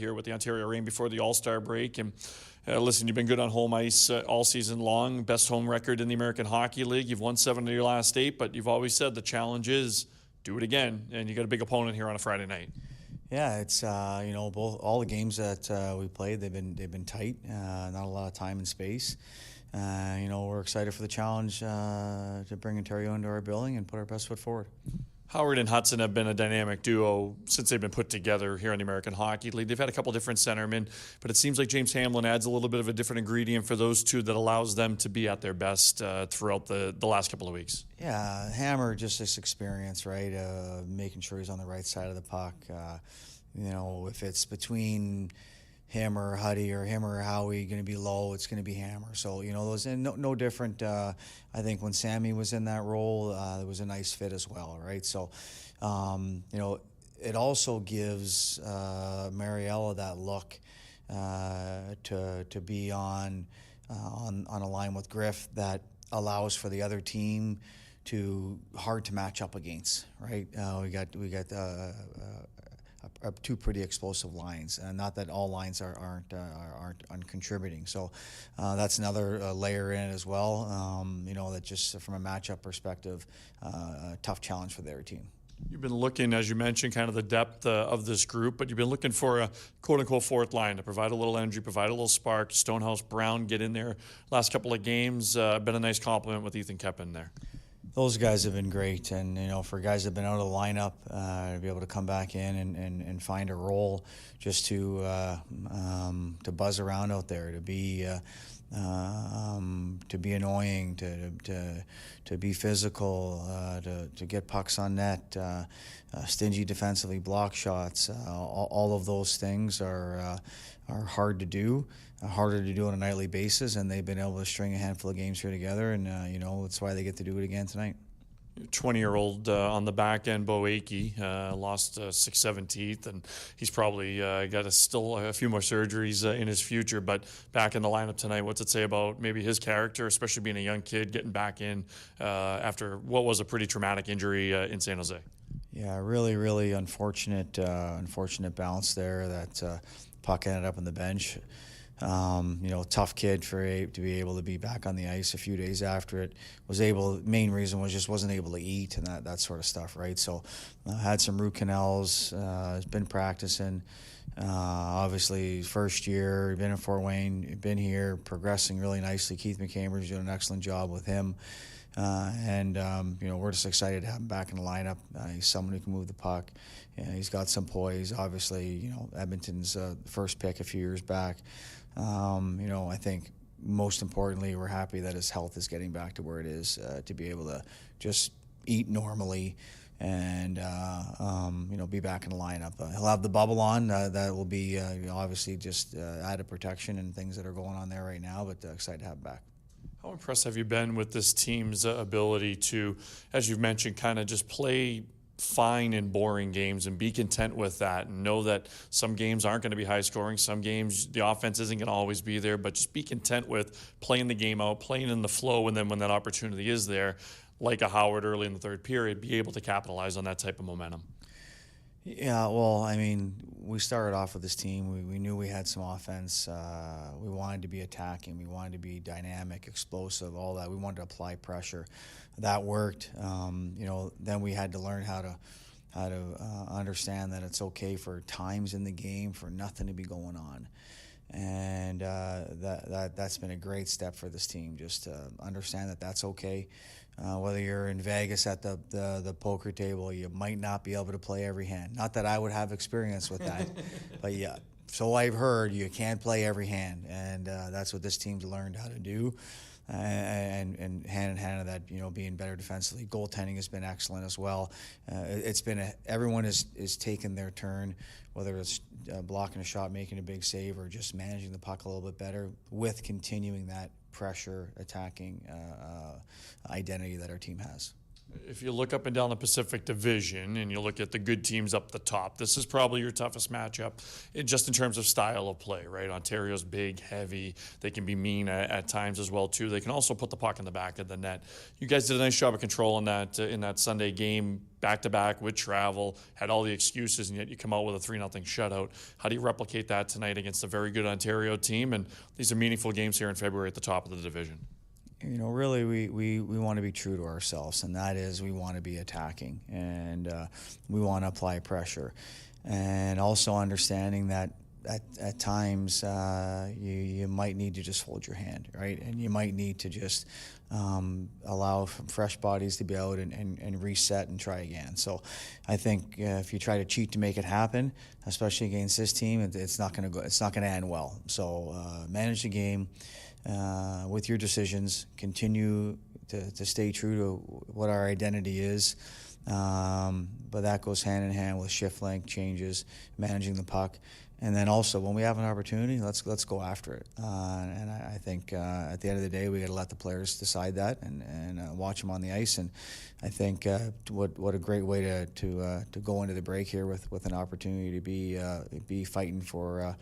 here with the Ontario Reign before the All-Star break. And listen, you've been good on home ice all season long. Best home record in the American Hockey League. You've won 7 of your last 8, but you've always said the challenge is do it again. And you got a big opponent here on a Friday night. Yeah, it's all the games that we played, they've been tight. Not a lot of time and space. We're excited for the challenge to bring Ontario into our building and put our best foot forward. Howard and Hudson have been a dynamic duo since they've been put together here in the American Hockey League. They've had a couple different centermen, but it seems like James Hamlin adds a little bit of a different ingredient for those two that allows them to be at their best throughout the last couple of weeks. Yeah, Hammer, just this experience, right? Making sure he's on the right side of the puck. If it's between him or Huddy or him or Howie going to be low, it's going to be Hammer. So, those and no different. I think when Sammy was in that role, it was a nice fit as well, right? So, it also gives Mariella that look to be on a line with Griff that allows for the other team to hard to match up against, right? We got two pretty explosive lines, and not that all lines aren't contributing. So that's another layer in it as well. That just from a matchup perspective, a tough challenge for their team. You've been looking, as you mentioned, kind of the depth of this group, but you've been looking for a quote-unquote fourth line to provide a little energy, provide a little spark. Stonehouse, Brown get in there last couple of games. Been a nice compliment with Ethan Kep in there. Those guys have been great, and for guys that have been out of the lineup, to be able to come back in and find a role, just to buzz around out there, to be annoying, to be physical, to get pucks on net, stingy defensively, block shots. All of those things are hard to do. Harder to do on a nightly basis, and they've been able to string a handful of games here together, and that's why they get to do it again tonight. 20-year-old on the back end, Bo Akey, lost 6-7 teeth, and he's probably got still a few more surgeries in his future, but back in the lineup tonight. What's it say about maybe his character, especially being a young kid, getting back in after what was a pretty traumatic injury in San Jose? Yeah, really, really unfortunate bounce there. That puck ended up on the bench. Tough kid to be able to be back on the ice a few days after it. Main reason was just wasn't able to eat and that sort of stuff, right? So had some root canals, has been practicing. Obviously, first year, been in Fort Wayne, been here, progressing really nicely. Keith McCambridge's doing an excellent job with him. We're just excited to have him back in the lineup. He's someone who can move the puck. He's got some poise. Obviously, Edmonton's first pick a few years back. I think most importantly, we're happy that his health is getting back to where it is, to be able to just eat normally and be back in the lineup. He'll have the bubble on. That will be obviously just added protection and things that are going on there right now, but excited to have him back. How impressed have you been with this team's ability to, as you've mentioned, kind of just play fine and boring games and be content with that, and know that some games aren't going to be high scoring, some games the offense isn't going to always be there, but just be content with playing the game out, playing in the flow, and then when that opportunity is there, like a Howard early in the third period, be able to capitalize on that type of momentum? Yeah, well, we started off with this team. We knew we had some offense. We wanted to be attacking. We wanted to be dynamic, explosive, all that. We wanted to apply pressure. That worked. Then we had to learn how to understand that it's okay for times in the game for nothing to be going on. And that's been a great step for this team, just to understand that that's okay. Whether you're in Vegas at the poker table, you might not be able to play every hand. Not that I would have experience with that, but yeah. So I've heard you can't play every hand, and that's what this team's learned how to do. And hand in hand with that, being better defensively. Goaltending has been excellent as well. Everyone is taking their turn, whether it's blocking a shot, making a big save, or just managing the puck a little bit better with continuing that pressure attacking identity that our team has. If you look up and down the Pacific Division and you look at the good teams up the top, this is probably your toughest matchup, just in terms of style of play, right? Ontario's big, heavy. They can be mean at times as well, too. They can also put the puck in the back of the net. You guys did a nice job of controlling that in that Sunday game, back-to-back with travel, had all the excuses, and yet you come out with a 3-0 shutout. How do you replicate that tonight against a very good Ontario team? And these are meaningful games here in February at the top of the division. Really, we want to be true to ourselves, and that is we want to be attacking, and we want to apply pressure, and also understanding that at times you might need to just hold your hand, right? And you might need to just allow fresh bodies to be out and reset and try again. So I think if you try to cheat to make it happen, especially against this team, it's not going to go. It's not going to end well. So manage the game. With your decisions, continue to stay true to what our identity is, but that goes hand in hand with shift length changes, managing the puck, and then also when we have an opportunity, let's go after it. And I think at the end of the day, we got to let the players decide that and watch them on the ice. And I think what a great way to go into the break here with an opportunity to be fighting for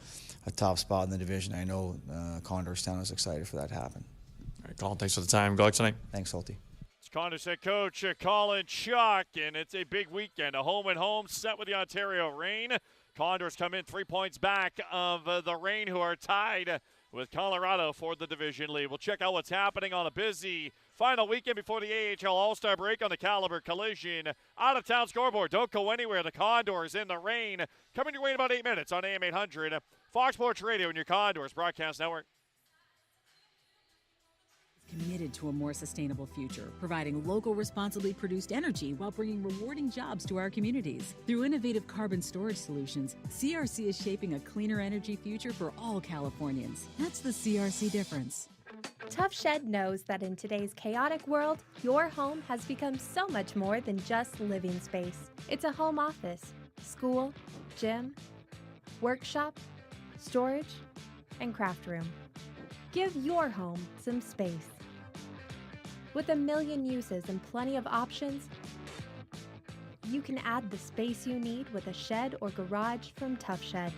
a top spot in the division. I know Condors Town is excited for that to happen. All right, Colin, thanks for the time. Good luck tonight. Thanks, Holty. It's Condors head coach Colin Chuck, and it's a big weekend. A home set with the Ontario Reign. Condors come in 3 points back of the Reign, who are tied with Colorado for the division lead. We'll check out what's happening on a busy final weekend before the AHL All-Star break on the Caliber Collision out-of-town scoreboard. Don't go anywhere. The Condors in the Reign coming your way in about 8 minutes on AM 800, Fox Sports Radio and your Condors Broadcast Network. Committed to a more sustainable future, providing local responsibly produced energy while bringing rewarding jobs to our communities. Through innovative carbon storage solutions, CRC is shaping a cleaner energy future for all Californians. That's the CRC difference. Tough Shed knows that in today's chaotic world, your home has become so much more than just living space. It's a home office, school, gym, workshop, storage, and craft room. Give your home some space. With a million uses and plenty of options, you can add the space you need with a shed or garage from Tough Shed.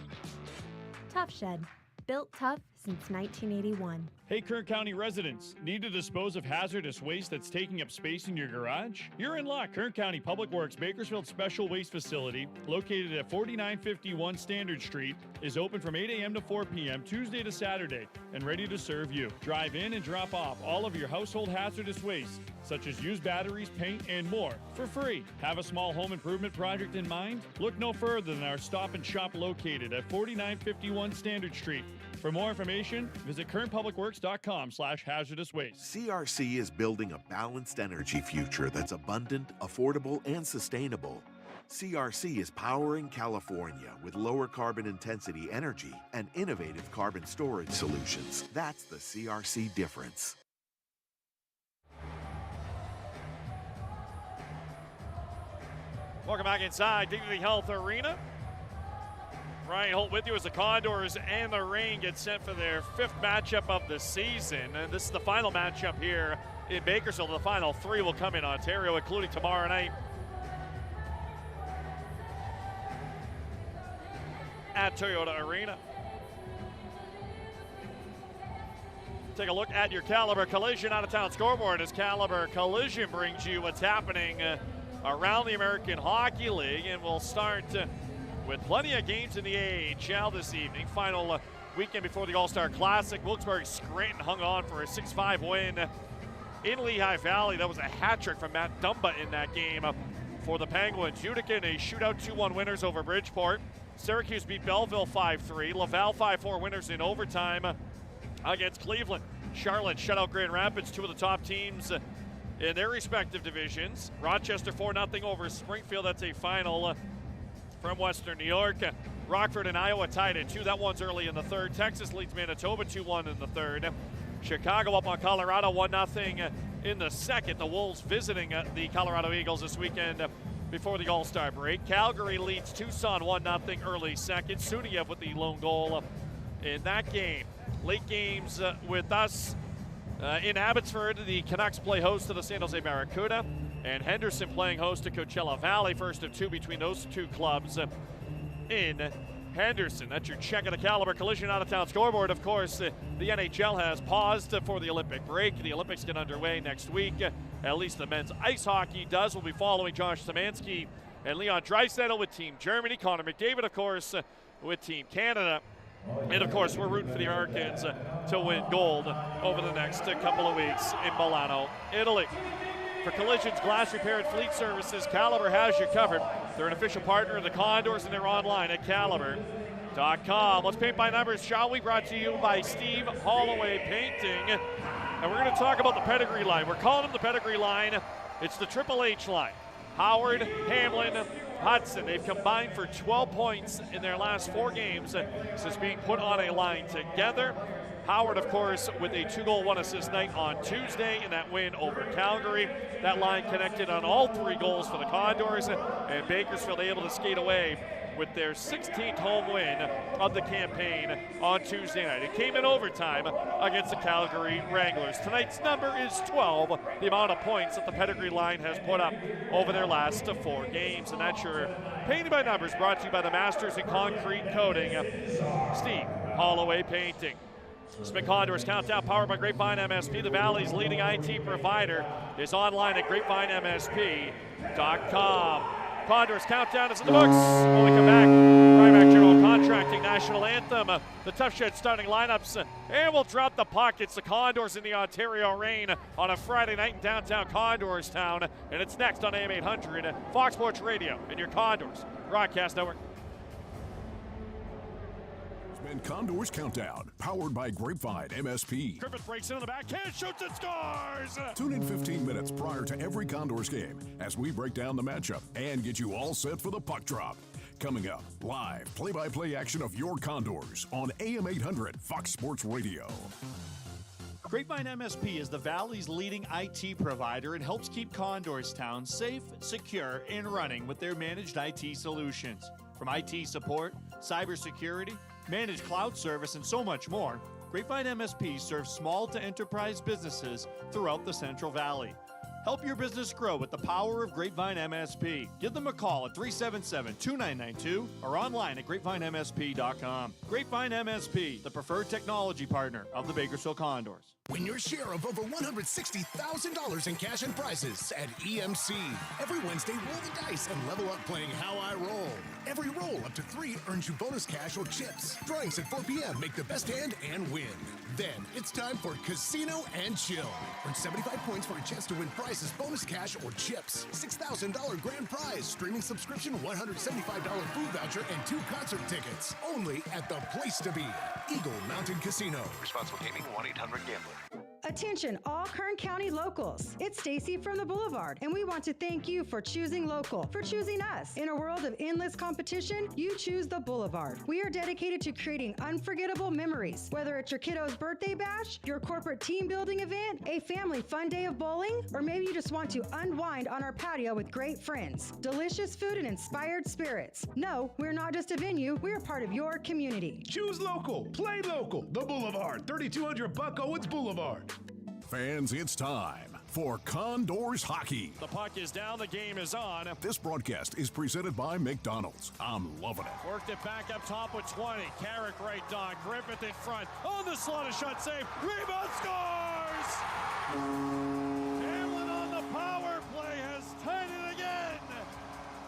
Tough Shed, built tough since 1981. Hey, Kern County residents, need to dispose of hazardous waste that's taking up space in your garage? You're in luck. Kern County Public Works Bakersfield Special Waste Facility, located at 4951 Standard Street, is open from 8 a.m. to 4 p.m. Tuesday to Saturday and ready to serve you. Drive in and drop off all of your household hazardous waste, such as used batteries, paint, and more, for free. Have a small home improvement project in mind? Look no further than our Stop and Shop located at 4951 Standard Street. For more information, visit kernpublicworks.com/hazardous waste. CRC is building a balanced energy future that's abundant, affordable, and sustainable. CRC is powering California with lower carbon intensity energy and innovative carbon storage solutions. That's the CRC difference. Welcome back inside Dignity Health Arena. Ryan Holt with you as the Condors and the Reign get set for their 5th matchup of the season. And this is the final matchup here in Bakersfield. The final 3 will come in Ontario, including tomorrow night at Toyota Arena. Take a look at your Caliber Collision out-of-town scoreboard as Caliber Collision brings you what's happening around the American Hockey League. And we'll start with plenty of games in the AHL this evening. Final weekend before the All-Star Classic. Wilkes-Barre-Scranton hung on for a 6-5 win in Lehigh Valley. That was a hat trick from Matt Dumba in that game for the Penguins. Utica in a shootout 2-1 winners over Bridgeport. Syracuse beat Belleville 5-3. Laval 5-4 winners in overtime against Cleveland. Charlotte shut out Grand Rapids, 2 of the top teams in their respective divisions. Rochester 4-0 over Springfield. That's a final from Western New York. Rockford and Iowa tied at 2. That one's early in the third. Texas leads Manitoba 2-1 in the third. Chicago up on Colorado 1-0 in the second. The Wolves visiting the Colorado Eagles this weekend before the All-Star break. Calgary leads Tucson 1-0 early second. Suniev with the lone goal in that game. Late games with us in Abbotsford. The Canucks play host to the San Jose Barracuda. and Henderson playing host to Coachella Valley. First of two between those two clubs in Henderson. That's your check of the Caliber Collision out-of-town scoreboard. Of course, the NHL has paused for the Olympic break. The Olympics get underway next week. At least the men's ice hockey does. We'll be following Josh Szymanski and Leon Draisaitl with Team Germany. Connor McDavid, of course, with Team Canada. And, of course, we're rooting for the Americans to win gold over the next couple of weeks in Milano, Italy. For Collision's glass repair and fleet services, Caliber has you covered. They're an official partner of the Condors, and they're online at caliber.com. Let's paint by numbers, shall we? Brought to you by Steve Holloway Painting. And we're going to talk about the Pedigree line. We're calling them the Pedigree line. It's the Triple H line. Howard, Hamlin, Hudson. They've combined for 12 points in their last 4 games since being put on a line together. Howard, of course, with a 2-goal, 1-assist night on Tuesday in that win over Calgary. That line connected on all 3 goals for the Condors, and Bakersfield able to skate away with their 16th home win of the campaign on Tuesday night. It came in overtime against the Calgary Wranglers. Tonight's number is 12, the amount of points that the Pedigree line has put up over their last 4 games. And that's your Painted by Numbers, brought to you by the Masters in Concrete Coating, Steve Holloway Painting. Spin Condors Countdown, powered by Grapevine MSP. The Valley's leading IT provider is online at grapevinemsp.com. Condors Countdown is in the books. When we come back, Ryback General Contracting, National Anthem, the Tough Shed starting lineups, and we'll drop the puck. It's the Condors in the Ontario rain on a Friday night in downtown Condorstown, and it's next on AM 800, Fox Sports Radio, and your Condors Broadcast Network. And Condors Countdown, powered by Grapevine MSP. Griffith breaks into the backhand, shoots and scores! Tune in 15 minutes prior to every Condors game as we break down the matchup and get you all set for the puck drop. Coming up, live play-by-play action of your Condors on AM 800 Fox Sports Radio. Grapevine MSP is the Valley's leading IT provider and helps keep Condorstown safe, secure, and running with their managed IT solutions. From IT support, cybersecurity, managed cloud service, and so much more, Grapevine MSP serves small to enterprise businesses throughout the Central Valley. Help your business grow with the power of Grapevine MSP. Give them a call at 377-2992 or online at grapevinemsp.com. Grapevine MSP, the preferred technology partner of the Bakersfield Condors. Win your share of over $160,000 in cash and prizes at EMC. Every Wednesday, roll the dice and level up playing How I Roll. Every roll up to 3 earns you bonus cash or chips. Drawings at 4 p.m. make the best hand and win. Then it's time for Casino and Chill. Earn 75 points for a chance to win prizes, bonus cash, or chips. $6,000 grand prize, streaming subscription, $175 food voucher, and 2 concert tickets. Only at the place to be, Eagle Mountain Casino. Responsible gaming, 1-800-GAMBLER. Attention all Kern County locals. It's Stacy from the Boulevard, and we want to thank you for choosing local, for choosing us. In a world of endless competition, you choose the Boulevard. We are dedicated to creating unforgettable memories, whether it's your kiddo's birthday bash, your corporate team building event, a family fun day of bowling, or maybe you just want to unwind on our patio with great friends. Delicious food and inspired spirits. No, we're not just a venue, we're part of your community. Choose local, play local. The Boulevard, 3200 Buck Owens Boulevard. Fans, it's time for Condors Hockey. The puck is down, the game is on. This broadcast is presented by McDonald's. I'm loving it. Worked it back up top with 20. Carrick right dog. Griffith in front. On the slot, a shot save. Rebound scores! Hamlin on the power play has tied it again.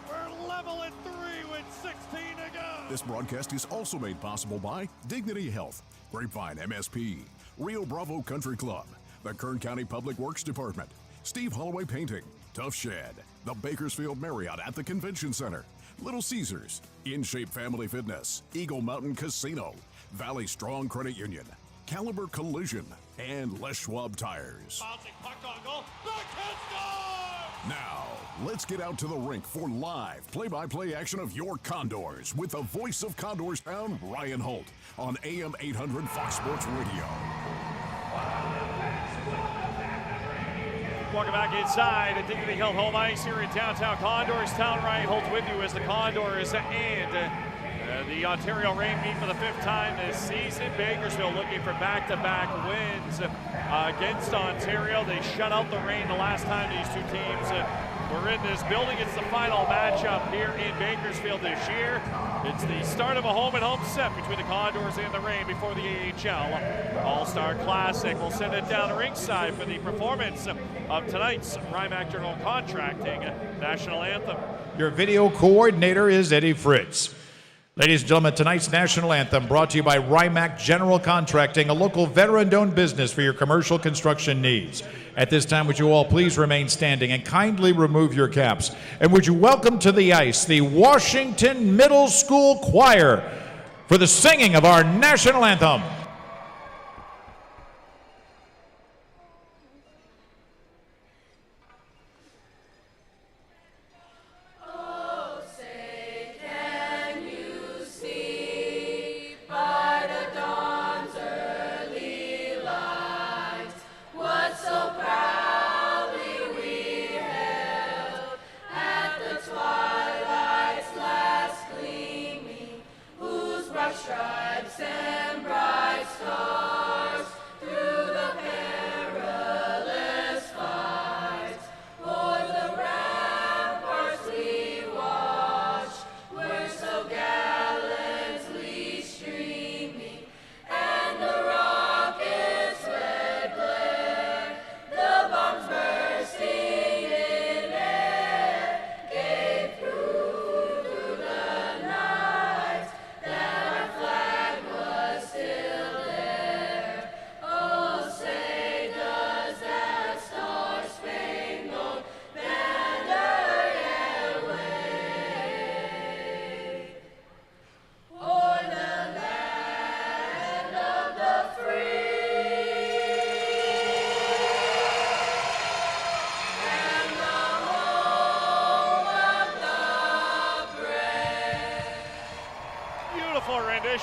We're level at 3 with 16 to go. This broadcast is also made possible by Dignity Health, Grapevine MSP, Rio Bravo Country Club, the Kern County Public Works Department, Steve Holloway Painting, Tough Shed, the Bakersfield Marriott at the Convention Center, Little Caesars, In Shape Family Fitness, Eagle Mountain Casino, Valley Strong Credit Union, Caliber Collision, and Les Schwab Tires. Bouncing puck on goal. Backhand score! Now, let's get out to the rink for live play-by-play action of your Condors with the voice of Condorstown, Ryan Holt, on AM 800 Fox Sports Radio. Welcome back inside at Dignity Health Home Ice here in downtown Condorstown. Ryan Holt with you as the Condors and The Ontario Reign meet for the 5th time this season. Bakersfield looking for back-to-back wins against Ontario. They shut out the Reign the last time these two teams were in this building. It's the final matchup here in Bakersfield this year. It's the start of a home-and-home set between the Condors and the Reign before the AHL All-Star Classic. We'll send it down ringside for the performance of tonight's Rymac General Contracting National Anthem. Your video coordinator is Eddie Fritz. Ladies and gentlemen, tonight's national anthem brought to you by Rymac General Contracting, a local veteran-owned business for your commercial construction needs. At this time, would you all please remain standing and kindly remove your caps? And would you welcome to the ice the Washington Middle School Choir for the singing of our national anthem.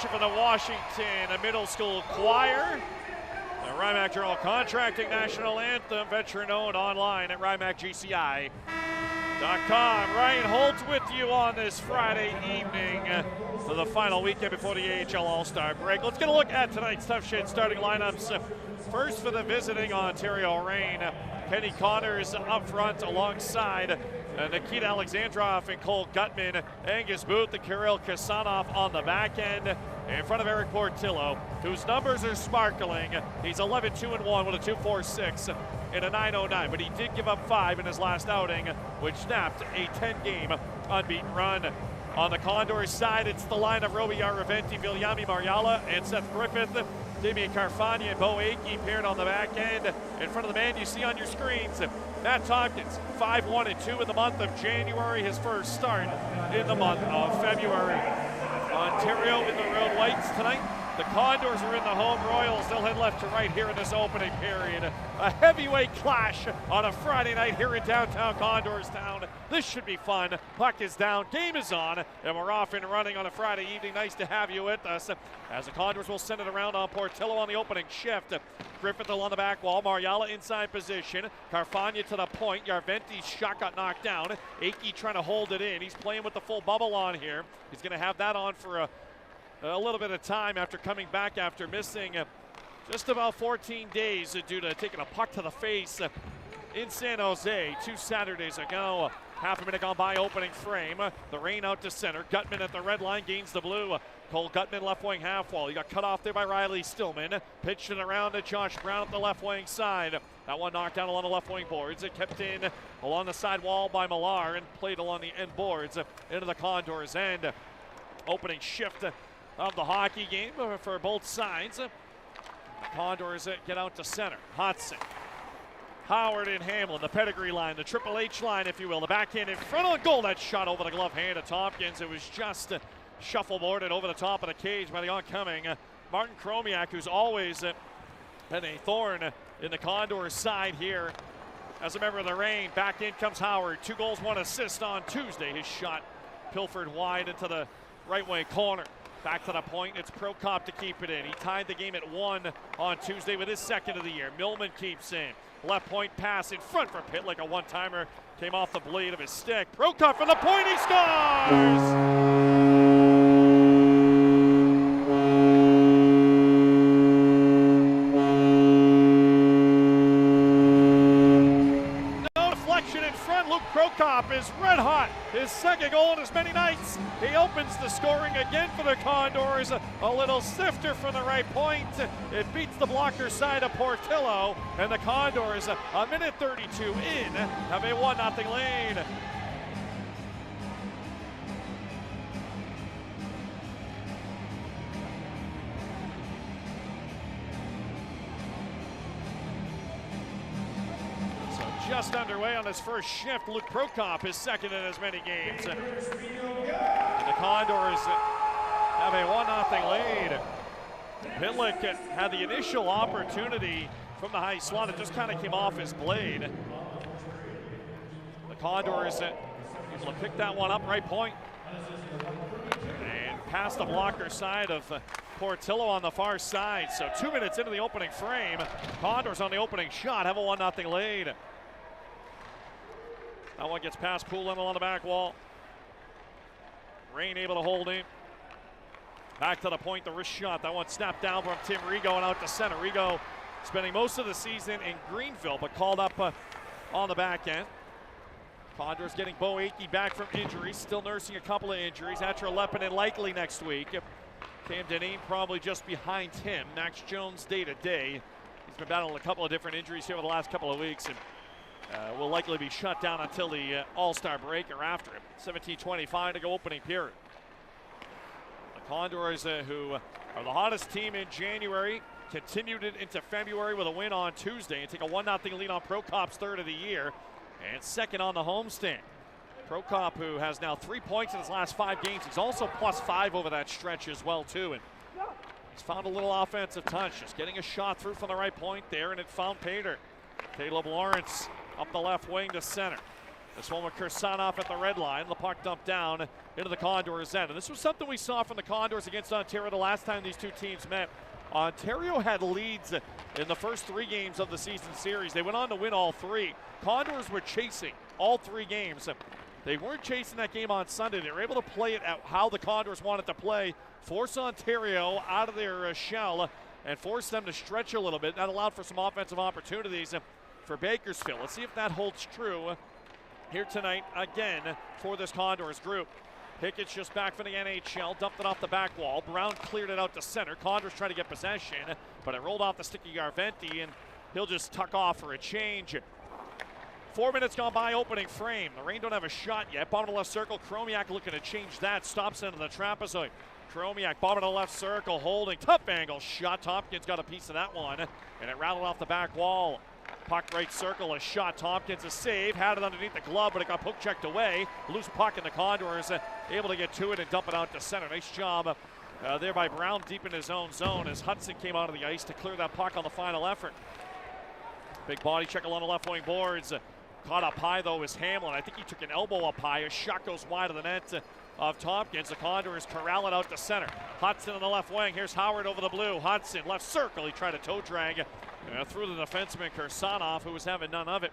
For the Washington Middle School Choir. The Rymac General Contracting National Anthem, veteran-owned online at RymacGCI.com. Ryan Holt with you on this Friday evening for the final weekend before the AHL All-Star break. Let's get a look at tonight's Tough Shit starting lineups. First for the visiting Ontario Reign, Kenny Connors up front alongside Nikita Alexandrov and Cole Gutman, Angus Booth and Kirill Kasanov on the back end in front of Eric Portillo, whose numbers are sparkling. He's 11-2-1 with a 2.46 and a 9.09, but he did give up 5 in his last outing, which snapped a 10-game unbeaten run. On the Condors side, it's the line of Roby Yaraventi, Viljami Marjala, and Seth Griffith. Damian Carfagna and Bo Akey paired on the back end. In front of the man you see on your screens, Matt Tompkins, 5-1-2 in the month of January, his first start in the month of February. Ontario in the road whites tonight. The Condors are in the home Royals. They'll head left to right here in this opening period. A heavyweight clash on a Friday night here in downtown Condorstown. This should be fun. Puck is down, game is on, and we're off and running on a Friday evening. Nice to have you with us as the Condors will send it around on Portillo on the opening shift. Griffith along the back wall, Marjala inside position, Carfagna to the point. Yarventi's shot got knocked down. Akey trying to hold it in. He's playing with the full bubble on here. He's going to have that on for a little bit of time after coming back after missing just about 14 days due to taking a puck to the face in San Jose 2 Saturdays ago. Half a minute gone by, opening frame. The Reign out to center. Gutman at the red line gains the blue. Cole Gutman left wing half wall. He got cut off there by Riley Stillman. Pitched it around to Josh Brown at the left wing side. That one knocked down along the left wing boards. It kept in along the side wall by Millar and played along the end boards into the Condors' end. Opening shift of the hockey game for both sides. The Condors get out to center. Hodson, Howard and Hamlin, the Pedigree line, the Triple H line, if you will. The backhand in front of the goal. That shot over the glove hand of Tompkins. It was just shuffleboarded over the top of the cage by the oncoming Martin Chromiak, who's always been a thorn in the Condors' side here as a member of the Reign. Back in comes Howard. 2 goals, 1 assist on Tuesday. His shot pilfered wide into the right wing corner. Back to the point, it's Prokop to keep it in. He tied the game at 1 on Tuesday with his second of the year. Millman keeps in. Left point pass in front for Pitt like a one-timer. Came off the blade of his stick. Prokop from the point, he scores! Prokop is red hot. His second goal in as many nights. He opens the scoring again for the Condors. A little sifter from the right point. It beats the blocker side of Portillo, and the Condors, a minute 32 in, have a 1-0 lead. Just underway on his first shift. Luke Prokop is second in as many games. And the Condors have a 1-0 lead. Pitlick had the initial opportunity from the high slot. It just kind of came off his blade. The Condors able to pick that one up, right point. And past the blocker side of Portillo on the far side. So 2 minutes into the opening frame. Condors on the opening shot have a 1-0 lead. That one gets past Poulin on the back wall. Rain able to hold in. Back to the point, the wrist shot. That one snapped down from Tim Rigo and out to center. Rigo spending most of the season in Greenville, but called up on the back end. Condors getting Bo Akey back from injuries, still nursing a couple of injuries. Atra Lepinen likely next week. Cam Deneen probably just behind him. Max Jones day to day. He's been battling a couple of different injuries here over the last couple of weeks, and will likely be shut down until the All-Star break or after it. 17:25 to go opening period. The Condors, who are the hottest team in January, continued it into February with a win on Tuesday and take a 1-0 lead on Prokop's third of the year and second on the homestand. Prokop, who has now 3 points in his last 5 games, he's also +5 over that stretch as well too, and he's found a little offensive touch, just getting a shot through from the right point there, and it found Pater. Caleb Lawrence up the left wing to center. This one with Kirsanov at the red line. The puck dumped down into the Condors' end. And this was something we saw from the Condors against Ontario the last time these two teams met. Ontario had leads in the first 3 games of the season series. They went on to win all 3. Condors were chasing all 3 games. They weren't chasing that game on Sunday. They were able to play it out how the Condors wanted to play, force Ontario out of their shell, and force them to stretch a little bit. That allowed for some offensive opportunities for Bakersfield. Let's see if that holds true here tonight again for this Condors group. Pickett's just back from the NHL, dumped it off the back wall. Brown cleared it out to center. Condors trying to get possession, but it rolled off the stick of Garventi, and he'll just tuck off for a change. 4 minutes gone by, opening frame. The Reign don't have a shot yet. Bottom of the left circle, Chromiak looking to change that. Stops into the trapezoid. Chromiak, bottom of the left circle, holding. Tough angle shot. Tompkins got a piece of that one, and it rattled off the back wall. Puck right circle, a shot. Tompkins a save, had it underneath the glove, but it got poke checked away. Loose puck, and the Condors able to get to it and dump it out to center. Nice job there by Brown deep in his own zone as Hudson came out of the ice to clear that puck on the final effort. Big body check along the left wing boards. Caught up high though is Hamlin. I think he took an elbow up high. A shot goes wide of the net of Tompkins. The Condors corral it out to center. Hudson on the left wing. Here's Howard over the blue. Hudson left circle. He tried a toe drag through the defenseman Kirsanov, who was having none of it.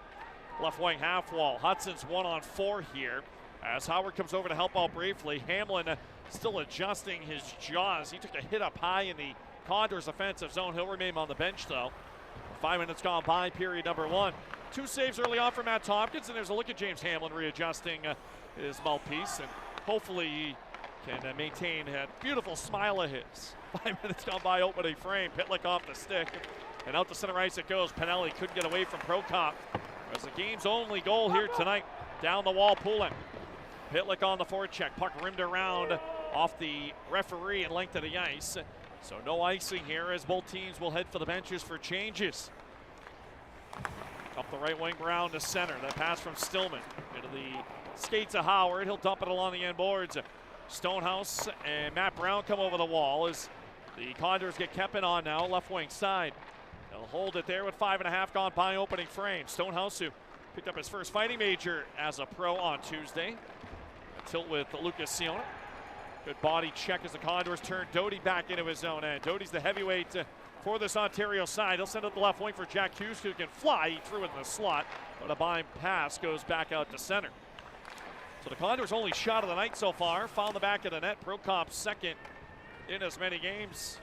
Left wing half wall. Hudson's 1-on-4 here as Howard comes over to help out briefly. Hamlin still adjusting his jaws. He took a hit up high in the Condors offensive zone. He'll remain on the bench though. 5 minutes gone by, period number 1. 2 saves early on for Matt Tompkins, and there's a look at James Hamlin readjusting his mouthpiece, and hopefully he can maintain that beautiful smile of his. 5 minutes gone by, opening frame. Pitlick off the stick, and out to center ice it goes. Pinelli couldn't get away from Prokop. It was the game's only goal here tonight. Down the wall, Poulin. Pitlick on the forecheck. Puck rimmed around off the referee and length of the ice. So no icing here as both teams will head for the benches for changes. Up the right wing, Brown to center. That pass from Stillman into the skates of Howard. He'll dump it along the end boards. Stonehouse and Matt Brown come over the wall as the Condors get Kempin on now, left wing side. They'll hold it there with 5.5 gone by opening frame. Stonehouse, who picked up his first fighting major as a pro on Tuesday. A tilt with Lucas Siona. Good body check as the Condors turn Doty back into his own end. Doty's the heavyweight for this Ontario side. He'll send it to the left wing for Jack Hughes, who can fly. He threw it in the slot, but a bind pass goes back out to center. So the Condors' only shot of the night so far. Found the back of the net. Prokop second in as many games.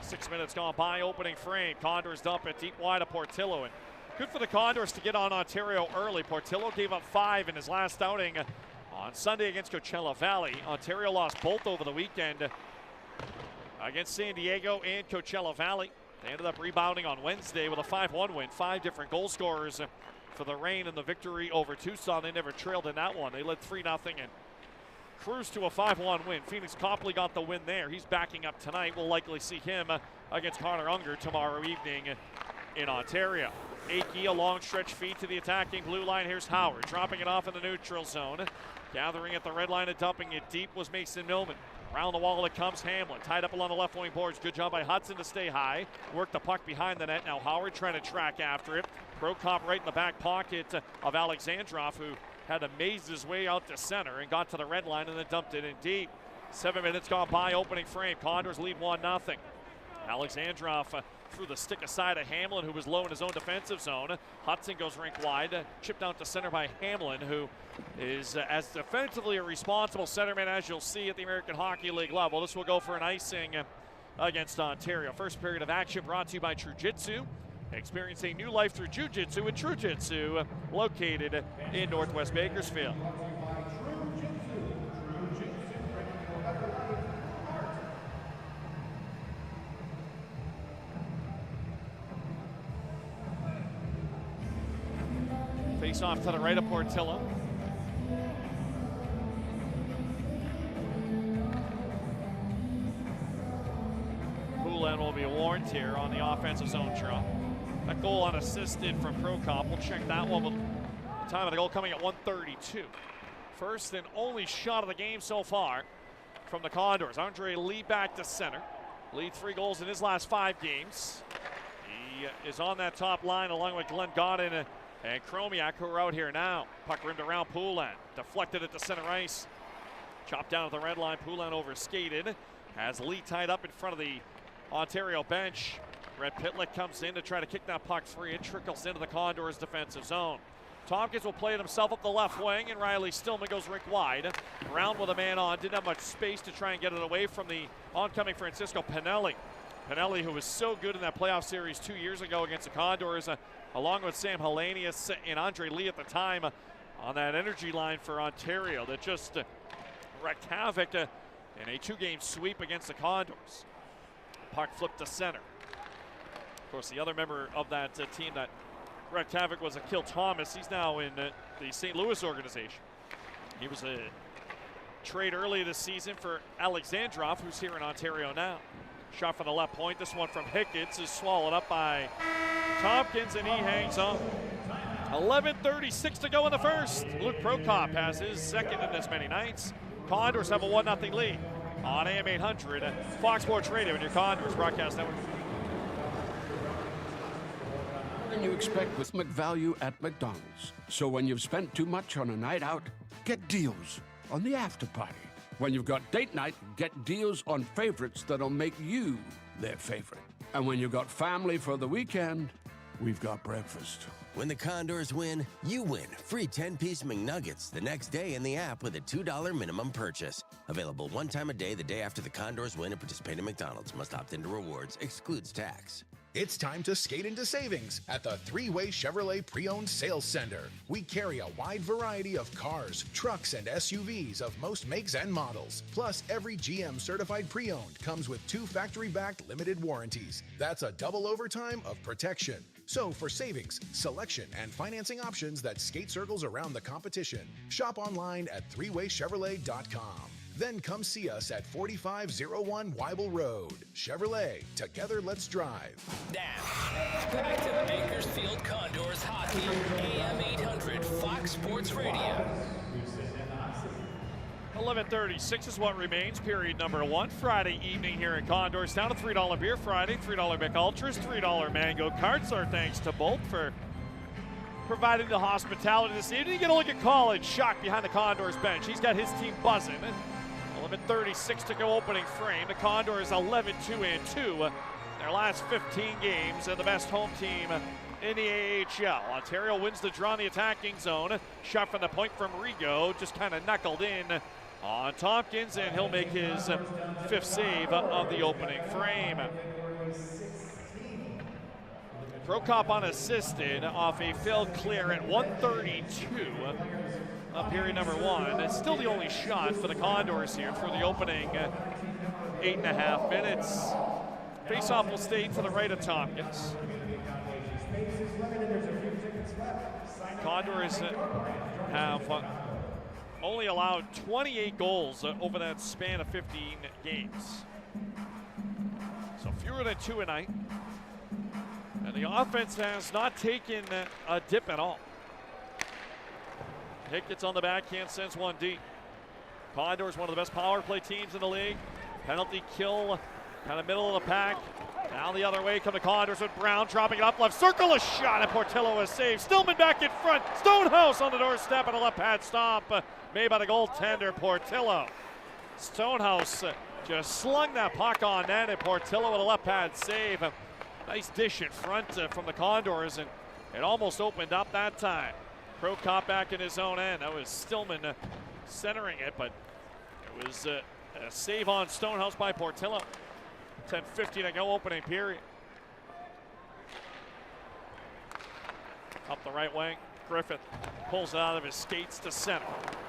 6 minutes gone by, opening frame. Condors dump it deep wide of Portillo. And good for the Condors to get on Ontario early. Portillo gave up 5 in his last outing on Sunday against Coachella Valley. Ontario lost both over the weekend against San Diego and Coachella Valley. They ended up rebounding on Wednesday with a 5-1 win. 5 different goal scorers for the Reign in the victory over Tucson. They never trailed in that one. They led 3-0 and cruised to a 5-1 win. Phoenix Copley got the win there. He's backing up tonight. We'll likely see him against Connor Unger tomorrow evening in Ontario. Akey, a long stretch feed to the attacking blue line. Here's Howard dropping it off in the neutral zone. Gathering at the red line and dumping it deep was Mason Millman. Around the wall it comes Hamlin. Tied up along the left wing boards. Good job by Hudson to stay high. Work the puck behind the net. Now Howard trying to track after it. Prokop right in the back pocket of Alexandrov, who had to maze his way out to center and got to the red line and then dumped it in deep. 7 minutes gone by, opening frame. Condors lead 1-0. Alexandrov threw the stick aside of Hamlin, who was low in his own defensive zone. Hudson goes rink wide, chipped out to center by Hamlin, who is as defensively a responsible centerman as you'll see at the American Hockey League level. This will go for an icing against Ontario. First period of action brought to you by Trujitsu. Experience a new life through Jiu-Jitsu with Trujitsu, located in Northwest Bakersfield. Face off to the right of Portillo. Poulin will be warned here on the offensive zone draw. That goal unassisted from Prokop. We'll check that one with the time of the goal coming at 1:32. First and only shot of the game so far from the Condors. Andre Lee back to center. Lee 3 goals in his last 5 games. He is on that top line along with Glenn Godin and Chromiak, who are out here now. Puck rimmed around Poulin. Deflected at the center ice. Chopped down at the red line. Poulin over skated. Has Lee tied up in front of the Ontario bench. Red Pitlick comes in to try to kick that puck free. It trickles into the Condors' defensive zone. Tompkins will play it himself up the left wing, and Riley Stillman goes rink wide. Brown with a man on. Didn't have much space to try and get it away from the oncoming Francisco Pinelli. Pinelli, who was so good in that playoff series 2 years ago against the Condors, along with Sam Hellenius and Andre Lee at the time on that energy line for Ontario that just wreaked havoc in a 2-game sweep against the Condors. Puck flipped to center. Of course, the other member of that team that wreaked havoc was Akil Thomas. He's now in the St. Louis organization. He was a trade early this season for Alexandrov, who's here in Ontario now. Shot from the left point. This one from Hicketts is swallowed up by Tompkins, and he hangs on. 11:36 to go in the first. Luke Prokop has his second in as many nights. Condors have a 1-0 lead on AM 800, Fox Sports Radio and your Condors broadcast network. And you expect with McValue at McDonald's. So when you've spent too much on a night out, get deals on the after party. When you've got date night, get deals on favorites that'll make you their favorite. And when you've got family for the weekend, we've got breakfast. When the Condors win, you win. Free 10-piece McNuggets the next day in the app with a $2 minimum purchase. Available one time a day the day after the Condors win and participate in McDonald's. Must opt into rewards. Excludes tax. It's time to skate into savings at the Three-Way Chevrolet Pre-Owned Sales Center. We carry a wide variety of cars, trucks, and SUVs of most makes and models. Plus, every GM certified pre-owned comes with 2 factory-backed limited warranties. That's a double overtime of protection. So for savings, selection, and financing options that skate circles around the competition, shop online at threewaychevrolet.com. Then come see us at 4501 Weibel Road. Chevrolet, together let's drive. Now, back to the Bakersfield Condors Hockey, AM 800 Fox Sports Radio. 11:36 is what remains, period number 1. Friday evening here in Condors. Down to $3 Beer Friday, $3 Mick Ultras, $3 Mango Carts. Our thanks to both for providing the hospitality this evening. You get a look at College Shock behind the Condors bench. He's got his team buzzing. 11:36 to go opening frame. The Condors 11-2-2. Their last 15 games and the best home team in the AHL. Ontario wins the draw in the attacking zone. Shot from the point from Rigo. Just kind of knuckled in on Tompkins, and he'll make his 5th save of the opening frame. Prokop unassisted off a failed clear at 1:32 of period number 1. It's still the only shot for the Condors here for the opening 8.5 minutes. Faceoff will stay to the right of Tompkins. Condors have only allowed 28 goals over that span of 15 games. So fewer than 2 a night. And the offense has not taken a dip at all. Hick gets on the backhand, sends one deep. Condors, one of the best power play teams in the league. Penalty kill, kind of middle of the pack. Down the other way come the Condors with Brown dropping it up left circle. A shot at Portillo is saved. Stillman back in front. Stonehouse on the doorstep and a left pad stop made by the goaltender Portillo. Stonehouse just slung that puck on net and Portillo with a left pad save. Nice dish in front from the Condors, and it almost opened up that time. Prokop back in his own end. That was Stillman centering it, but it was a save on Stonehouse by Portillo. 10:50 to go, opening period. Up the right wing, Griffith pulls it out of his skates to center.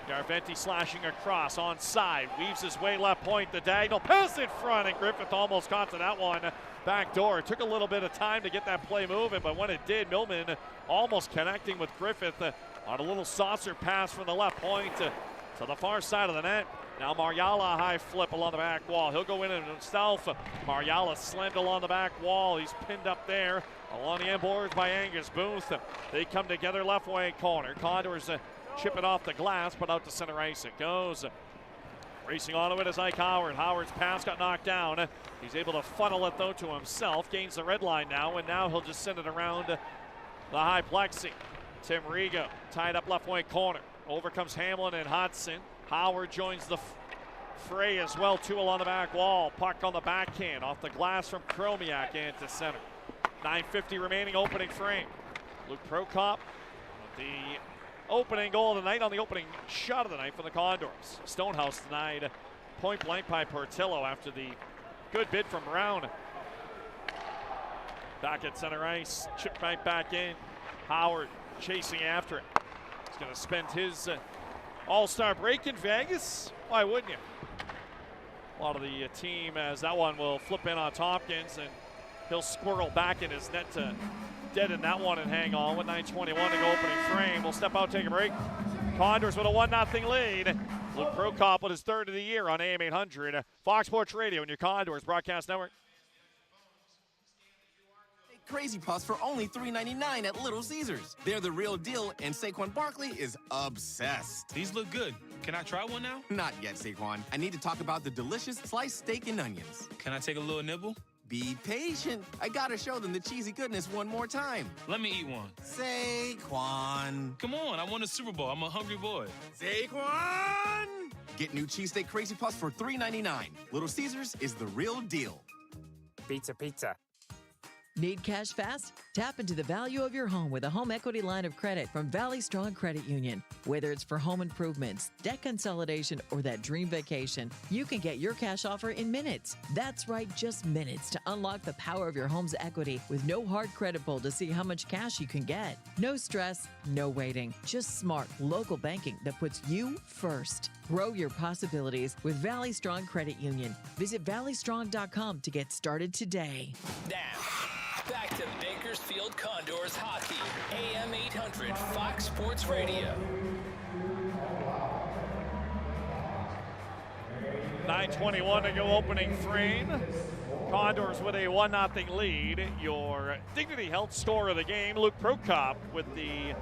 Garventi slashing across, on side, weaves his way left point, the diagonal pass in front, and Griffith almost got to that one. Back door. It took a little bit of time to get that play moving, but when it did, Millman almost connecting with Griffith on a little saucer pass from the left point to the far side of the net. Now Mariala, a high flip along the back wall. He'll go in himself. Mariala slammed along the back wall. He's pinned up there along the end boards by Angus Booth. They come together left wing corner. Condors chip it off the glass, but out to center ice it goes. Racing onto it is Ike Howard. Howard's pass got knocked down. He's able to funnel it though to himself. Gains the red line now, and now he'll just send it around the high plexi. Tim Rigo tied up left wing corner. Over comes Hamlin and Hudson. Howard joins the fray as well, too, along the back wall. Puck on the backhand off the glass from Chromiak into center. 9:50 remaining, opening frame. Luke Prokop with the opening goal of the night on the opening shot of the night for the Condors. Stonehouse denied point blank by Portillo after the good bid from Brown. Back at center ice, chipped right back in. Howard chasing after it. He's going to spend his all-star break in Vegas. Why wouldn't you? A lot of the team as that one will flip in on Tompkins, and he'll squirrel back in his net to deaden that one and hang on with 9:21 to go opening frame. We'll step out, take a break. Condors with a 1-0 lead. Luke Prokop with his third of the year on AM 800. Fox Sports Radio and your Condors broadcast network. Crazy Puffs for only $3.99 at Little Caesars. They're the real deal, and Saquon Barkley is obsessed. These look good. Can I try one now? Not yet, Saquon. I need to talk about the delicious sliced steak and onions. Can I take a little nibble? Be patient. I gotta show them the cheesy goodness one more time. Let me eat one. Saquon. Come on, I won a Super Bowl. I'm a hungry boy. Saquon! Get new cheesesteak Crazy Puffs for $3.99. Little Caesars is the real deal. Pizza, pizza. Need cash fast? Tap into the value of your home with a home equity line of credit from Valley Strong Credit Union. Whether it's for home improvements, debt consolidation, or that dream vacation, you can get your cash offer in minutes. That's right, just minutes to unlock the power of your home's equity with no hard credit pull to see how much cash you can get. No stress, no waiting. Just smart, local banking that puts you first. Grow your possibilities with Valley Strong Credit Union. Visit valleystrong.com to get started today. Now, back to Bakersfield Condors hockey. AM 800 Fox Sports Radio. 9:21 to go opening frame. Condors with a 1-0 lead. Your Dignity Health score of the game, Luke Prokop with the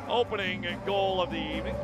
opening goal of the evening.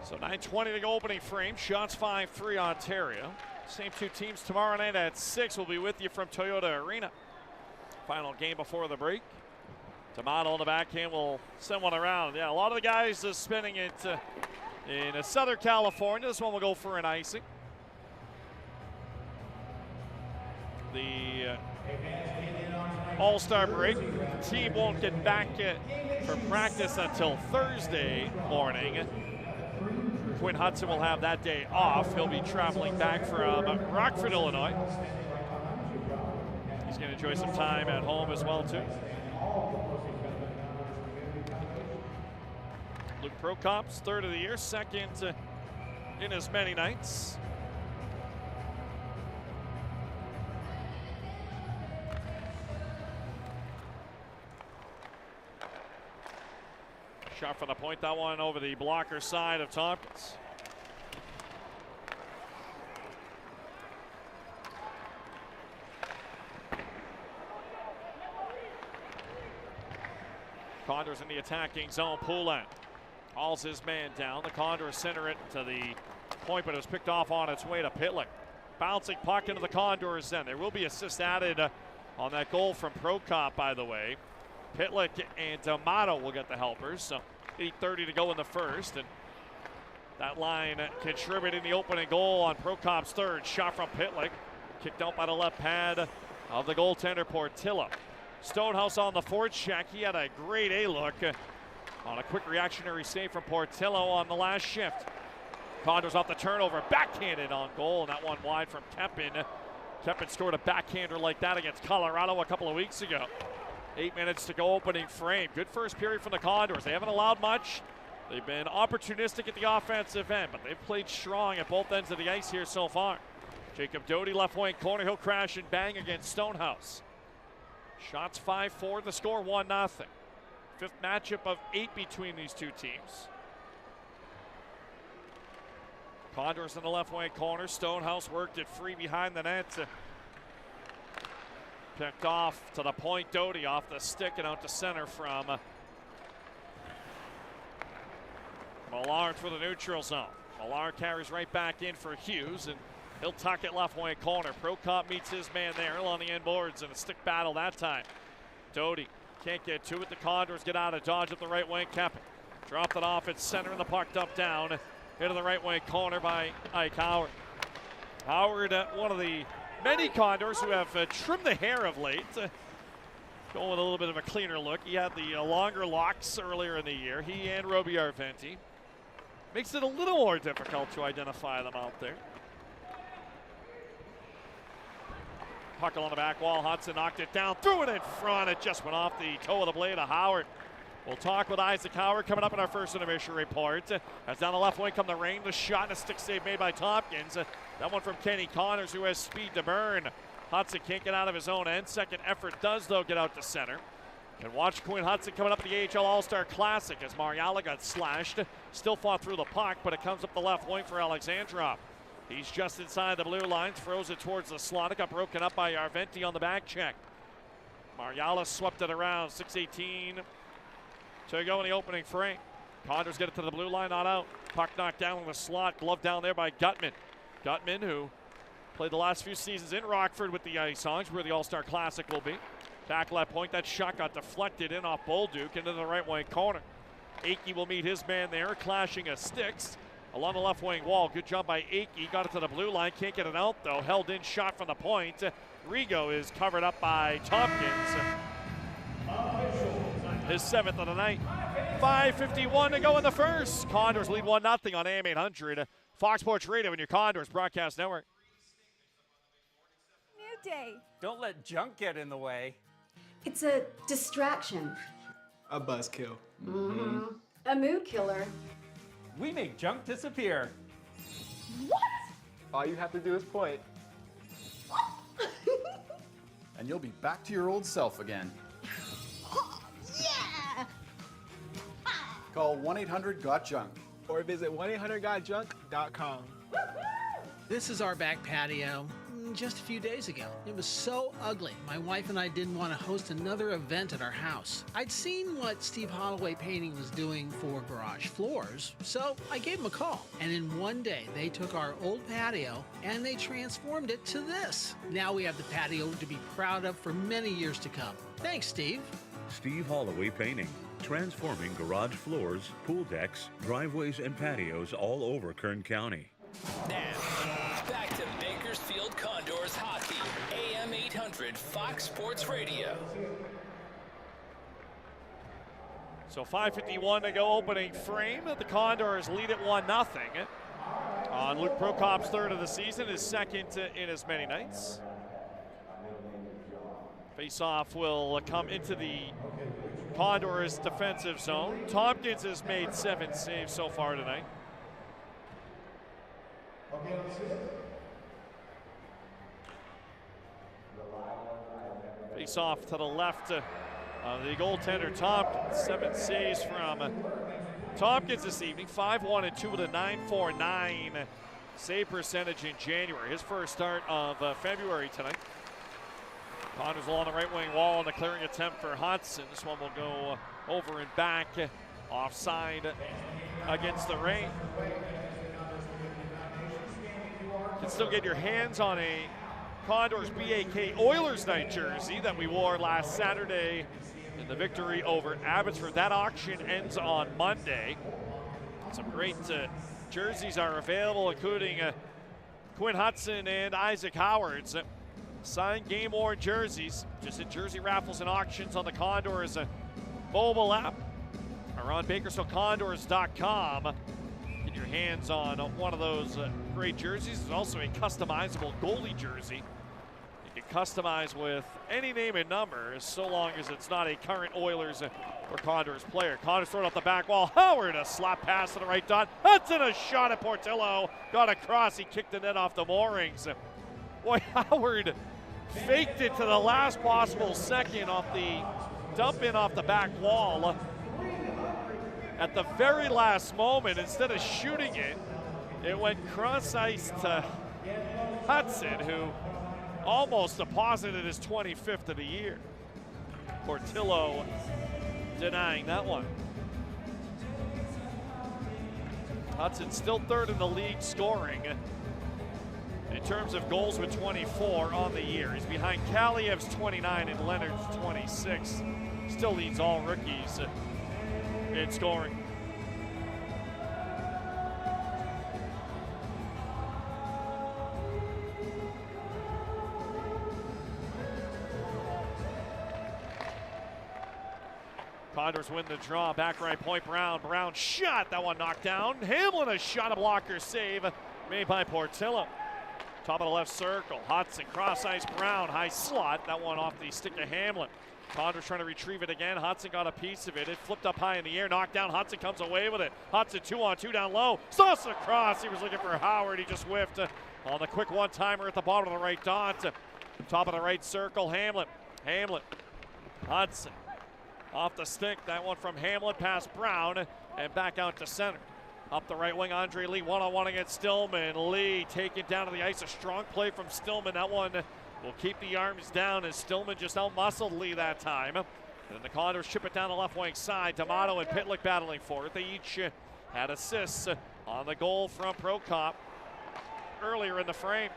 So 9:20 to go opening frame. Shots 5-3 Ontario. Same two teams tomorrow night at 6. We'll be with you from Toyota Arena. Final game before the break. Tomato on the backhand will send one around. Yeah, a lot of the guys spinning it in Southern California. This one will go for an icing. The All-Star break. The team won't get back for practice until Thursday morning. Quinn Hudson will have that day off. He'll be traveling back from Rockford, Illinois. He's going to enjoy some time at home as well, too. Luke Prokop's third of the year, second in as many nights. Shot from the point, that one over the blocker side of Tompkins. Condors in the attacking zone. Poulin hauls his man down. The Condors center it to the point, but it was picked off on its way to Pitlick. Bouncing puck into the Condors then. There will be assist added on that goal from Prokop, by the way. Pitlick and D'Amato will get the helpers. So 8:30 to go in the first. And that line contributing the opening goal on Prokop's third. Shot from Pitlick. Kicked out by the left pad of the goaltender Portillo. Stonehouse on the forecheck. He had a great A-look on a quick reactionary save from Portillo on the last shift. Condors off the turnover. Backhanded on goal, and that one wide from Kempin. Kempin scored a backhander like that against Colorado a couple of weeks ago. 8 minutes to go, opening frame. Good first period from the Condors. They haven't allowed much. They've been opportunistic at the offensive end, but they've played strong at both ends of the ice here so far. Jacob Doty, left wing corner. He'll crash and bang against Stonehouse. Shots 5-4, the score 1-0. Fifth matchup of 8 between these two teams. Condors in the left wing corner. Stonehouse worked it free behind the net. Picked off to the point. Doty off the stick and out to center from Millard for the neutral zone. Millard carries right back in for Hughes, and he'll tuck it left wing corner. Prokop meets his man there on the end boards in a stick battle that time. Doty can't get to it. The Condors get out of dodge up the right wing. Kempin dropped it off at center, and the puck dumped down into the right wing corner by Ike Howard. Howard, one of the many Condors who have trimmed the hair of late. Going with a little bit of a cleaner look. He had the longer locks earlier in the year. He and Roby Arventi. Makes it a little more difficult to identify them out there. Puck on the back wall. Hudson knocked it down, threw it in front. It just went off the toe of the blade of Howard. We'll talk with Isaac Howard coming up in our first intermission report. As down the left wing come the rain. The shot and a stick save made by Tompkins. That one from Kenny Connors, who has speed to burn. Hudson can't get out of his own end. Second effort does, though, get out to center. And watch Quinn Hudson coming up in the AHL All-Star Classic as Mariala got slashed. Still fought through the puck, but it comes up the left wing for Alexandrov. He's just inside the blue line, throws it towards the slot. It got broken up by Arventi on the back check. Mariala swept it around. 6:18 to go in the opening frame. Condors get it to the blue line, not out. Puck knocked down in the slot, glove down there by Gutman. Gutman, who played the last few seasons in Rockford with the Ice Hogs, where the All-Star Classic will be. Tackle at point, that shot got deflected in off Bolduc into the right wing corner. Akey will meet his man there, clashing of sticks along the left wing wall. Good job by Akey, got it to the blue line, can't get it out though. Held in shot from the point. Rigo is covered up by Tompkins. His 7th of the night. 5:51 to go in the first. Condors lead 1-0 on AM 800. Fox Sports Radio and your Condors broadcast network. New day. Don't let junk get in the way. It's a distraction. A buzzkill. Mm-hmm. A mood killer. We make junk disappear. What? All you have to do is point. And you'll be back to your old self again. Yeah! Call 1-800-GOT-JUNK. Or visit 1-800-GOT-JUNK.com. This is our back patio. just a few days ago. It was so ugly. My wife and I didn't want to host another event at our house. I'd seen what Steve Holloway Painting was doing for garage floors, so I gave him a call. And in one day, they took our old patio and they transformed it to this. Now we have the patio to be proud of for many years to come. Thanks, Steve. Steve Holloway Painting, transforming garage floors, pool decks, driveways, and patios all over Kern County. Now, back to Bakersfield Condors hockey, AM 800 Fox Sports Radio. So 5:51 to go, opening frame. The Condors lead it 1-0 on Luke Prokop's third of the season, his second in as many nights. Face-off will come into the Condors defensive zone. Tompkins has made 7 saves so far tonight. Face off to the left the goaltender Tompkins. 7 saves from Tompkins this evening. 5-1-2 with a .949 save percentage in January. His first start of February tonight. Condors along the right wing wall on the clearing attempt for Hudson. This one will go over and back, offside against the rain. You can still get your hands on a Condors BAK Oilers night jersey that we wore last Saturday in the victory over Abbotsford. That auction ends on Monday. Some great jerseys are available, including Quinn Hudson and Isaac Howard's signed game-worn jerseys. Just at jersey raffles and auctions on the Condors mobile app or on BakersfieldCondors.com. Get your hands on one of those great jerseys. There's also a customizable goalie jersey. You can customize with any name and number, so long as it's not a current Oilers or Condors player. Condors throw it off the back wall. Howard, a slap pass to the right dot. Hudson, a shot at Portillo. Got across. He kicked the net off the moorings. Boy, Howard faked it to the last possible second off the dump in off the back wall. At the very last moment, instead of shooting it, it went cross ice to Hudson, who almost deposited his 25th of the year. Portillo denying that one. Hudson still third in the league scoring in terms of goals with 24 on the year. He's behind Kaliev's 29 and Leonard's 26. Still leads all rookies in scoring. Condors win the draw. Back right point, Brown. Brown shot. That one knocked down. Hamlin, a shot, a blocker save made by Portillo. Top of the left circle. Hudson, cross ice, Brown, high slot. That one off the stick of Hamlin. Condors trying to retrieve it again. Hudson got a piece of it. It flipped up high in the air, knocked down. Hudson comes away with it. Hudson 2-on-2 down low. Sauce across. He was looking for Howard. He just whiffed on the quick one-timer at the bottom of the right dot. Top of the right circle, Hamlin. Hamlin. Hudson. Off the stick. That one from Hamlin past Brown and back out to center. Up the right wing, Andre Lee one-on-one against Stillman. Lee taken down to the ice. A strong play from Stillman. That one will keep the arms down as Stillman just out-muscled Lee that time. And then the Condors chip it down the left wing side. D'Amato and Pitlick battling for it. They each had assists on the goal from Prokop earlier in the frame.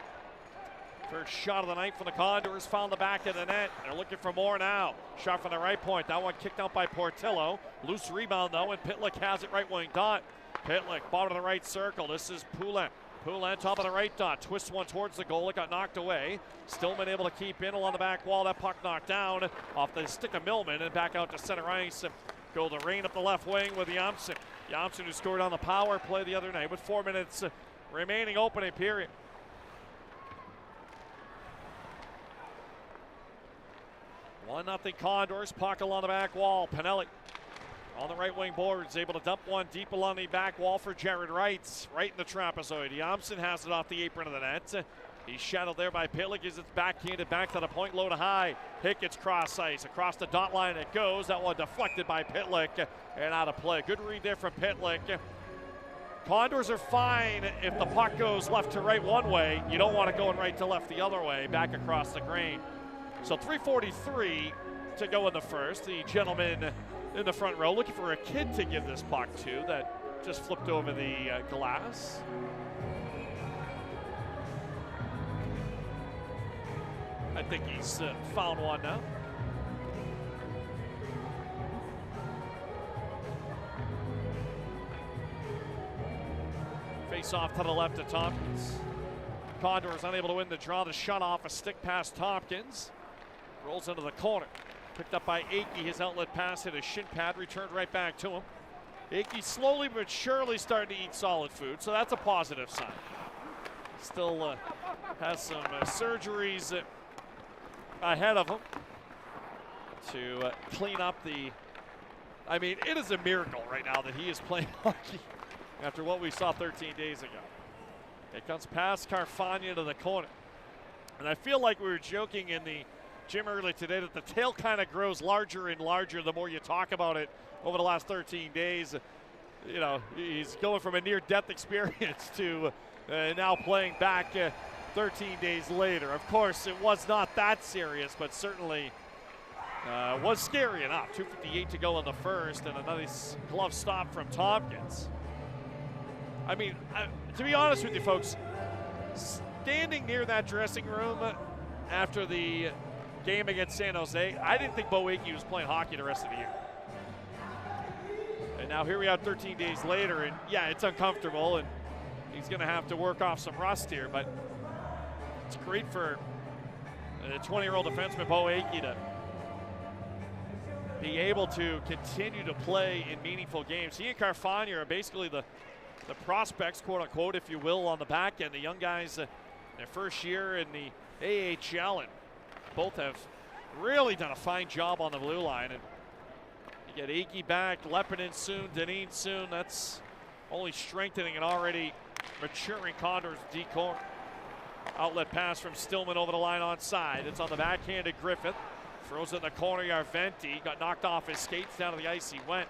First shot of the night from the Condors, found the back of the net. They're looking for more now. Shot from the right point. That one kicked out by Portillo. Loose rebound though, and Pitlick has it right wing dot. Pitlick, bottom of the right circle. This is Poulin. Poulin, top of the right dot. Twists one towards the goal. It got knocked away. Stillman able to keep in along the back wall. That puck knocked down off the stick of Millman and back out to center ice. Go the rain up the left wing with Yamson. Yamson, who scored on the power play the other night with 4 minutes remaining opening period. 1-0 Condors. Puck along the back wall. Pinelli on the right wing boards, able to dump one deep along the back wall for Jared Wright, right in the trapezoid. Yamson has it off the apron of the net. He's shadowed there by Pitlick as it's backhanded back to the point, low to high. Hickett's cross ice. Across the dot line it goes. That one deflected by Pitlick and out of play. Good read there from Pitlick. Condors are fine if the puck goes left to right one way. You don't want it going right to left the other way, back across the grain. So 3:43 to go in the first. The gentleman in the front row looking for a kid to give this puck to that just flipped over the glass. I think he's found one now. Face off to the left of Tompkins. Condors unable to win the draw. The shot off a stick past Tompkins. Rolls into the corner. Picked up by Akey. His outlet pass hit a shin pad. Returned right back to him. Akey slowly but surely starting to eat solid food, so that's a positive sign. Still has some surgeries ahead of him to clean up the... I mean, it is a miracle right now that he is playing hockey after what we saw 13 days ago. It comes past Carfagna to the corner. And I feel like we were joking in the gym earlier today that the tail kind of grows larger and larger the more you talk about it over the last 13 days. You know, he's going from a near-death experience to now playing back 13 days later. Of course, it was not that serious, but certainly was scary enough. 2:58 to go in the first, and another glove stop from Tompkins. I mean, to be honest with you folks, standing near that dressing room after the game against San Jose, I didn't think Bo Akey was playing hockey the rest of the year. And now here we are 13 days later, and yeah, it's uncomfortable, and he's going to have to work off some rust here, but it's great for a 20-year-old defenseman Bo Akey to be able to continue to play in meaningful games. He and Carfagna are basically the prospects, quote unquote, if you will, on the back end. The young guys, their first year in the AHL, and both have really done a fine job on the blue line. And you get Akey back, Leppinen soon, Deneen soon. That's only strengthening an already maturing Condors D corner. Outlet pass from Stillman over the line on side. It's on the backhand of Griffith. Throws it in the corner, Yarventi. Got knocked off his skates, down to the ice he went.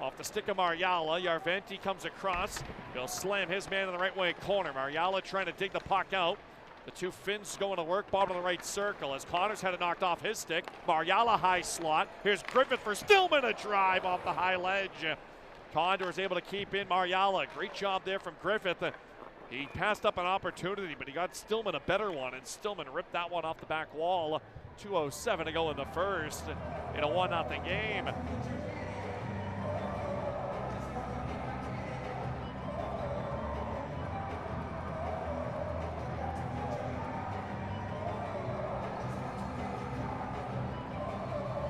Off the stick of Mariala, Yarventi comes across. He'll slam his man in the right wing corner. Mariala trying to dig the puck out. The two Finns going to work, bottom of the right circle as Connors had it knocked off his stick. Mariala high slot. Here's Griffith for Stillman, a drive off the high ledge. Condors able to keep in Mariala. Great job there from Griffith. He passed up an opportunity, but he got Stillman a better one, and Stillman ripped that one off the back wall. 2:07 to go in the first in a 1-0 game.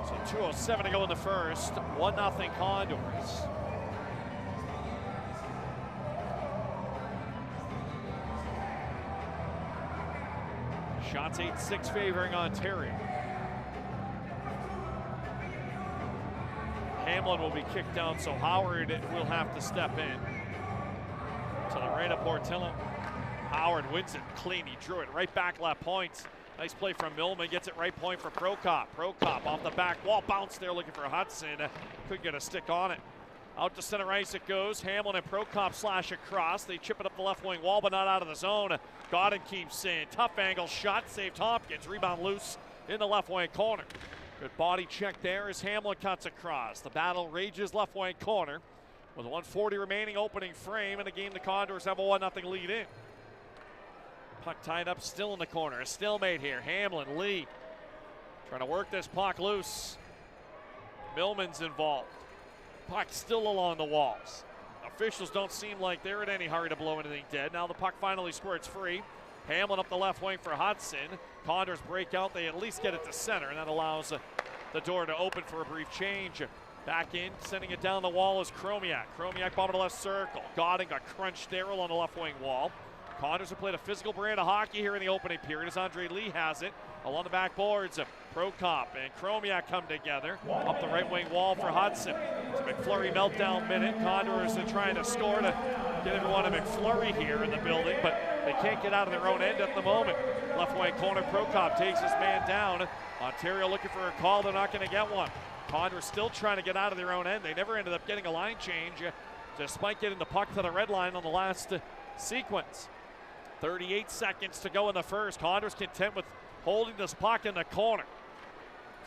So 2:07 to go in the first, 1-0 Condors. Shots 8-6 favoring Ontario. Hamlin will be kicked down, so Howard will have to step in. To the right of Portillo. Howard wins it clean. He drew it right back left point. Nice play from Millman. Gets it right point for Prokop. Prokop off the back wall. Bounce there looking for Hudson. Couldn't get a stick on it. Out to center ice it goes. Hamlin and Prokop slash across. They chip it up the left wing wall, but not out of the zone. Godin keeps in. Tough angle shot. Saved Hopkins. Rebound loose in the left wing corner. Good body check there as Hamlin cuts across. The battle rages left wing corner. With 1:40 remaining, opening frame in the game, the Condors have a 1-0 lead in. Puck tied up still in the corner. A stalemate here. Hamlin, Lee trying to work this puck loose. Millman's involved. Puck still along the walls. Officials don't seem like they're in any hurry to blow anything dead. Now the puck finally squirts free. Hamlin up the left wing for Hudson. Condors break out. They at least get it to center, and that allows the door to open for a brief change. Back in, sending it down the wall is Chromiak. Chromiak bottom of the left circle. Godin got crunched there along the left wing wall. Condors have played a physical brand of hockey here in the opening period as Andre Lee has it. Along the backboards, Prokop and Chromiak come together. Up the right wing wall for Hudson. It's a McFlurry meltdown minute. Condors are trying to score to get everyone a McFlurry here in the building, but they can't get out of their own end at the moment. Left wing corner, Prokop takes his man down. Ontario looking for a call, they're not going to get one. Condors still trying to get out of their own end. They never ended up getting a line change. despite getting the puck to the red line on the last sequence. 38 seconds to go in the first. Condors content with holding this puck in the corner.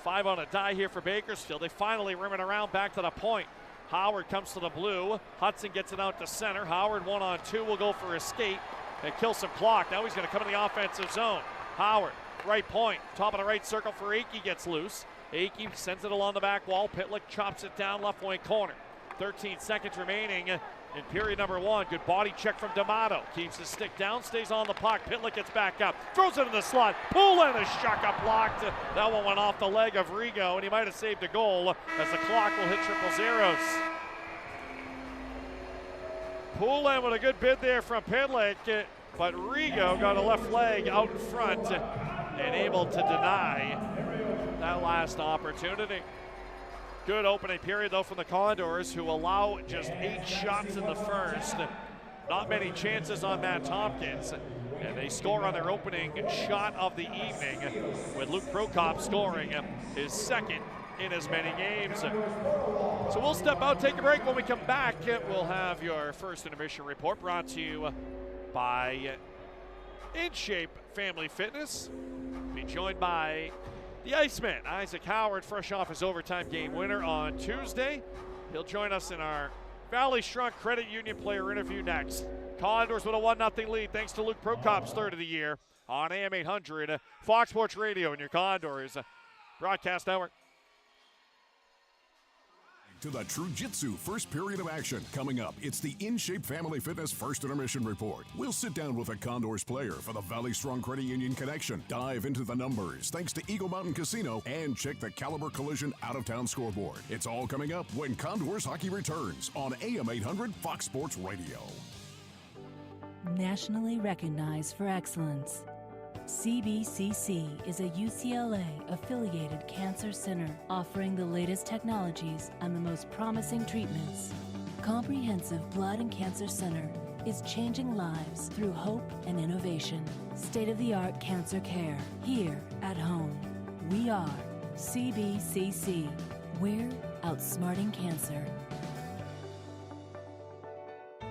5 on a die here for Bakersfield. They finally rim it around back to the point. Howard comes to the blue. Hudson gets it out to center. Howard 1-on-2 will go for a skate and kill some clock. Now he's going to come in the offensive zone. Howard, right point, top of the right circle for Akey, gets loose. Akey sends it along the back wall. Pitlick chops it down left wing corner. 13 seconds remaining in period number 1. Good body check from D'Amato. Keeps his stick down, stays on the puck. Pitlick gets back up, throws it in the slot. Poulin is shot up blocked. That one went off the leg of Rigo, and he might have saved a goal as the clock will hit triple zeros. Poulin with a good bid there from Pitlick, but Rigo got a left leg out in front and able to deny that last opportunity. Good opening period, though, from the Condors, who allow just 8 shots in the first. Not many chances on Matt Tompkins. And they score on their opening shot of the evening, with Luke Prokop scoring his second in as many games. So we'll step out, take a break. When we come back, we'll have your first intermission report brought to you by In Shape Family Fitness. Be joined by the Iceman, Isaac Howard, fresh off his overtime game winner on Tuesday. He'll join us in our Valley Strong Credit Union player interview next. Condors with a 1-0 lead thanks to Luke Prokop's third of the year on AM 800, Fox Sports Radio and your Condors broadcast network. To the Trujitsu first period of action. Coming up, it's the In Shape Family Fitness First Intermission Report. We'll sit down with a Condors player for the Valley Strong Credit Union connection, dive into the numbers thanks to Eagle Mountain Casino, and check the Caliber Collision out-of-town scoreboard. It's all coming up when Condors Hockey returns on AM 800 Fox Sports Radio. Nationally recognized for excellence, CBCC is a UCLA-affiliated cancer center offering the latest technologies and the most promising treatments. Comprehensive Blood and Cancer Center is changing lives through hope and innovation. State-of-the-art cancer care here at home. We are CBCC. We're outsmarting cancer.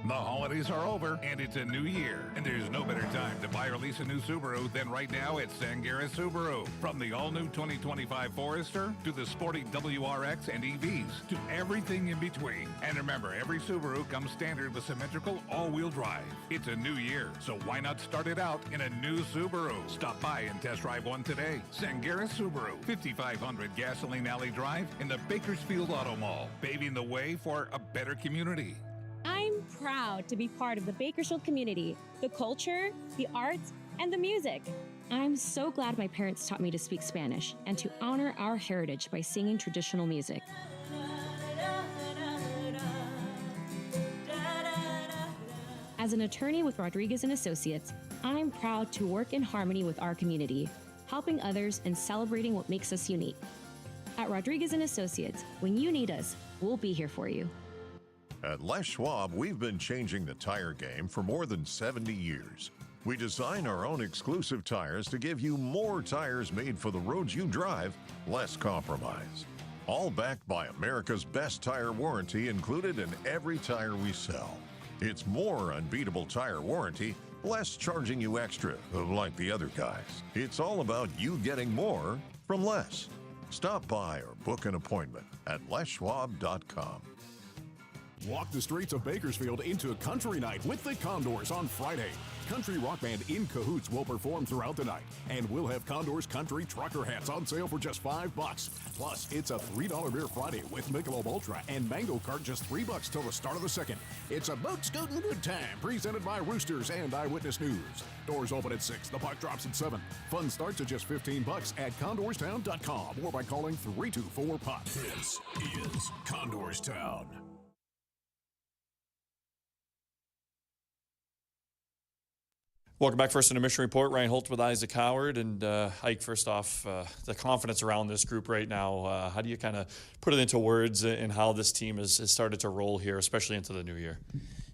The holidays are over, and it's a new year. And there's no better time to buy or lease a new Subaru than right now at Sangera Subaru. From the all-new 2025 Forester to the sporty WRX and EVs to everything in between. And remember, every Subaru comes standard with symmetrical all-wheel drive. It's a new year, so why not start it out in a new Subaru? Stop by and test drive one today. Sangera Subaru, 5500 Gasoline Alley Drive in the Bakersfield Auto Mall, paving the way for a better community. I'm proud to be part of the Bakersfield community, the culture, the arts, and the music. I'm so glad my parents taught me to speak Spanish and to honor our heritage by singing traditional music. As an attorney with Rodriguez & Associates, I'm proud to work in harmony with our community, helping others and celebrating what makes us unique. At Rodriguez & Associates, when you need us, we'll be here for you. At Les Schwab, we've been changing the tire game for more than 70 years. We design our own exclusive tires to give you more tires made for the roads you drive, less compromise. All backed by America's best tire warranty included in every tire we sell. It's more unbeatable tire warranty, less charging you extra, like the other guys. It's all about you getting more from less. Stop by or book an appointment at leschwab.com. Walk the streets of Bakersfield into Country Night with the Condors on Friday. Country rock band In Cahoots will perform throughout the night, and we'll have Condors country trucker hats on sale for just $5. Plus, it's a $3 Beer Friday with Michelob Ultra and Mango Cart just $3 till the start of the second. It's a boat scooting good time presented by Roosters and Eyewitness News. Doors open at 6. The puck drops at 7. Fun starts at just $15 at condorstown.com or by calling 324-PUCK. This is Condorstown. Welcome back. First Intermission Report. Ryan Holt with Isaac Howard. And Ike, first off, the confidence around this group right now, how do you kind of put it into words in how this team has started to roll here, especially into the new year?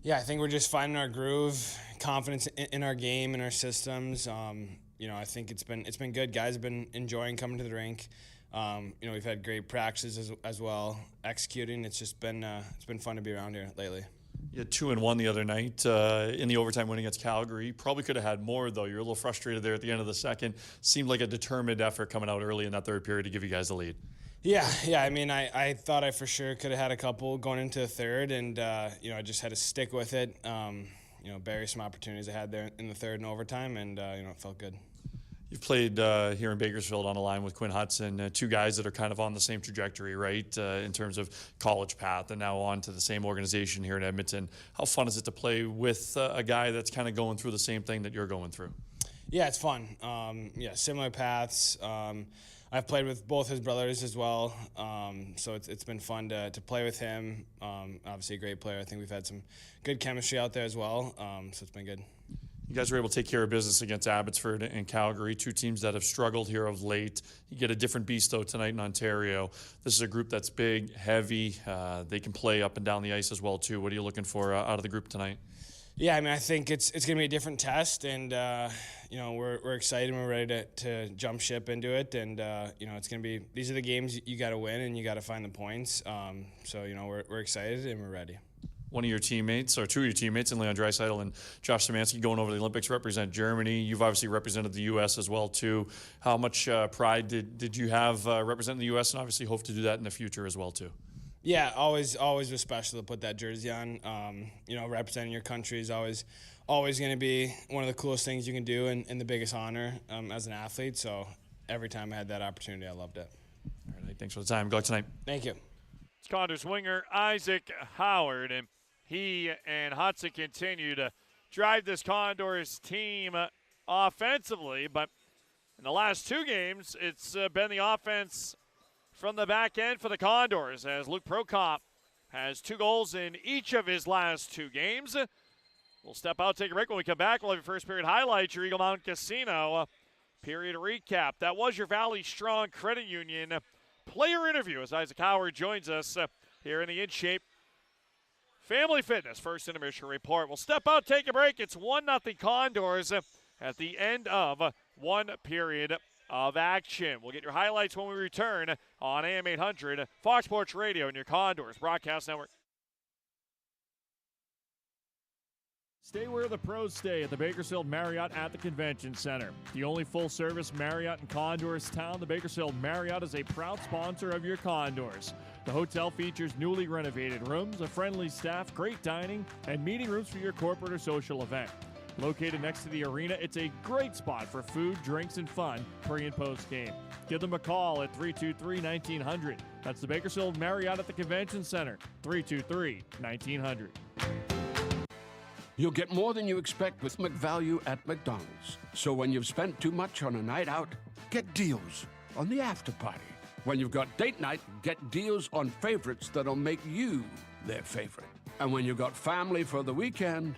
Yeah, I think we're just finding our groove, confidence in our game and our systems. I think it's been good. Guys have been enjoying coming to the rink. We've had great practices as well, executing. It's just been fun to be around here lately. You had 2-1 the other night in the overtime win against Calgary. Probably could have had more, though. You're a little frustrated there at the end of the second. Seemed like a determined effort coming out early in that third period to give you guys the lead. Yeah. I mean, I thought I for sure could have had a couple going into the third, and I just had to stick with it. Bury some opportunities I had there in the third and overtime, and it felt good. You've played here in Bakersfield on a line with Quinn Hudson, two guys that are kind of on the same trajectory, right, in terms of college path, and now on to the same organization here in Edmonton. How fun is it to play with a guy that's kind of going through the same thing that you're going through? Yeah, it's fun. Similar paths. I've played with both his brothers as well, so it's been fun to play with him. Obviously a great player. I think we've had some good chemistry out there as well, so it's been good. You guys were able to take care of business against Abbotsford and Calgary, two teams that have struggled here of late. You get a different beast, though, tonight in Ontario. This is a group that's big, heavy. They can play up and down the ice as well, too. What are you looking for out of the group tonight? Yeah, I mean, I think it's going to be a different test, and we're excited and we're ready to jump ship into it. And it's going to be, these are the games you got to win and you got to find the points. We're excited and we're ready. one of your teammates, or two of your teammates, in Leon Draisaitl and Josh Szymanski, going over to the Olympics, represent Germany. You've obviously represented the U.S. as well, too. How much pride did you have representing the U.S. and obviously hope to do that in the future as well, too? Yeah, always was special to put that jersey on. Representing your country is always going to be one of the coolest things you can do and the biggest honor as an athlete. So every time I had that opportunity, I loved it. All right, thanks for the time. Good luck tonight. Thank you. It's Condors winger Isaac Howard, and he and Hudson continue to drive this Condors team offensively. But in the last two games, it's been the offense from the back end for the Condors, as Luke Prokop has 2 goals in each of his last 2 games. We'll step out, take a break. When we come back, we'll have your first period highlights, your Eagle Mountain Casino period recap. That was your Valley Strong Credit Union player interview as Isaac Howard joins us here in the In Shape Family Fitness First Intermission Report. We'll step out, take a break. It's 1-0 Condors at the end of 1 period of action. We'll get your highlights when we return on AM 800, Fox Sports Radio, and your Condors Broadcast Network. Stay where the pros stay at the Bakersfield Marriott at the Convention Center. The only full-service Marriott in Condors town, the Bakersfield Marriott is a proud sponsor of your Condors. The hotel features newly renovated rooms, a friendly staff, great dining, and meeting rooms for your corporate or social event. Located next to the arena, it's a great spot for food, drinks, and fun pre- and post-game. Give them a call at 323-1900. That's the Bakersfield Marriott at the Convention Center, 323-1900. You'll get more than you expect with McValue at McDonald's. So when you've spent too much on a night out, get deals on the after party. When you've got date night, get deals on favorites that'll make you their favorite. And when you've got family for the weekend,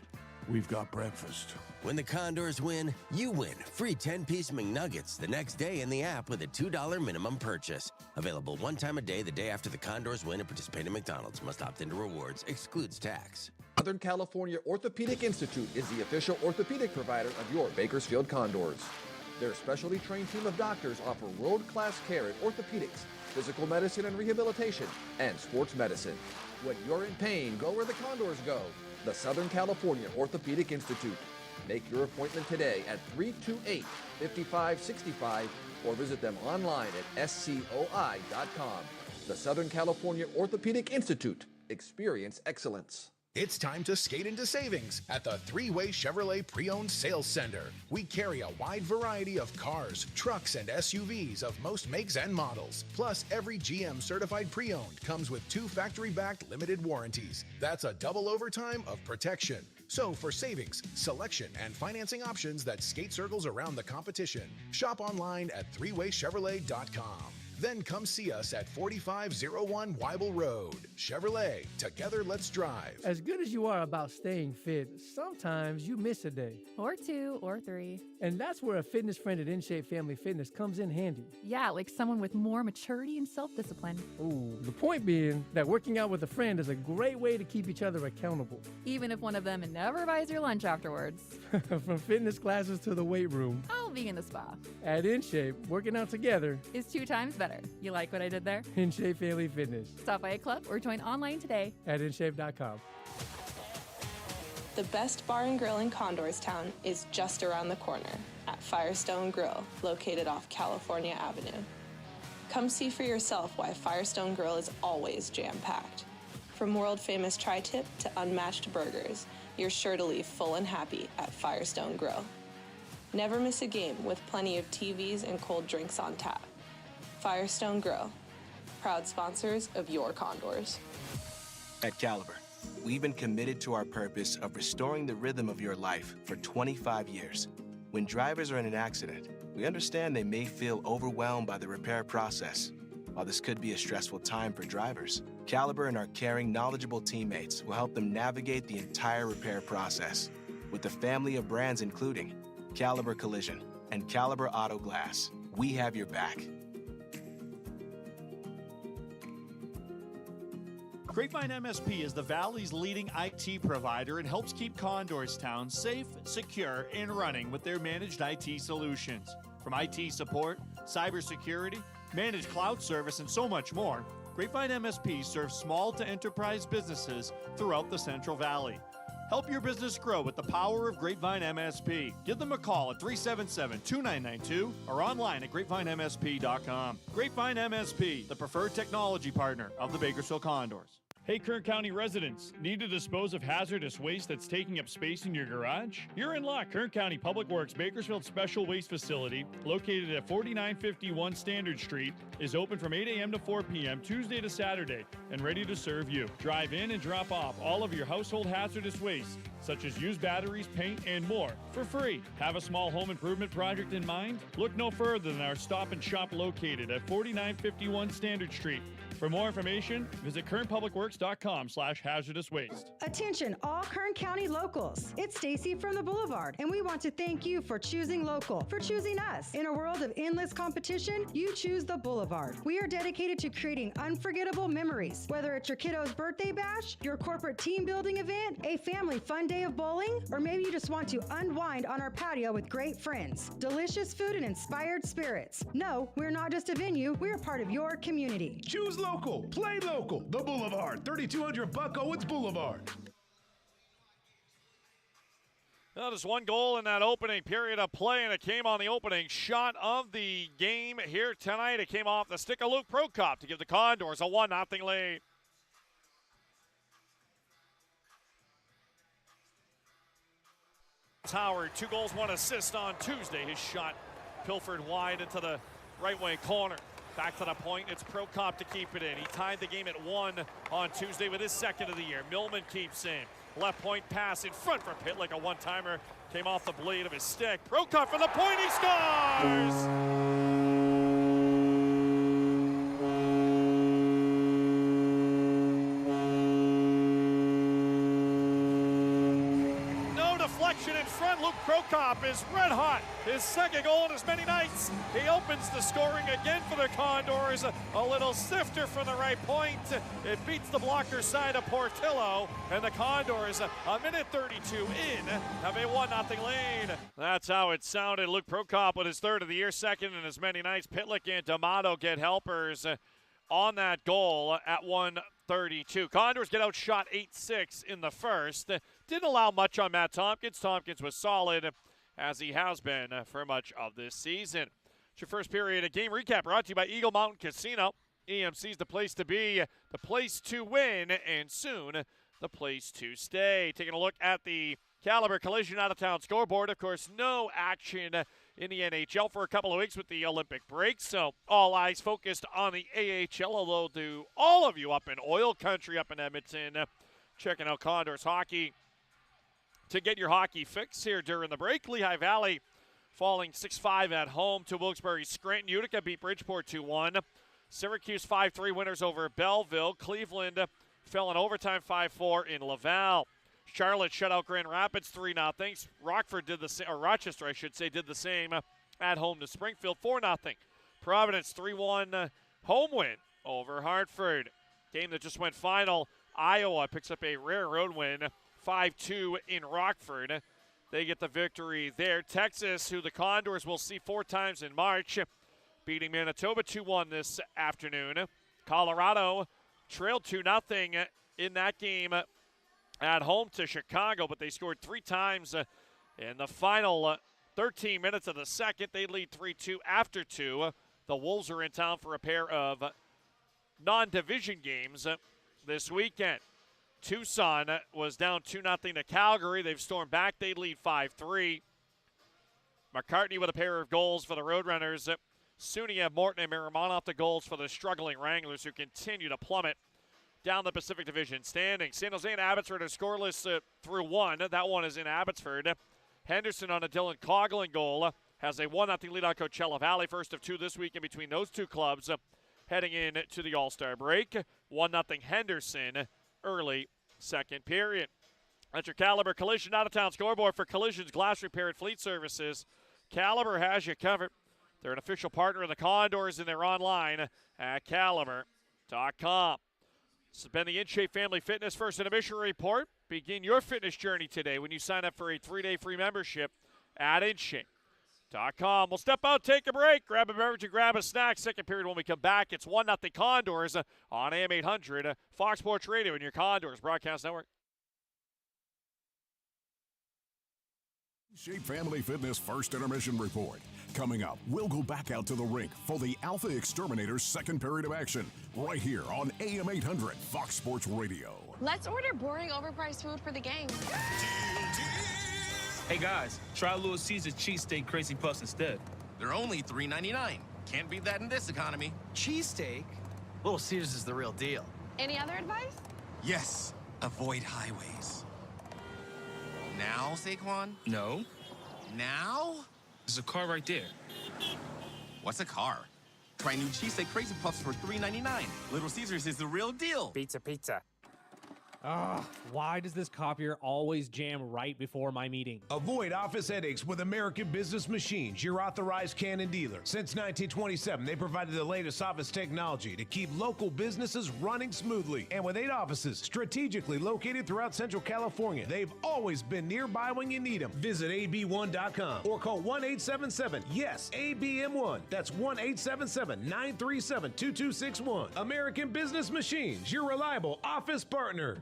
we've got breakfast. When the Condors win, you win. Free 10-piece McNuggets the next day in the app with a $2 minimum purchase. Available one time a day the day after the Condors win and participate in McDonald's. Must opt into rewards. Excludes tax. Southern California Orthopedic Institute is the official orthopedic provider of your Bakersfield Condors. Their specialty trained team of doctors offer world-class care in orthopedics, physical medicine and rehabilitation, and sports medicine. When you're in pain, go where the Condors go. The Southern California Orthopedic Institute. Make your appointment today at 328-5565 or visit them online at scoi.com. The Southern California Orthopedic Institute. Experience excellence. It's time to skate into savings at the Three-Way Chevrolet Pre-Owned Sales Center. We carry a wide variety of cars, trucks, and SUVs of most makes and models. Plus, every GM certified pre-owned comes with 2 factory-backed limited warranties. That's a double overtime of protection. So for savings, selection, and financing options that skate circles around the competition, shop online at threewaychevrolet.com. Then come see us at 4501 Weibel Road. Chevrolet, together let's drive. As good as you are about staying fit, sometimes you miss a day. Or 2 or 3. And that's where a fitness friend at In Shape Family Fitness comes in handy. Yeah, like someone with more maturity and self-discipline. Ooh, the point being that working out with a friend is a great way to keep each other accountable. Even if one of them never buys your lunch afterwards. From fitness classes to the weight room. I'll be in the spa. At In Shape, working out together is 2 times better. You like what I did there? In Shape Family Fitness. Stop by a club or join online today at InShape.com. The best bar and grill in Condorstown is just around the corner at Firestone Grill, located off California Avenue. Come see for yourself why Firestone Grill is always jam-packed. From world-famous tri-tip to unmatched burgers, you're sure to leave full and happy at Firestone Grill. Never miss a game with plenty of TVs and cold drinks on tap. Firestone Grill, proud sponsors of your Condors. At Caliber, we've been committed to our purpose of restoring the rhythm of your life for 25 years. When drivers are in an accident, we understand they may feel overwhelmed by the repair process. While this could be a stressful time for drivers, Caliber and our caring, knowledgeable teammates will help them navigate the entire repair process. With a family of brands including Caliber Collision and Caliber Auto Glass, we have your back. Grapevine MSP is the Valley's leading IT provider and helps keep Condorstown safe, secure, and running with their managed IT solutions. From IT support, cybersecurity, managed cloud service, and so much more, Grapevine MSP serves small to enterprise businesses throughout the Central Valley. Help your business grow with the power of Grapevine MSP. Give them a call at 377-2992 or online at grapevinemsp.com. Grapevine MSP, the preferred technology partner of the Bakersfield Condors. Hey, Kern County residents, need to dispose of hazardous waste that's taking up space in your garage? You're in luck. Kern County Public Works Bakersfield Special Waste Facility, located at 4951 Standard Street, is open from 8 a.m. to 4 p.m. Tuesday to Saturday and ready to serve you. Drive in and drop off all of your household hazardous waste, such as used batteries, paint, and more, for free. Have a small home improvement project in mind? Look no further than our Stop and Shop located at 4951 Standard Street. For more information, visit kernpublicworks.com/hazardous waste. Attention all Kern County locals. It's Stacy from the Boulevard, and we want to thank you for choosing local, for choosing us. In a world of endless competition, you choose the Boulevard. We are dedicated to creating unforgettable memories, whether it's your kiddo's birthday bash, your corporate team building event, a family fun day of bowling, or maybe you just want to unwind on our patio with great friends. Delicious food and inspired spirits. No, we're not just a venue, we're part of your community. Choose local, play local. The Boulevard, 3200 Buck Owens Boulevard. Well, there's one goal in that opening period of play, and it came on the opening shot of the game here tonight. It came off the stick of Luke Prokop to give the Condors a 1-0 lead. Howard, 2 goals, 1 assist on Tuesday. His shot pilfered wide into the right wing corner. Back to the point, it's Prokop to keep it in. He tied the game at 1 on Tuesday with his second of the year. Millman keeps in. Left point pass in front for Pitlick, a one-timer. Came off the blade of his stick. Prokop from the point, he scores! In front, Luke Prokop is red hot. His second goal in as many nights. He opens the scoring again for the Condors. A little sifter from the right point. It beats the blocker side of Portillo, and the Condors, a minute 32 in, have a 1-0 lead. That's how it sounded. Luke Prokop with his third of the year, second in as many nights. Pitlick and D'Amato get helpers on that goal at 1:32. Condors get outshot 8-6 in the first. Didn't allow much on Matt Tompkins. Tompkins was solid, as he has been for much of this season. It's your first period of game recap brought to you by Eagle Mountain Casino. EMC's the place to be, the place to win, and soon the place to stay. Taking a look at the Caliber Collision out-of-town scoreboard. Of course, no action in the NHL for a couple of weeks with the Olympic break, so all eyes focused on the AHL, although to all of you up in oil country up in Edmonton, checking out Condors hockey to get your hockey fix here during the break. Lehigh Valley falling 6-5 at home to Wilkes-Barre Scranton. Utica beat Bridgeport 2-1. Syracuse 5-3 winners over Belleville. Cleveland fell in overtime 5-4 in Laval. Charlotte shut out Grand Rapids 3-0. Rockford did the same, or Rochester, I should say, did the same at home to Springfield 4-0. Providence 3-1 home win over Hartford. Game that just went final. Iowa picks up a rare road win, 5-2 in Rockford. They get the victory there. Texas, who the Condors will see 4 times in March, beating Manitoba 2-1 this afternoon. Colorado trailed 2-0 in that game at home to Chicago, but they scored 3 times in the final 13 minutes of the second. They lead 3-2 after 2. The Wolves are in town for a pair of non-division games this weekend. Tucson was down 2-0 to Calgary. They've stormed back. They lead 5-3. McCartney with a pair of goals for the Roadrunners. Suniev, Morton, and Miramon the goals for the struggling Wranglers, who continue to plummet down the Pacific Division standing. San Jose and Abbotsford are scoreless through 1. That one is in Abbotsford. Henderson on a Dylan Coughlin goal has a 1-0 lead on Coachella Valley. First of 2 this weekend between those two clubs heading into the All-Star break. 1-0 Henderson early second period. That's your Caliber Collision out-of-town scoreboard for collisions, glass repair, and fleet services. Caliber has you covered. They're an official partner of the Condors, and they're online at caliber.com. This has been the InShape Family Fitness First Intermission Report. Begin your fitness journey today when you sign up for a 3-day free membership at InShape.com. We'll step out, take a break, grab a beverage and grab a snack. Second period when we come back. It's 1-0 Condors on AM 800, Fox Sports Radio and your Condors Broadcast Network. Shape Family Fitness First Intermission Report. Coming up, we'll go back out to the rink for the Alpha Exterminators second period of action, right here on AM 800 Fox Sports Radio. Let's order boring, overpriced food for the gang. Hey guys, try Little Caesar cheesesteak crazy puffs instead. They're only $3.99. Can't beat that in this economy. Cheesesteak? Little Caesars is the real deal. Any other advice? Yes, avoid highways. Now, Saquon? No. Now? There's a car right there. What's a car? Try new cheesesteak crazy puffs for $3.99. Little Caesars is the real deal. Pizza. Ugh, why does this copier always jam right before my meeting? Avoid office headaches with American Business Machines, your authorized Canon dealer. Since 1927, they provided the latest office technology to keep local businesses running smoothly. And with 8 offices strategically located throughout Central California, they've always been nearby when you need them. Visit ab1.com or call 1-877-YES-ABM1. That's 1-877-937-2261. American Business Machines, your reliable office partner.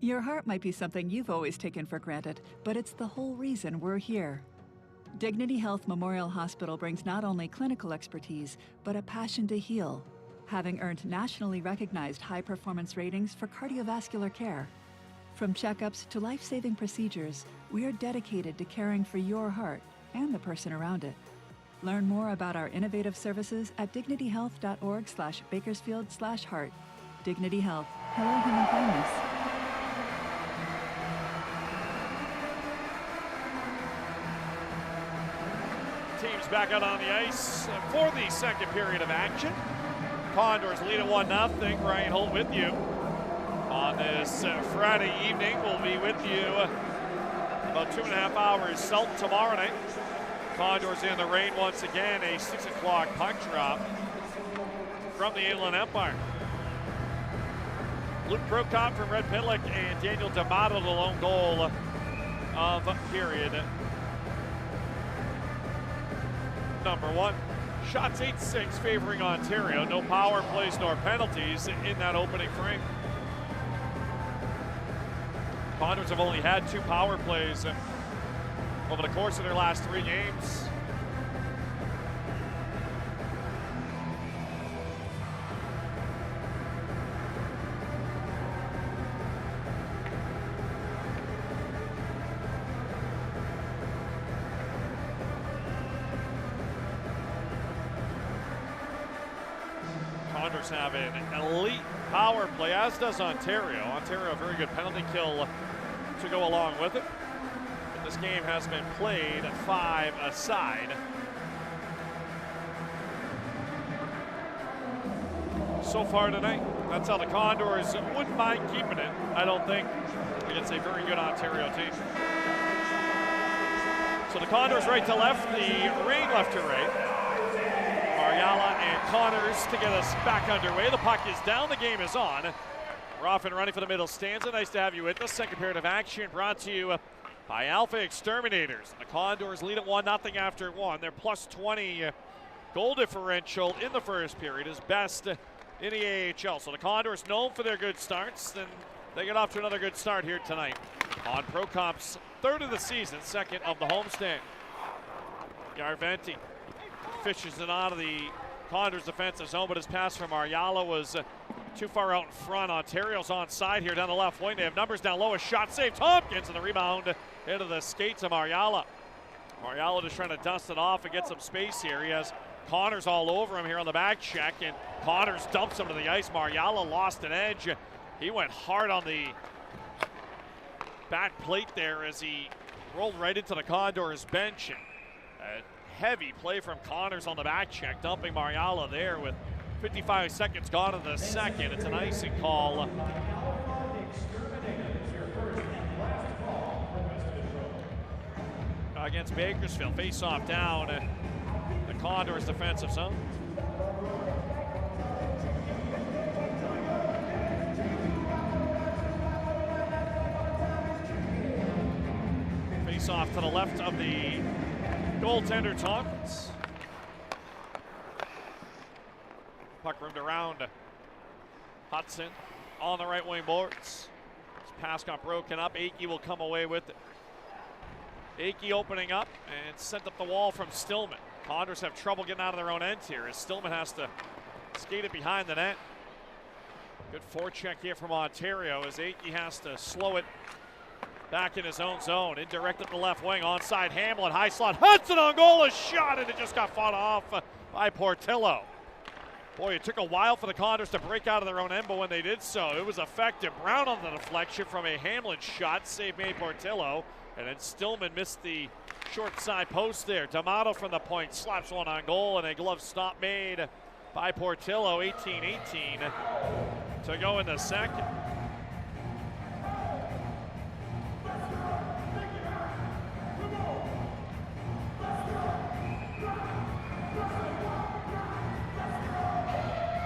Your heart might be something you've always taken for granted, but it's the whole reason we're here. Dignity Health Memorial Hospital brings not only clinical expertise, but a passion to heal, having earned nationally recognized high-performance ratings for cardiovascular care. From checkups to life-saving procedures, we are dedicated to caring for your heart and the person around it. Learn more about our innovative services at dignityhealth.org/Bakersfield/heart. Dignity Health. Hello, human kindness. Teams back out on the ice for the second period of action. Condors lead at 1-0. Ryan Holt with you on this Friday evening. We'll be with you about 2.5 hours south tomorrow night. Condors in the rain once again. A 6 o'clock puck drop from the Inland Empire. Luke Prokop from Red Pitlick and Daniel D'Amato, the lone goal of period number 1. Shots 8-6 favoring Ontario. No power plays nor penalties in that opening frame. Condors have only had 2 power plays over the course of their last 3 games. Condors have an elite power play, as does Ontario. Ontario, a very good penalty kill to go along with it. But this game has been played 5-a-side. So far tonight, that's how the Condors wouldn't mind keeping it, I don't think, against a very good Ontario team. So the Condors right to left, the Reign left to right. Mariala and Connors to get us back underway. The puck is down, the game is on. We're off and running for the middle stanza. Nice to have you with us. Second period of action brought to you by Alpha Exterminators. The Condors lead at 1-0 after 1. Their plus 20 goal differential in the first period is best in the AHL. So the Condors known for their good starts, and They get off to another good start here tonight on ProComp's third of the season, second of the homestand. Yarventi fishes it out of the Condors defensive zone, but his pass from Ariala was too far out in front. Ontario's on side here down the left wing. They have numbers down low. A shot saved. Tompkins, and the rebound into the skates of Ariala. Ariala just trying to dust it off and get some space here. He has Connors all over him here on the back check, and Connors dumps him to the ice. Ariala lost an edge. He went hard on the back plate there as he rolled right into the Condors bench. And a heavy play from Connors on the back check, dumping Ariala there with 55 seconds gone in the second. It's an icing call. Against Bakersfield. Face-off down the Condors defensive zone. Face-off to the left of the goaltender, Tompkins. Puck rimmed around Hudson on the right wing boards. His pass got broken up. Akey will come away with it. Akey opening up and sent up the wall from Stillman. Condors have trouble getting out of their own end here as Stillman has to skate it behind the net. Good forecheck here from Ontario as Akey has to slow it back in his own zone. Indirect up the left wing, onside Hamlin, high slot. Hudson on goal, a shot, and it just got fought off by Portillo. Boy, it took a while for the Condors to break out of their own end, but when they did so, it was effective. Brown on the deflection from a Hamlin shot, save made Portillo, and then Stillman missed the short side post there. D'Amato from the point slaps one on goal, and a glove stop made by Portillo. 18-18 to go in the second.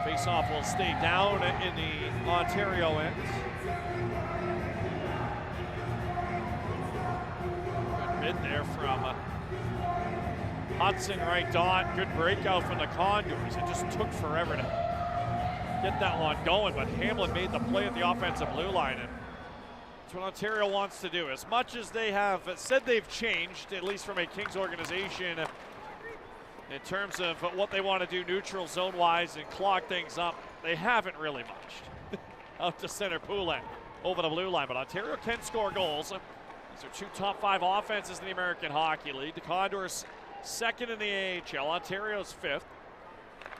Face-off will stay down in the Ontario end. Good mid there from Hudson, right dot. Good breakout from the Condors. It just took forever to get that one going, but Hamlin made the play at the offensive blue line, and that's what Ontario wants to do. As much as they have said they've changed, at least from a Kings organization, in terms of what they want to do neutral zone-wise and clog things up, they haven't really much. Out to center Poulin over the blue line, but Ontario can score goals. These are two top five offenses in the American Hockey League. The Condors second in the AHL, Ontario's fifth.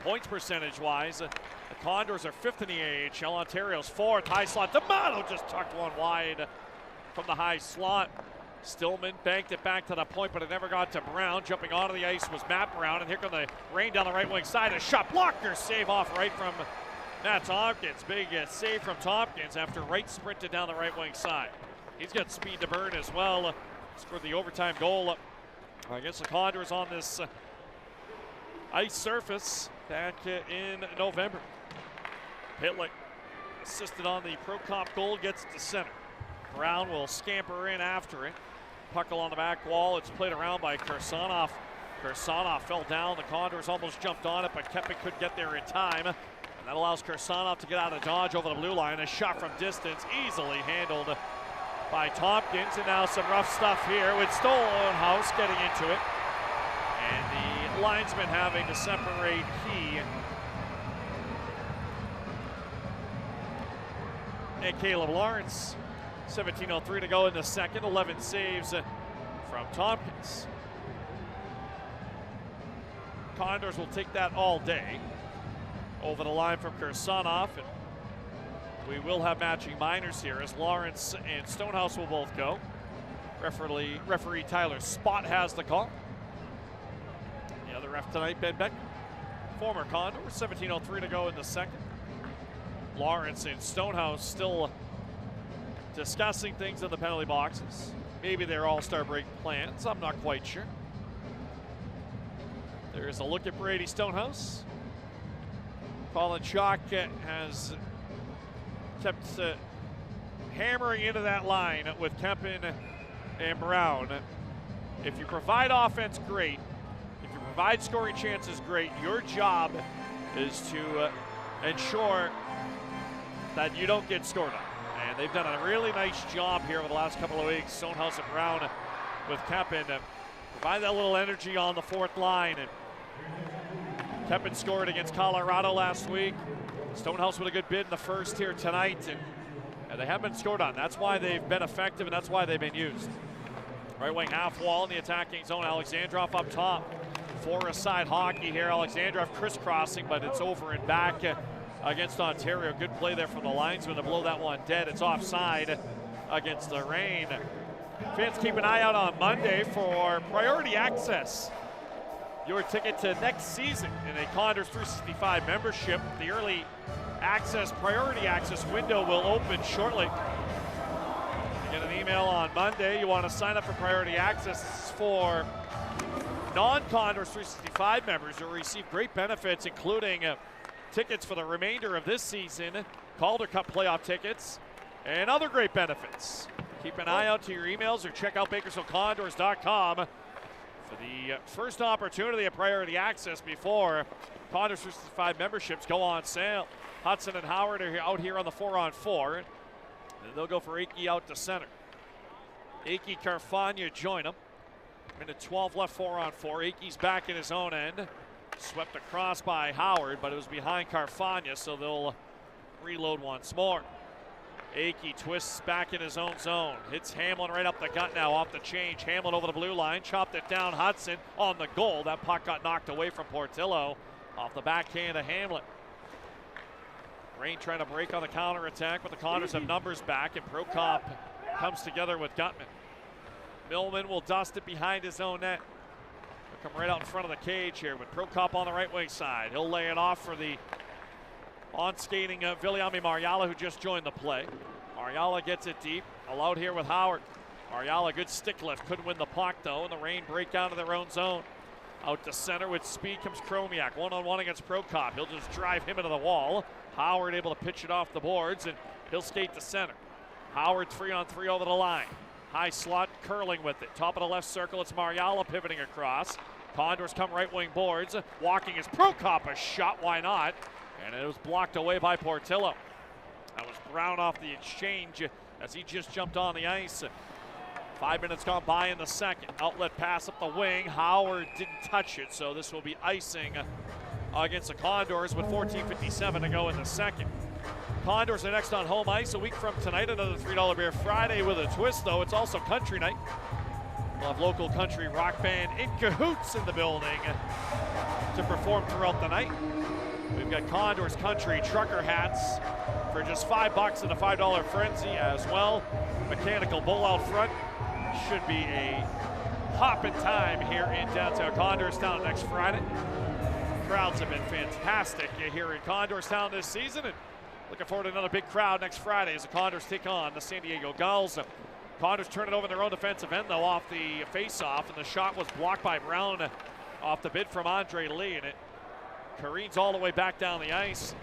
Points percentage-wise, the Condors are fifth in the AHL, Ontario's fourth. High slot, D'Amato just tucked one wide from the high slot. Stillman banked it back to the point, but it never got to Brown. Jumping onto the ice was Matt Brown, and here come the rain down the right wing side. A shot blocker save off right from Matt Tompkins. Big save from Tompkins after Wright sprinted down the right wing side. He's got speed to burn as well. Scored the overtime goal against the Condors on this ice surface back in November. Pitlick assisted on the ProComp goal, gets it to center. Brown will scamper in after it. Puck along the back wall. It's played around by Kirsanov. Kirsanov fell down. The Condors almost jumped on it, but Kepik could get there in time. And that allows Kirsanov to get out of dodge over the blue line. A shot from distance, easily handled by Tompkins. And now some rough stuff here with Stonehouse getting into it. And the linesman having to separate he and Caleb Lawrence. 17:03 to go in the second. 11 saves from Tompkins. Condors will take that all day. Over the line from Kirsanov. And we will have matching minors here as Lawrence and Stonehouse will both go. Referee Tyler Spott has the call. The other ref tonight, Ben Beck, former Condor. 17:03 to go in the second. Lawrence and Stonehouse still discussing things in the penalty boxes. Maybe their all-star break plans, I'm not quite sure. There's a look at Brady Stonehouse. Colin Chalk has kept hammering into that line with Kempin and Brown. If you provide offense, great. If you provide scoring chances, great. Your job is to ensure that you don't get scored on. And And they've done a really nice job here over the last couple of weeks. Stonehouse and Brown with Kepin provide that little energy on the fourth line. And Kepin scored against Colorado last week. Stonehouse with a good bid in the first here tonight. And they have been scored on. That's why they've been effective, and that's why they've been used. Right wing half wall in the attacking zone. Alexandrov up top. Forest side hockey here. Alexandrov crisscrossing, but it's over and back against Ontario. Good play there from the linesman to blow that one dead. It's offside against the Reign. Fans, keep an eye out on Monday for priority access. Your ticket to next season in a Condors 365 membership. The early access, priority access window will open shortly. You get an email on Monday. You want to sign up for priority access for non-Condors 365 members who receive great benefits, including tickets for the remainder of this season, Calder Cup playoff tickets, and other great benefits. Keep an eye out to your emails or check out BakersfieldCondors.com for the first opportunity of priority access before Condors 365 memberships go on sale. Hudson and Howard are out here on the 4-on-4. And they'll go for Aki out to center. Aki, Carfagna join them. Minute 12 left, 4-on-4. Aki's back in his own end. Swept across by Howard, but it was behind Carfagna, so they'll reload once more. Aki twists back in his own zone. Hits Hamlin right up the gut now off the change. Hamlin over the blue line. Chopped it down. Hudson on the goal. That puck got knocked away from Portillo off the backhand of Hamlin. Reign trying to break on the counterattack, but the Condors have numbers back, and Prokop comes together with Gutman. Millman will dust it behind his own net. He'll come right out in front of the cage here with Prokop on the right wing side. He'll lay it off for the on-skating Viliami Mariala, who just joined the play. Mariala gets it deep, allowed here with Howard. Mariala, good stick lift, couldn't win the puck though, and the Reign break out of their own zone. Out to center with speed comes Chromiak, one-on-one against Prokop. He'll just drive him into the wall. Howard able to pitch it off the boards, and he'll skate to center. Howard 3-on-3 over the line. High slot, curling with it. Top of the left circle, it's Mariala pivoting across. Condors come right wing boards. Walking is Prokop, a shot, why not? And it was blocked away by Portillo. That was Brown off the exchange as he just jumped on the ice. 5 minutes gone by in the second. Outlet pass up the wing. Howard didn't touch it, so this will be icing against the Condors with 14:57 to go in the second. Condors are next on home ice a week from tonight. Another $3 Beer Friday with a twist, though. It's also country night. We'll have local country rock band In Cahoots in the building to perform throughout the night. We've got Condors country trucker hats for just $5 and a $5 frenzy as well. Mechanical bull out front. Should be a hopping time here in downtown Condorstown next Friday. Crowds have been fantastic here in Condorstown this season, and looking forward to another big crowd next Friday as the Condors take on the San Diego Gulls. Condors turn it over in their own defensive end, though, off the face-off, and the shot was blocked by Brown off the bid from Andre Lee, and it careens all the way back down the ice.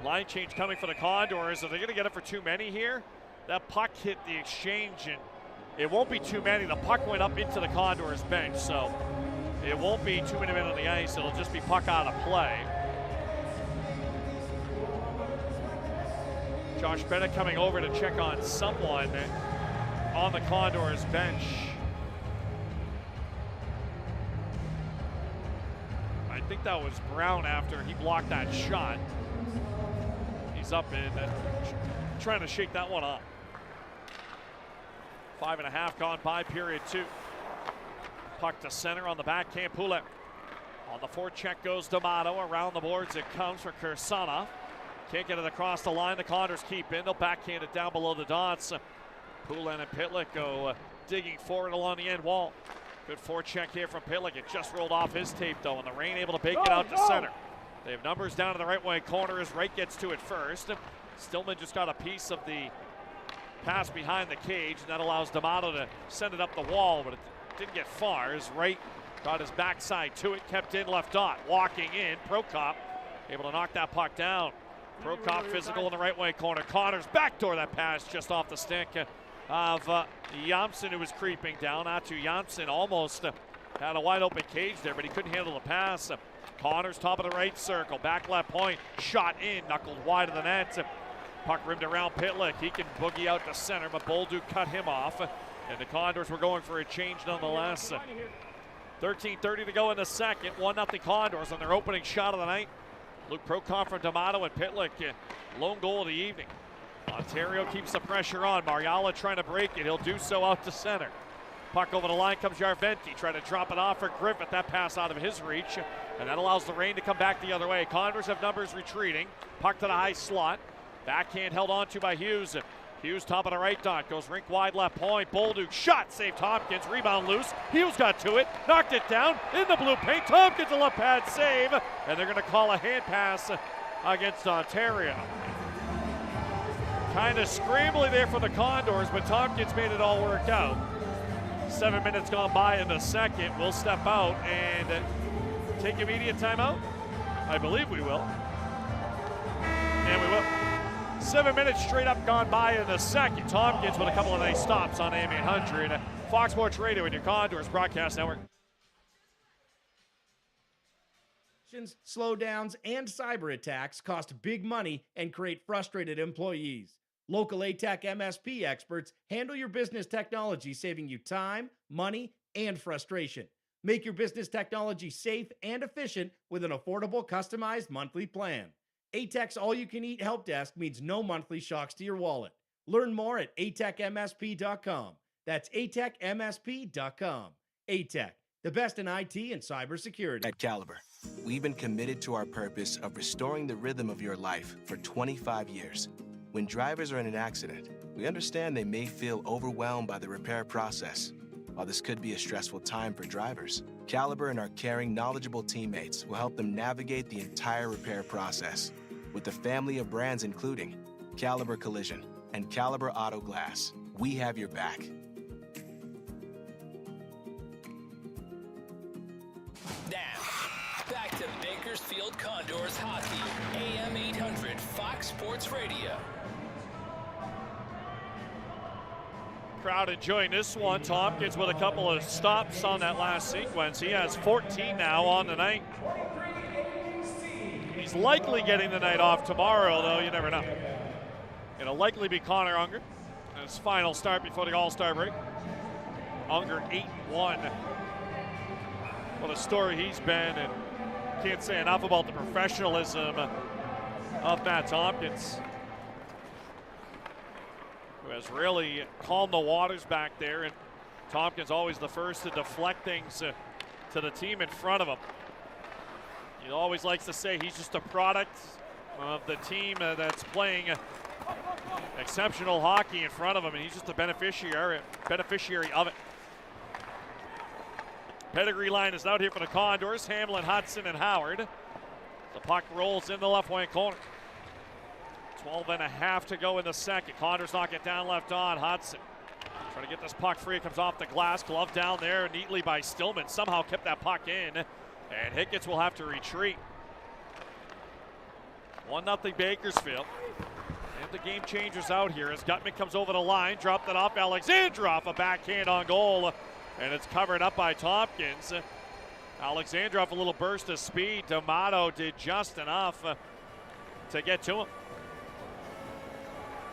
Line change coming for the Condors. Are they going to get it for too many here? That puck hit the exchange, and it won't be too many. The puck went up into the Condors bench, so it won't be too many men on the ice. It'll just be puck out of play. Josh Bennett coming over to check on someone on the Condors bench. I think that was Brown after he blocked that shot. He's up and trying to shake that one off. 5.5 gone by, period 2. Puck to center on the backhand. Poulet on the forecheck goes D'Amato. Around the boards it comes for Kirsanov. Can't get it across the line. The Condors keep in. They'll backhand it down below the dots. Poulet and Pitlick go digging forward along the end wall. Good forecheck here from Pitlick. It just rolled off his tape though, and the Reign able to bake it out to center. They have numbers down to the right wing corner as Wright gets to it first. Stillman just got a piece of the pass behind the cage, and that allows D'Amato to send it up the wall, but it didn't get far as Wright got his backside to it, kept in left dot. Walking in, Prokop able to knock that puck down. Prokop physical in the right wing corner. Connors backdoor that pass just off the stick of Janssen, who was creeping down. Atu Janssen almost had a wide open cage there, but he couldn't handle the pass. Connors top of the right circle, back left point, shot in, knuckled wide of the net. Puck rimmed around Pitlick. He can boogie out to center, but Bolduc cut him off. And the Condors were going for a change nonetheless. 13:30 to go in the second. 1-0 Condors on their opening shot of the night. Luke Prokop from D'Amato and Pitlick. Lone goal of the evening. Ontario keeps the pressure on. Mariala trying to break it. He'll do so out to center. Puck over the line comes Jarventi. Trying to drop it off for Griffith. That pass out of his reach. And that allows the rain to come back the other way. Condors have numbers retreating. Puck to the high slot. Backhand held on to by Hughes. Hughes top of the right dot. Goes rink wide left point. Bolduc shot. Saved Tompkins. Rebound loose. Hughes got to it. Knocked it down. In the blue paint. Tompkins a left pad save. And they're going to call a hand pass against Ontario. Kind of scrambly there for the Condors, but Tompkins made it all work out. 7 minutes gone by in the second. We'll step out and take immediate timeout. I believe we will. And we will. 7 minutes straight up gone by in the second. Tompkins with a couple of nice stops on AM 800. Fox Sports Radio and your Condors broadcast network. Slowdowns and cyber attacks cost big money and create frustrated employees. Local ATEC MSP experts handle your business technology, saving you time, money, and frustration. Make your business technology safe and efficient with an affordable, customized monthly plan. ATEC's all-you-can-eat help desk means no monthly shocks to your wallet. Learn more at atecmsp.com. That's atecmsp.com. ATEC, the best in IT and cybersecurity. At Caliber, we've been committed to our purpose of restoring the rhythm of your life for 25 years. When drivers are in an accident, we understand they may feel overwhelmed by the repair process. While this could be a stressful time for drivers, Caliber and our caring, knowledgeable teammates will help them navigate the entire repair process. With a family of brands including Caliber Collision and Caliber Auto Glass, we have your back. Now, back to Bakersfield Condors hockey, AM 800 Fox Sports Radio. Crowd enjoying this one. Tompkins with a couple of stops on that last sequence. He has 14 now on the night. He's likely getting the night off tomorrow, though. You never know. It'll likely be Connor Unger. His final start before the All-Star break. Unger 8-1. What a story he's been, and can't say enough about the professionalism of Matt Tompkins, who has really calmed the waters back there. And Tompkins always the first to deflect things to the team in front of him. He always likes to say he's just a product of the team that's playing exceptional hockey in front of him, and he's just a beneficiary of it. Pedigree line is out here for the Condors. Hamlin, Hudson, and Howard. The puck rolls in the left wing corner. 12.5 to go in the second. Condors knock it down left on. Hudson trying to get this puck free. It comes off the glass. Glove down there neatly by Stillman. Somehow kept that puck in. And Hicketts will have to retreat. 1-0 Bakersfield. And the game changers out here as Gutman comes over the line. Dropped it off. Alexandrov, a backhand on goal. And it's covered up by Tompkins. Alexandrov, a little burst of speed. D'Amato did just enough to get to him.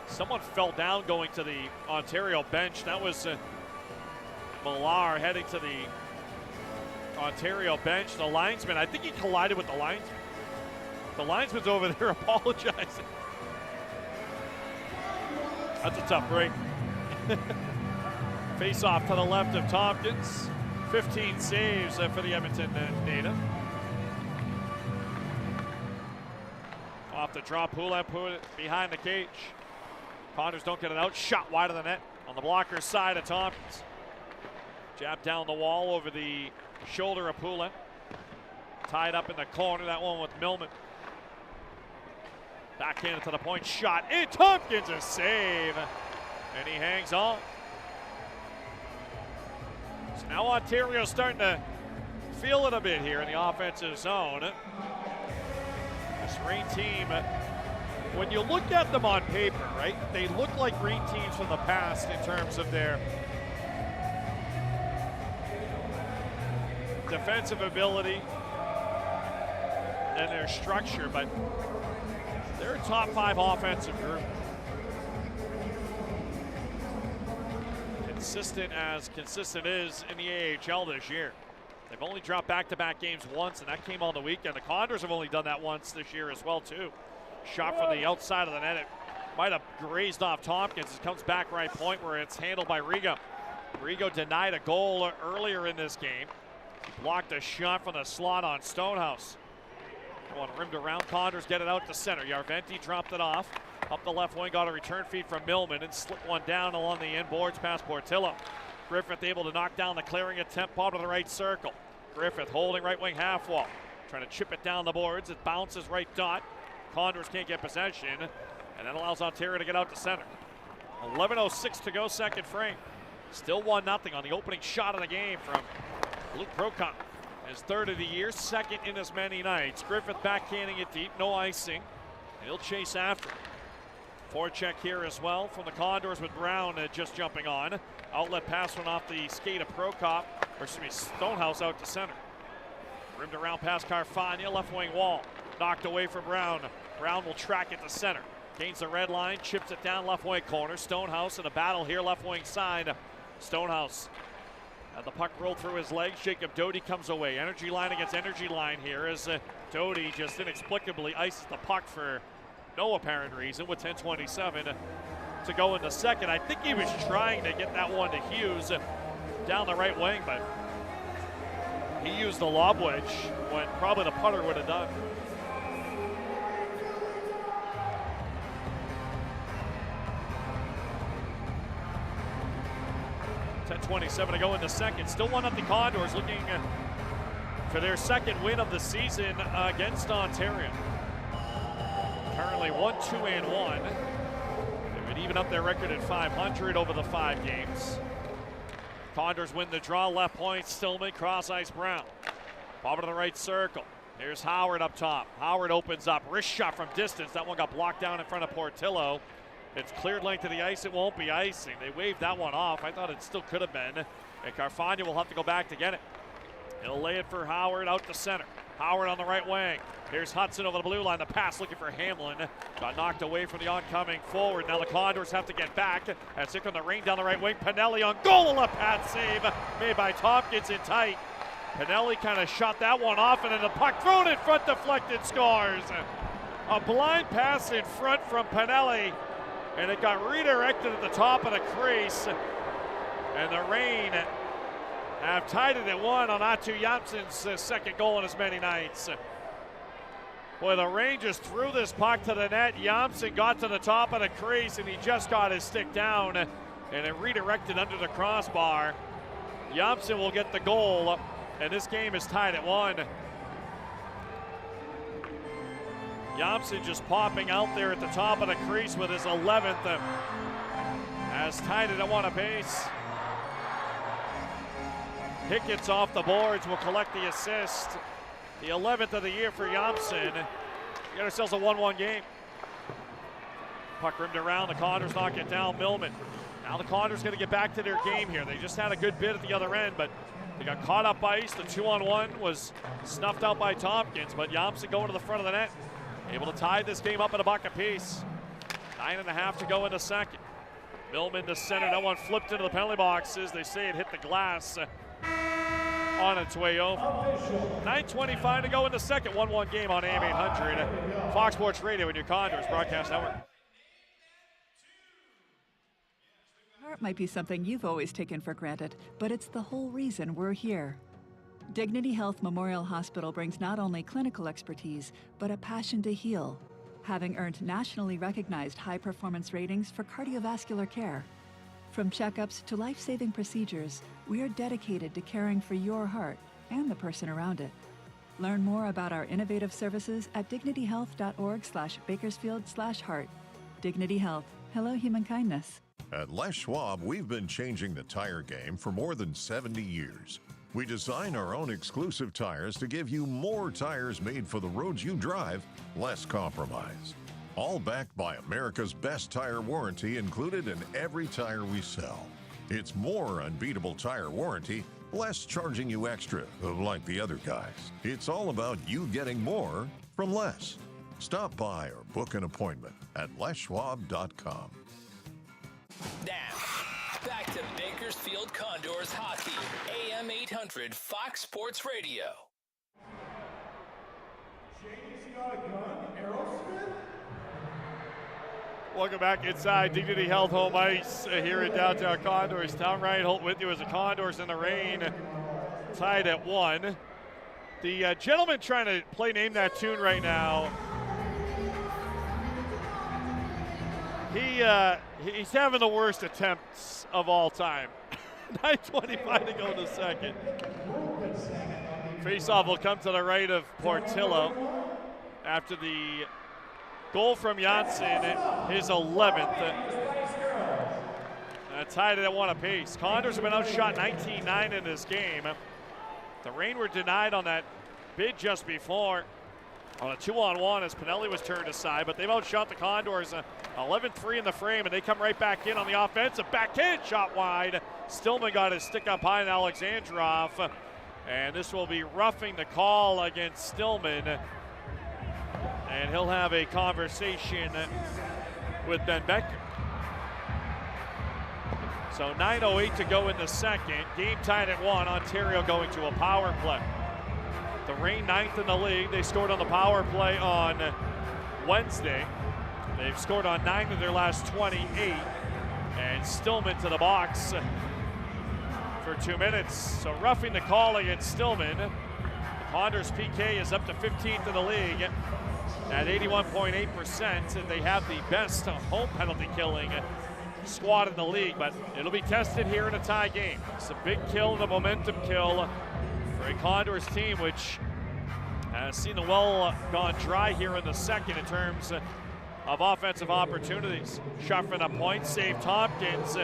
Someone fell down going to the Ontario bench. That was Millar heading to the Ontario bench. The linesman, I think he collided with the linesman. The linesman's over there apologizing. That's a tough break. Face off to the left of Tompkins. 15 saves for the Edmonton native. Off the draw, Poulin put it behind the cage. Condors don't get it out. Shot wide of the net on the blocker's side of Tompkins. Jab down the wall over the shoulder of Poulin. Tied up in the corner, that one with Millman. Backhanded to the point, shot, and Tompkins a save. And he hangs on. So now Ontario's starting to feel it a bit here in the offensive zone. This Reign team, when you look at them on paper, right, they look like Reign teams from the past in terms of their defensive ability, and their structure, but they're a top 5 offensive group. Consistent as consistent is in the AHL this year. They've only dropped back-to-back games once, and that came on the weekend. The Condors have only done that once this year as well, too. Shot from the outside of the net. It might have grazed off Tompkins. It comes back right point where it's handled by Rigo. Rigo denied a goal earlier in this game. He blocked a shot from the slot on Stonehouse. One rimmed around. Condors get it out to center. Yarventi dropped it off. Up the left wing, got a return feed from Millman and slipped one down along the inboards past Portillo. Griffith able to knock down the clearing attempt, bottom of the right circle. Griffith holding right wing half wall. Trying to chip it down the boards. It bounces right dot. Condors can't get possession. And that allows Ontario to get out to center. 11:06 to go, second frame. Still 1-0 on the opening shot of the game from Luke Prokop. His third of the year, second in as many nights. Griffith backhanding it deep, no icing. He'll chase after. Forecheck here as well from the Condors with Brown just jumping on. Outlet pass went off the skate of Prokop, or excuse me, Stonehouse out to center. Rimmed around past Carfagna, left wing wall. Knocked away from Brown. Brown will track it to center. Gains the red line, chips it down left wing corner. Stonehouse in a battle here, left wing side. Stonehouse had the puck rolled through his legs. Jacob Doty comes away. Energy line against energy line here as Doty just inexplicably ices the puck for no apparent reason with 10:27 to go in the second. I think he was trying to get that one to Hughes down the right wing, but he used the lob wedge when probably the putter would have done. .27 to go in the second. Still 1-0 Condors looking for their second win of the season against Ontario. Currently 1-2-1. They would even up their record at 500 over the 5 games. Condors win the draw, left point, Stillman, cross ice Brown. Ball to the right circle. Here's Howard up top. Howard opens up, wrist shot from distance. That one got blocked down in front of Portillo. It's cleared length to the ice. It won't be icing. They waved that one off. I thought it still could have been. And Carfagna will have to go back to get it. He'll lay it for Howard out to center. Howard on the right wing. Here's Hudson over the blue line. The pass looking for Hamlin. Got knocked away from the oncoming forward. Now the Condors have to get back. As it on the rain down the right wing. Pinelli on goal. A left pad save made by Tompkins in tight. Pinelli kind of shot that one off, and then the puck thrown in front, deflected, scores. A blind pass in front from Pinelli, and it got redirected at the top of the crease. And the Reign have tied it at 1 on Atu Jansson's second goal in as many nights. Boy, the Reign just threw this puck to the net. Jansson got to the top of the crease, and he just got his stick down, and it redirected under the crossbar. Jansson will get the goal, and this game is tied at 1. Jansson just popping out there at the top of the crease with his 11th, has tied it at 1 apiece. Hickett's off the boards, will collect the assist. The 11th of the year for Jansson. We got ourselves a 1-1 game. Puck rimmed around, the Condors knock it down, Millman. Now the Condors going to get back to their game here. They just had a good bit at the other end, but they got caught up ice. The 2-on-1 was snuffed out by Tompkins, but Jansson going to the front of the net. Able to tie this game up at a buck apiece. 9.5 to go in the second. Millman to center, that one flipped into the penalty boxes. They say it hit the glass on its way over. 9:25 to go in the second. 1-1 game on AM 800. Fox Sports Radio and your Condors Broadcast Network. Heart might be something you've always taken for granted, but it's the whole reason we're here. Dignity Health Memorial Hospital brings not only clinical expertise, but a passion to heal, having earned nationally recognized high-performance ratings for cardiovascular care. From checkups to life-saving procedures, we are dedicated to caring for your heart and the person around it. Learn more about our innovative services at dignityhealth.org/Bakersfield/heart. Dignity Health. Hello, human kindness. At Les Schwab, we've been changing the tire game for more than 70 years. We design our own exclusive tires to give you more tires made for the roads you drive, less compromise. All backed by America's best tire warranty included in every tire we sell. It's more unbeatable tire warranty, less charging you extra, like the other guys. It's all about you getting more from less. Stop by or book an appointment at leschwab.com. Now, back to Bakersfield Condors hockey. AM 800 Fox Sports Radio. Welcome back inside Dignity Health Home Ice here in downtown Condors Town. Ryan Holt with you as the Condors in the rain, tied at 1. The gentleman trying to play Name That Tune right now, he's having the worst attempts of all time. 9:25 to go in the second. Faceoff will come to the right of Portillo after the goal from Janssen, his 11th. Tied at 1 apiece. Condors have been outshot 19-9 in this game. The Reign were denied on that bid just before on a 2-on-1 as Pinelli was turned aside, but they've outshot the Condors 11-3 in the frame, and they come right back in on the offensive. Backhand shot wide. Stillman got his stick up high on Alexandrov, and this will be roughing the call against Stillman, and he'll have a conversation with Ben Becker. So 9:08 to go in the second. Game tied at 1. Ontario going to a power play. The Reign 9th in the league. They scored on the power play on Wednesday. They've scored on 9 of their last 28. And Stillman to the box for 2 minutes. So roughing the call against Stillman. The Condors PK is up to 15th in the league at 81.8%. And they have the best home penalty killing squad in the league, but it'll be tested here in a tie game. It's a big kill and a momentum kill for a Condors team which has seen the well gone dry here in the second in terms of offensive opportunities. Shot from the point, save Tompkins,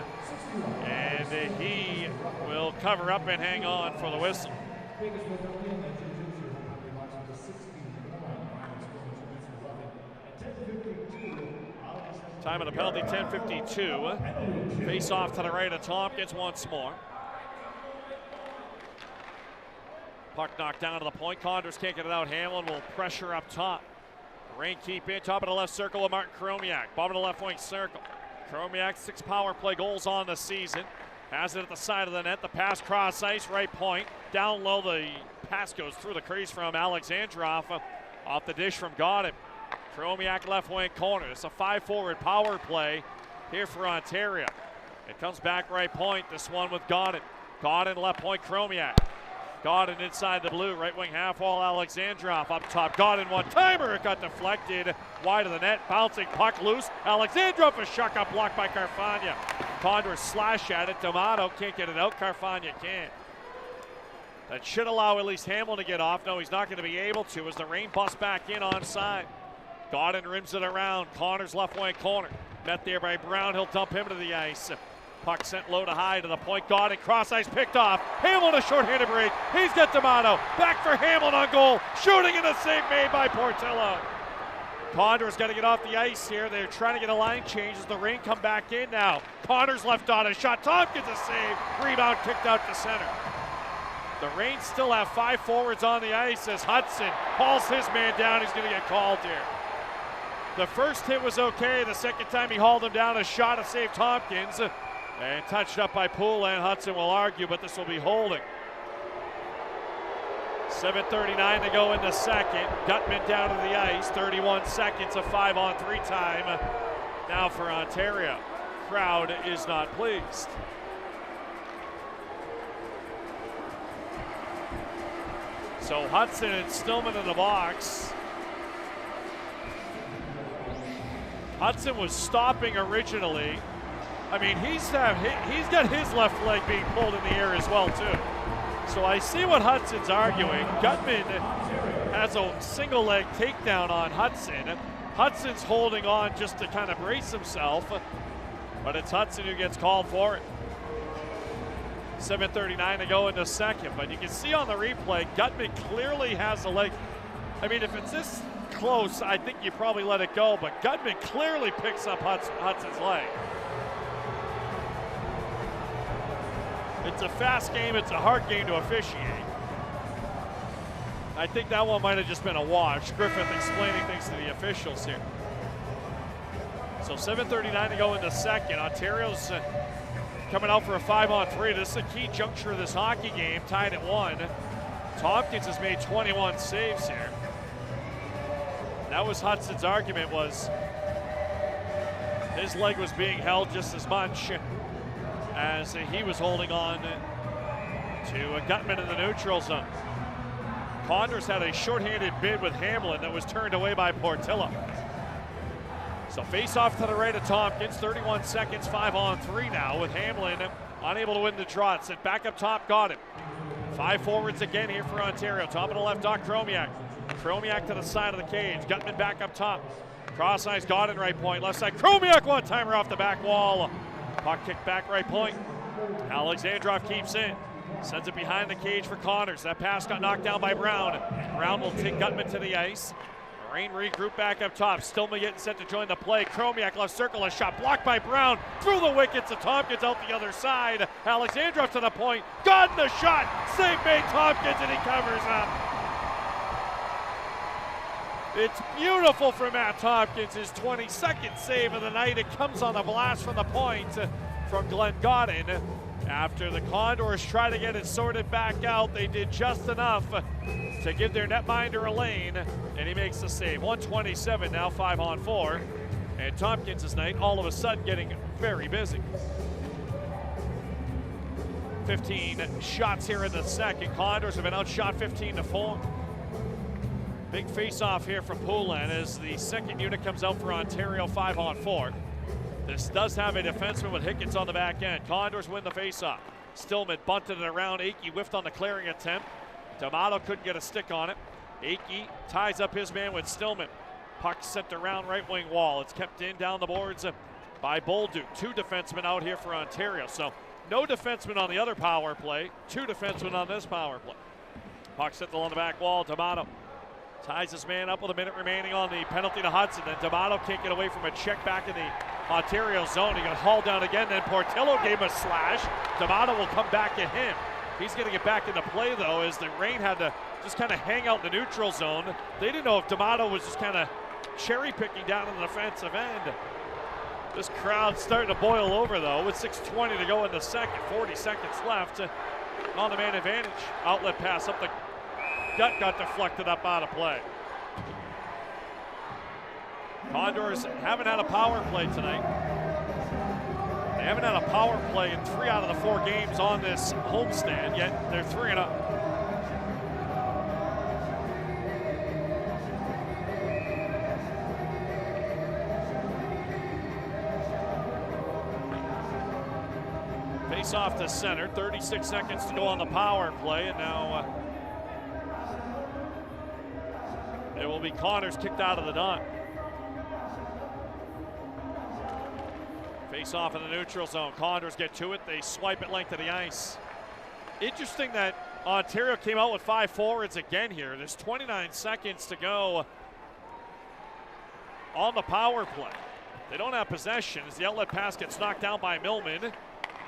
and he will cover up and hang on for the whistle. Time of the penalty, 10:52. Face off to the right of Tompkins once more. Puck knocked down to the point. Condors can't get it out. Hamlin will pressure up top. Reign keep in. Top of the left circle with Martin Chromiak. Bottom of the left wing circle. Chromiak, 6 power play goals on the season. Has it at the side of the net. The pass cross ice, right point. Down low, the pass goes through the crease from Alexandrov. Off the dish from Godin. Chromiak left wing corner. It's a 5-forward power play here for Ontario. It comes back right point. This one with Godin. Godin left point, Chromiak. Godin inside the blue, right wing half wall, Alexandrov up top. Godin one-timer, it got deflected wide of the net. Bouncing puck loose. Alexandrov, a shot blocked by Carfagna. Condors slash at it. D'Amato can't get it out. Carfagna can. That should allow at least Hamlin to get off. No, he's not going to be able to as the Reign busts back in onside. Godin rims it around. Connors left wing corner. Met there by Brown. He'll dump him to the ice. Puck sent low to high to the point. Godin cross ice picked off. Hamlin a short-handed break. He's got D'Amato. Back for Hamlin on goal. Shooting and a save made by Portillo. Condors got to get off the ice here. They're trying to get a line change as the Reign come back in now. Connors left on a shot. Tompkins a save. Rebound kicked out to center. The Reign still have 5 forwards on the ice as Hudson hauls his man down. He's going to get called here. The first hit was okay. The second time he hauled him down, a shot to save Tompkins. And touched up by Poole, and Hudson will argue, but this will be holding. 7:39 to go in the second. Gutman down to the ice. 31 seconds of 5-on-3 time. Now for Ontario. Crowd is not pleased. So Hudson and Stillman in the box. Hudson was stopping originally. I mean, he's got his left leg being pulled in the air as well, too. So I see what Hudson's arguing. Gutman has a single leg takedown on Hudson. Hudson's holding on just to kind of brace himself, but it's Hudson who gets called for it. 7:39 to go in the second, but you can see on the replay, Gutman clearly has a leg. I mean, if it's this close, I think you probably let it go, but Gutman clearly picks up Hudson's leg. It's a fast game, it's a hard game to officiate. I think that one might have just been a wash. Griffith explaining things to the officials here. So 7:39 to go in the second. Ontario's coming out for a 5-on-3. This is a key juncture of this hockey game, tied at 1. Tompkins has made 21 saves here. That was Hudson's argument, was his leg was being held just as much as he was holding on to Gutman in the neutral zone. Condors had a shorthanded bid with Hamlin that was turned away by Portillo. So face off to the right of Tompkins, 31 seconds, 5-on-3 now with Hamlin unable to win the draw. It's sent back up top, got him. 5 forwards again here for Ontario. Top of the left, Doc Chromiak. Chromiak to the side of the cage. Gutman back up top. Cross ice, got it right point. Left side, Chromiak one-timer off the back wall. Puck kicked back right point. Alexandrov keeps in. Sends it behind the cage for Connors. That pass got knocked down by Brown. Brown will take Gutman to the ice. Rain regroup back up top. Stillman getting set to join the play. Chromiak left circle, a shot blocked by Brown. Through the wickets to Tompkins out the other side. Alexandrov to the point. Got the shot. Save made Tompkins and he covers up. It's beautiful from Matt Tompkins. His 22nd save of the night. It comes on a blast from the point from Glenn Godin. After the Condors try to get it sorted back out, they did just enough to give their netminder a lane, and he makes the save. 127 now, 5-on-4. And Tompkins' night all of a sudden getting very busy. 15 shots here in the second. Condors have been outshot 15-4. Big face-off here from Poulin as the second unit comes out for Ontario, 5-on-4. This does have a defenseman with Hickets on the back end. Condors win the face-off. Stillman bunted it around. Akey whiffed on the clearing attempt. D'Amato couldn't get a stick on it. Akey ties up his man with Stillman. Puck sent around right wing wall. It's kept in down the boards by Bolduc. 2 defensemen out here for Ontario. So no defenseman on the other power play. 2 defensemen on this power play. Puck sent along the back wall. D'Amato ties his man up with a minute remaining on the penalty to Hudson. Then D'Amato can't get away from a check back in the Ontario zone. He got hauled down again. Then Portillo gave him a slash. D'Amato will come back at him. He's going to get back into play, though, as the Reign had to just kind of hang out in the neutral zone. They didn't know if D'Amato was just kind of cherry-picking down in the defensive end. This crowd's starting to boil over, though, with 6:20 to go in the second. 40 seconds left on the man advantage. Outlet pass up the gut, got deflected up out of play. Condors haven't had a power play tonight. They haven't had a power play in 3 out of the 4 games on this homestand, yet they're 3-0. Face off to center, 36 seconds to go on the power play, and now it will be Condors kicked out of the dot. Face off in the neutral zone. Condors get to it. They swipe it length of the ice. Interesting that Ontario came out with 5 forwards again here. There's 29 seconds to go on the power play. They don't have possession as the outlet pass gets knocked down by Millman.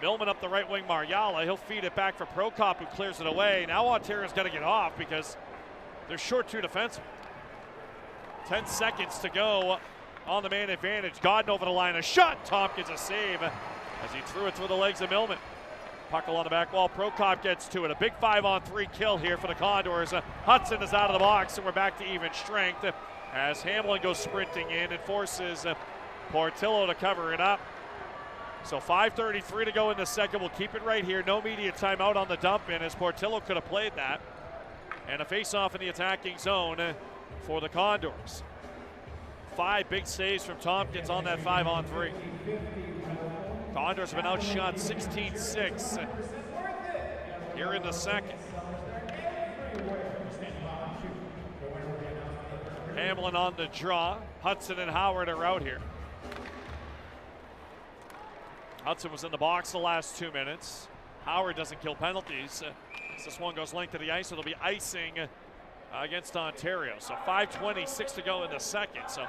Millman up the right wing, Mariala. He'll feed it back for Prokop, who clears it away. Now Ontario's got to get off because they're short 2 defensemen. 10 seconds to go on the man advantage. Godden over the line, a shot. Tompkins a save as he threw it through the legs of Millman. Puck along the back wall. Prokop gets to it. A big 5-on-3 kill here for the Condors. Hudson is out of the box, and we're back to even strength as Hamlin goes sprinting in and forces Portillo to cover it up. So 5:33 to go in the second. We'll keep it right here. No media timeout on the dump in as Portillo could have played that. And a face-off in the attacking zone for the Condors. 5 big saves from Tompkins on that 5-on-3. Condors have been outshot 16-6 here in the second. Hamlin on the draw. Hudson and Howard are out here. Hudson was in the box the last 2 minutes. Howard doesn't kill penalties. This one goes length of the ice. It'll be icing against Ontario. So 5:26 to go in the second. So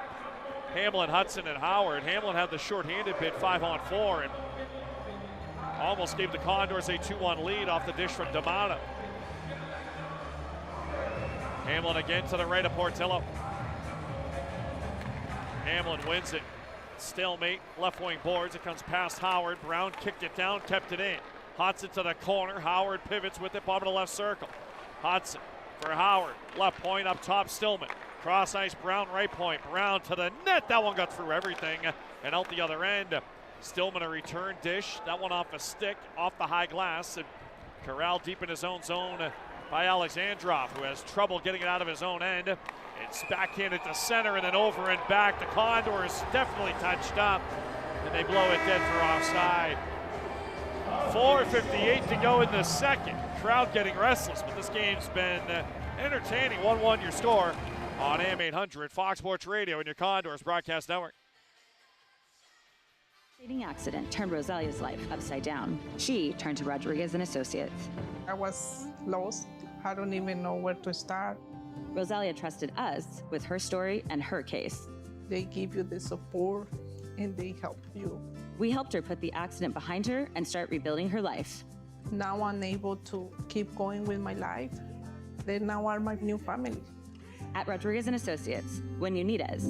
Hamlin, Hudson, and Howard. Hamlin had the shorthanded bid 5-on-4 and almost gave the Condors a 2-1 lead off the dish from D'Amato. Hamlin again to the right of Portillo. Hamlin wins it. Stalemate, left wing boards. It comes past Howard. Brown kicked it down, kept it in. Hudson to the corner. Howard pivots with it, bottom of the left circle. Hudson for Howard. Left point up top, Stillman. Cross ice, Brown right point. Brown to the net. That one got through everything and out the other end. Stillman a return dish. That one off a stick, off the high glass. And Corral deep in his own zone by Alexandrov, who has trouble getting it out of his own end. It's backhanded to center and then over and back. The Condors definitely touched up, and they blow it dead for offside. 4:58 to go in the second. Crowd getting restless, but this game's been entertaining. 1-1 your score on AM 800, Fox Sports Radio, and your Condors broadcast network. Accident turned Rosalia's life upside down. She turned to Rodriguez and Associates. I was lost. I don't even know where to start. Rosalia trusted us with her story and her case. They give you the support and they help you. We helped her put the accident behind her and start rebuilding her life. Now I'm able to keep going with my life. They now are my new family. At Rodriguez and Associates, when you need us,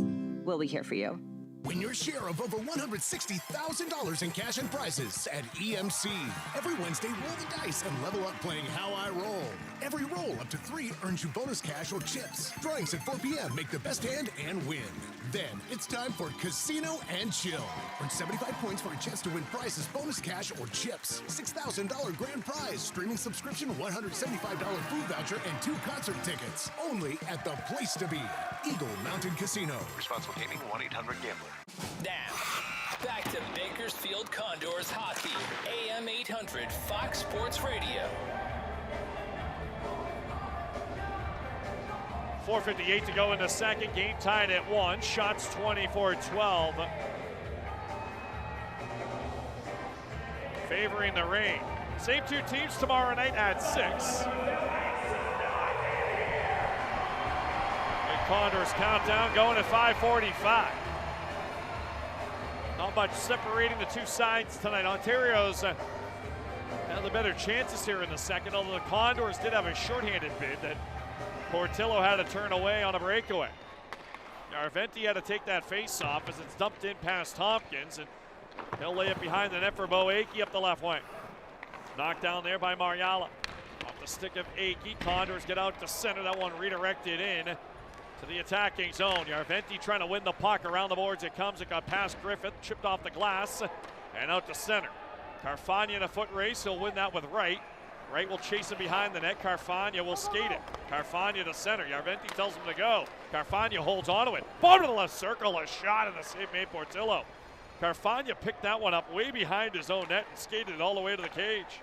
we'll be here for you. Win your share of over $160,000 in cash and prizes at EMC. Every Wednesday, roll the dice and level up playing How I Roll. Every roll up to 3 earns you bonus cash or chips. Drawings at 4 p.m. make the best hand and win. Then it's time for Casino and Chill. Earn 75 points for a chance to win prizes, bonus cash, or chips. $6,000 grand prize, streaming subscription, $175 food voucher, and 2 concert tickets. Only at the place to be, Eagle Mountain Casino. Responsible gaming, 1-800-GAMBLER. Now, back to Bakersfield Condors hockey. AM 800 Fox Sports Radio. 4:58 to go in the second. Game tied at 1. Shots 24-12. Favoring the Reign. Same two teams tomorrow night at 6. The Condors countdown going at 5:45. Not much separating the two sides tonight. Ontario's had the better chances here in the second, although the Condors did have a shorthanded bid that Portillo had to turn away on a breakaway. Arventi had to take that face-off as it's dumped in past Tompkins, and he'll lay it behind the net for Boakey up the left wing. Knocked down there by Mariala. Off the stick of Akey. Condors get out to center. That one redirected in to the attacking zone. Arventi trying to win the puck around the boards. It comes. It got past Griffith, chipped off the glass, and out to center. Carfagna in a foot race. He'll win that with Wright. Wright will chase him behind the net. Carfagna will skate it. Carfagna to center. Arventi tells him to go. Carfagna holds onto it. Bottom of the left circle. A shot and the save made Portillo. Carfagna picked that one up way behind his own net and skated it all the way to the cage.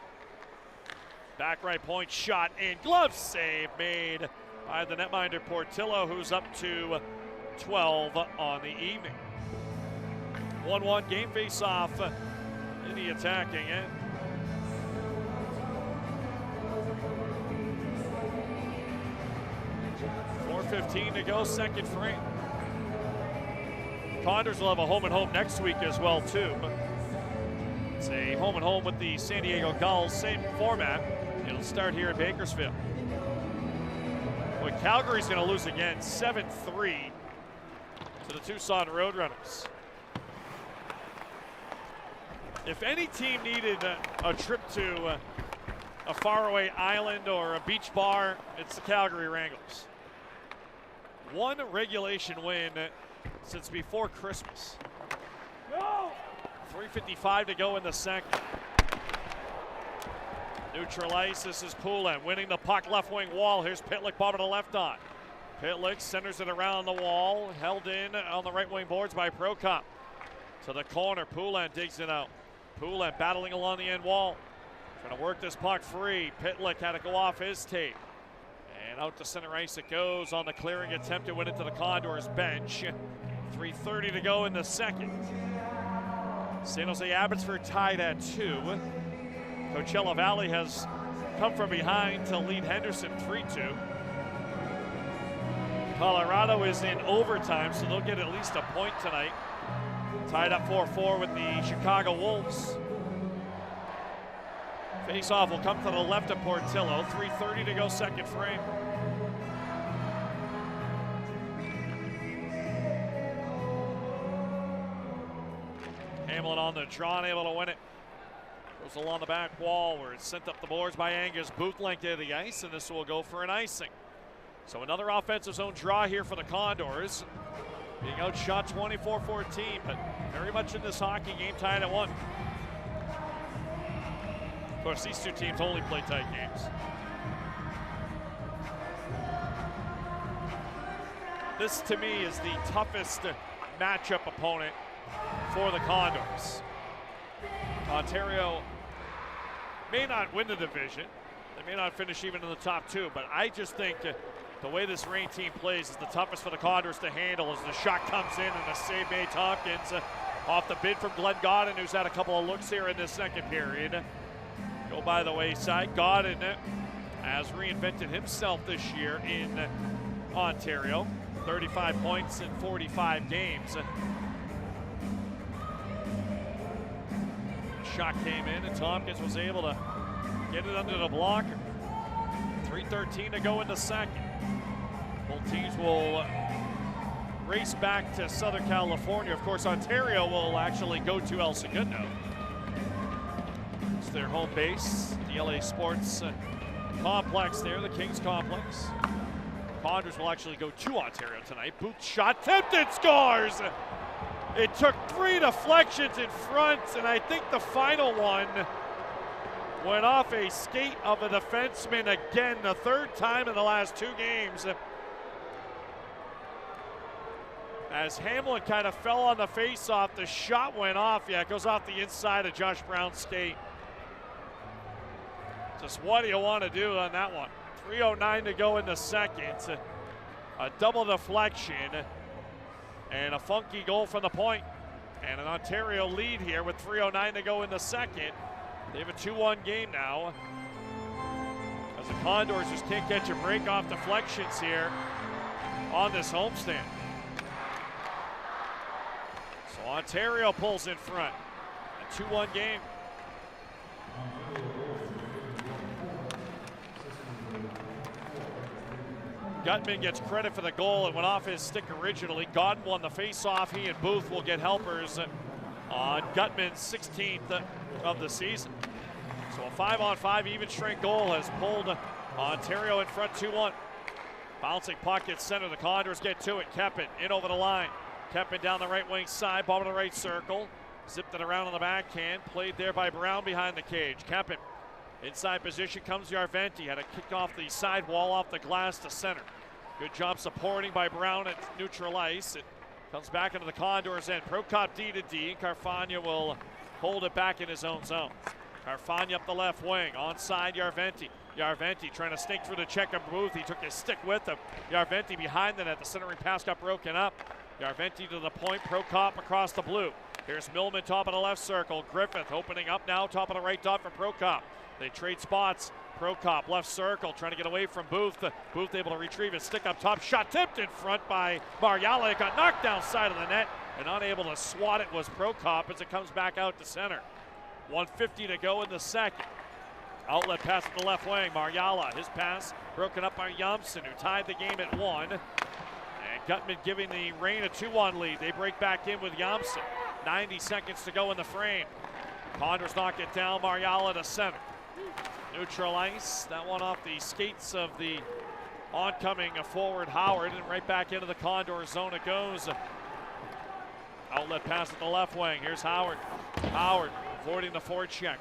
Back right point shot and glove save made by the netminder Portillo, who's up to 12 on the evening. 1-1 game face-off in the attacking end. .4:15 to go, second frame. Condors will have a home and home next week as well too. It's a home and home with the San Diego Gulls, same format. It'll start here in Bakersfield. But Calgary's going to lose again, 7-3 to the Tucson Roadrunners. If any team needed a trip to a faraway island or a beach bar, it's the Calgary Wranglers. One regulation win since before Christmas. 3:55 to go in the second. Neutral ice, this is Poulin winning the puck left wing wall. Here's Pitlick, bottom of the left on. Pitlick centers it around the wall, held in on the right wing boards by Prokop. To the corner, Poulin digs it out. Poulin battling along the end wall. Trying to work this puck free. Pitlick had to go off his tape. And out to center ice it goes on the clearing attempt to win it to the Condors bench. 3:30 to go in the second. San Jose Abbotsford tied at 2. Coachella Valley has come from behind to lead Henderson 3-2. Colorado is in overtime, so they'll get at least a point tonight. Tied up 4-4 with the Chicago Wolves. Face-off will come to the left of Portillo. 3:30 to go, second frame. Hamlin on the draw, unable to win it. Goes along the back wall where it's sent up the boards by Angus. Booth length of the ice, and this will go for an icing. So another offensive zone draw here for the Condors. Being outshot 24-14, but very much in this hockey game tied at 1. Of course, these two teams only play tight games. This, to me, is the toughest matchup opponent for the Condors. Ontario may not win the division. They may not finish even in the top 2, but I just think the way this Reign team plays is the toughest for the Condors to handle as the shot comes in and a save made. Tompkins off the bid from Glenn Godden, who's had a couple of looks here in this second period. Go by the wayside. Godden has reinvented himself this year in Ontario. 35 points in 45 games. Shot came in and Tompkins was able to get it under the blocker. 3:13 to go in the second. Both teams will race back to Southern California. Of course, Ontario will actually go to El Segundo. It's their home base, the LA Sports complex there, the Kings complex. Condors will actually go to Ontario tonight. Booth shot, tipped, scores! It took 3 deflections in front, and I think the final one went off a skate of a defenseman again, the 3rd time in the last 2 games. As Hamlin kind of fell on the face-off, the shot went off. Yeah, it goes off the inside of Josh Brown's skate. Just what do you want to do on that one? 3:09 to go in the second. A double deflection and a funky goal from the point. And an Ontario lead here with 3:09 to go in the second. They have a 2-1 game now. As the Condors just can't catch a break off deflections here on this homestand. So Ontario pulls in front. A 2-1 game. Gutman gets credit for the goal. It went off his stick originally. Godden won the face-off. He and Booth will get helpers on Gutman's 16th of the season. So a 5-on-5 even strength goal has pulled Ontario in front 2-1. Bouncing puck at center. The Condors get to it. Kepin in over the line. Kepin down the right wing side, bottom of the right circle. Zipped it around on the backhand. Played there by Brown behind the cage. Kepin inside position comes Yarventi. Had a kick off the side wall off the glass to center. Good job supporting by Brown at neutral ice. It comes back into the Condors end. Prokop D to D. Carfagna will hold it back in his own zone. Carfagna up the left wing. Onside Yarventi. Yarventi trying to sneak through the check of Booth. He took his stick with him. Yarventi behind the net. The centering pass got broken up. Yarventi to the point. Prokop across the blue. Here's Millman top of the left circle. Griffith opening up now. Top of the right dot for Prokop. They trade spots. Prokop left circle trying to get away from Booth. Booth able to retrieve his stick up top. Shot tipped in front by Mariala. It got knocked down side of the net and unable to swat it was Prokop as it comes back out to center. 1:50 to go in the second. Outlet pass to the left wing. Mariala, his pass broken up by Yamson, who tied the game at 1. And Gutman giving the Reign a 2-1 lead. They break back in with Yamson. 90 seconds to go in the frame. Condors knock it down. Mariala to center. Neutral ice. That one off the skates of the oncoming forward Howard, and right back into the Condor zone it goes. Outlet pass at the left wing. Here's Howard. Howard avoiding the forecheck.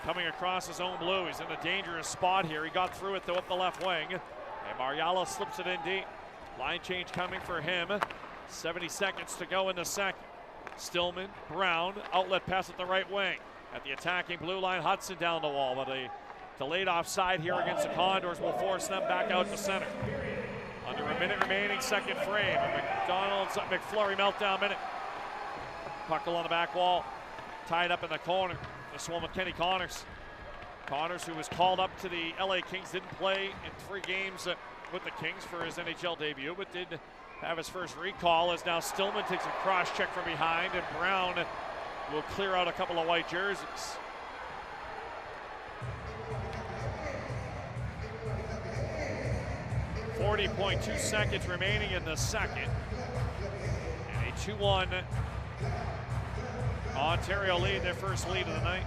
Coming across his own blue. He's in a dangerous spot here. He got through it though up the left wing. And Mariala slips it in deep. Line change coming for him. 70 seconds to go in the second. Stillman, Brown, outlet pass at the right wing. At the attacking blue line, Hudson down the wall, but a delayed offside here against the Condors will force them back out to center. Under a minute remaining, second frame. McDonald's McFlurry meltdown minute. Puck along the back wall, tied up in the corner. This one with Kenny Connors. Connors, who was called up to the LA Kings, didn't play in 3 games with the Kings for his NHL debut, but did have his first recall as now Stillman takes a cross check from behind, and Brown will clear out a couple of white jerseys. .2 seconds remaining in the second. And a 2-1 Ontario lead their first lead of the night.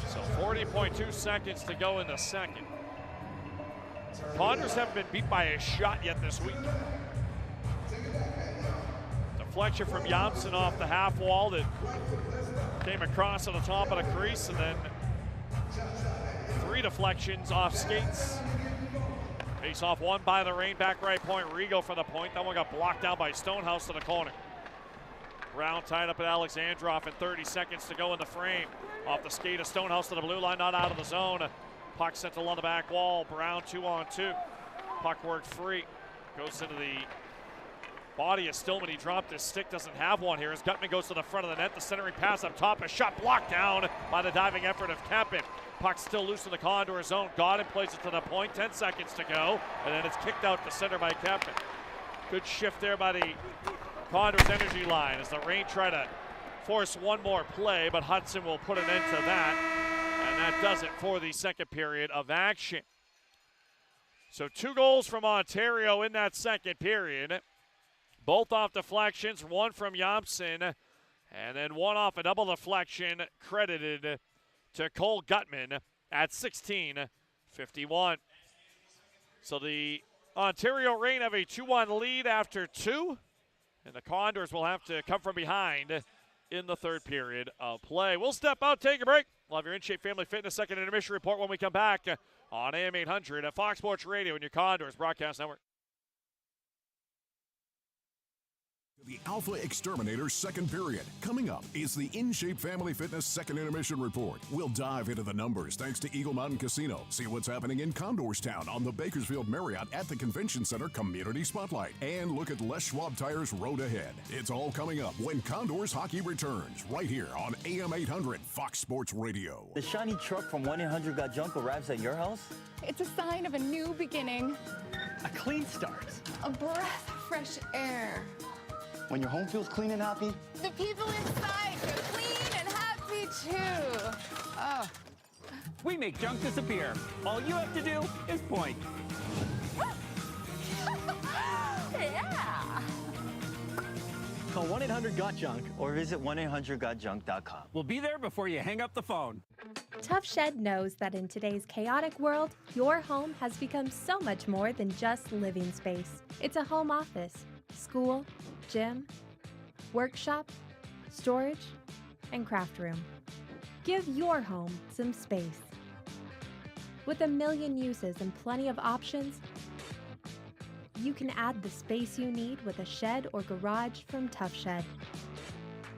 So 40.2 seconds to go in the second. Condors haven't been beat by a shot yet this week. Deflection from Janssen off the half wall that came across on the top of the crease, and then 3 deflections off skates. Face off one by the Reign, back right point. Rigo for the point. That one got blocked down by Stonehouse to the corner. Brown tied up at Alexandrov, and 30 seconds to go in the frame. Off the skate of Stonehouse to the blue line, not out of the zone. Puck sent along the back wall. Brown 2-on-2. Puck worked free. Goes into the body of Stillman. He dropped his stick, doesn't have one here as Gutman goes to the front of the net. The centering pass up top, a shot blocked down by the diving effort of Kempin. Puck still loose in the Condor zone. Got it, plays it to the point. 10 seconds to go, and then it's kicked out to center by Kempin. Good shift there by the Condors energy line as the Reign try to force one more play, but Hudson will put an end to that, and that does it for the second period of action. So 2 goals from Ontario in that second period. Both off deflections, one from Janssen, and then one off a double deflection credited to Cole Gutman at 16:51. So the Ontario Reign have a 2-1 lead after 2, and the Condors will have to come from behind in the third period of play. We'll step out, take a break. We'll have your In Shape Family Fitness second intermission report when we come back on AM 800 at Fox Sports Radio and your Condors Broadcast Network. The Alpha Exterminator second period. Coming up is the In Shape Family Fitness second intermission report. We'll dive into the numbers thanks to Eagle Mountain Casino. See what's happening in Condorstown on the Bakersfield Marriott at the Convention Center Community Spotlight. And look at Les Schwab Tires Road Ahead. It's all coming up when Condors hockey returns right here on AM 800 Fox Sports Radio. The shiny truck from 1-800-GOT-JUNK arrives at your house? It's a sign of a new beginning. A clean start. A breath of fresh air. When your home feels clean and happy, The people inside are clean and happy too. Oh. We make junk disappear. All you have to do is point. Yeah. call 1-800-GOT-JUNK or visit 1-800-GOT-JUNK.com. We'll be there before you hang up the phone. Tough Shed knows that in today's chaotic world, your home has become so much more than just living space. It's a home office, school, gym, workshop, storage, and craft room. Give your home some space. With a million uses and plenty of options, you can add the space you need with a shed or garage from Tough Shed.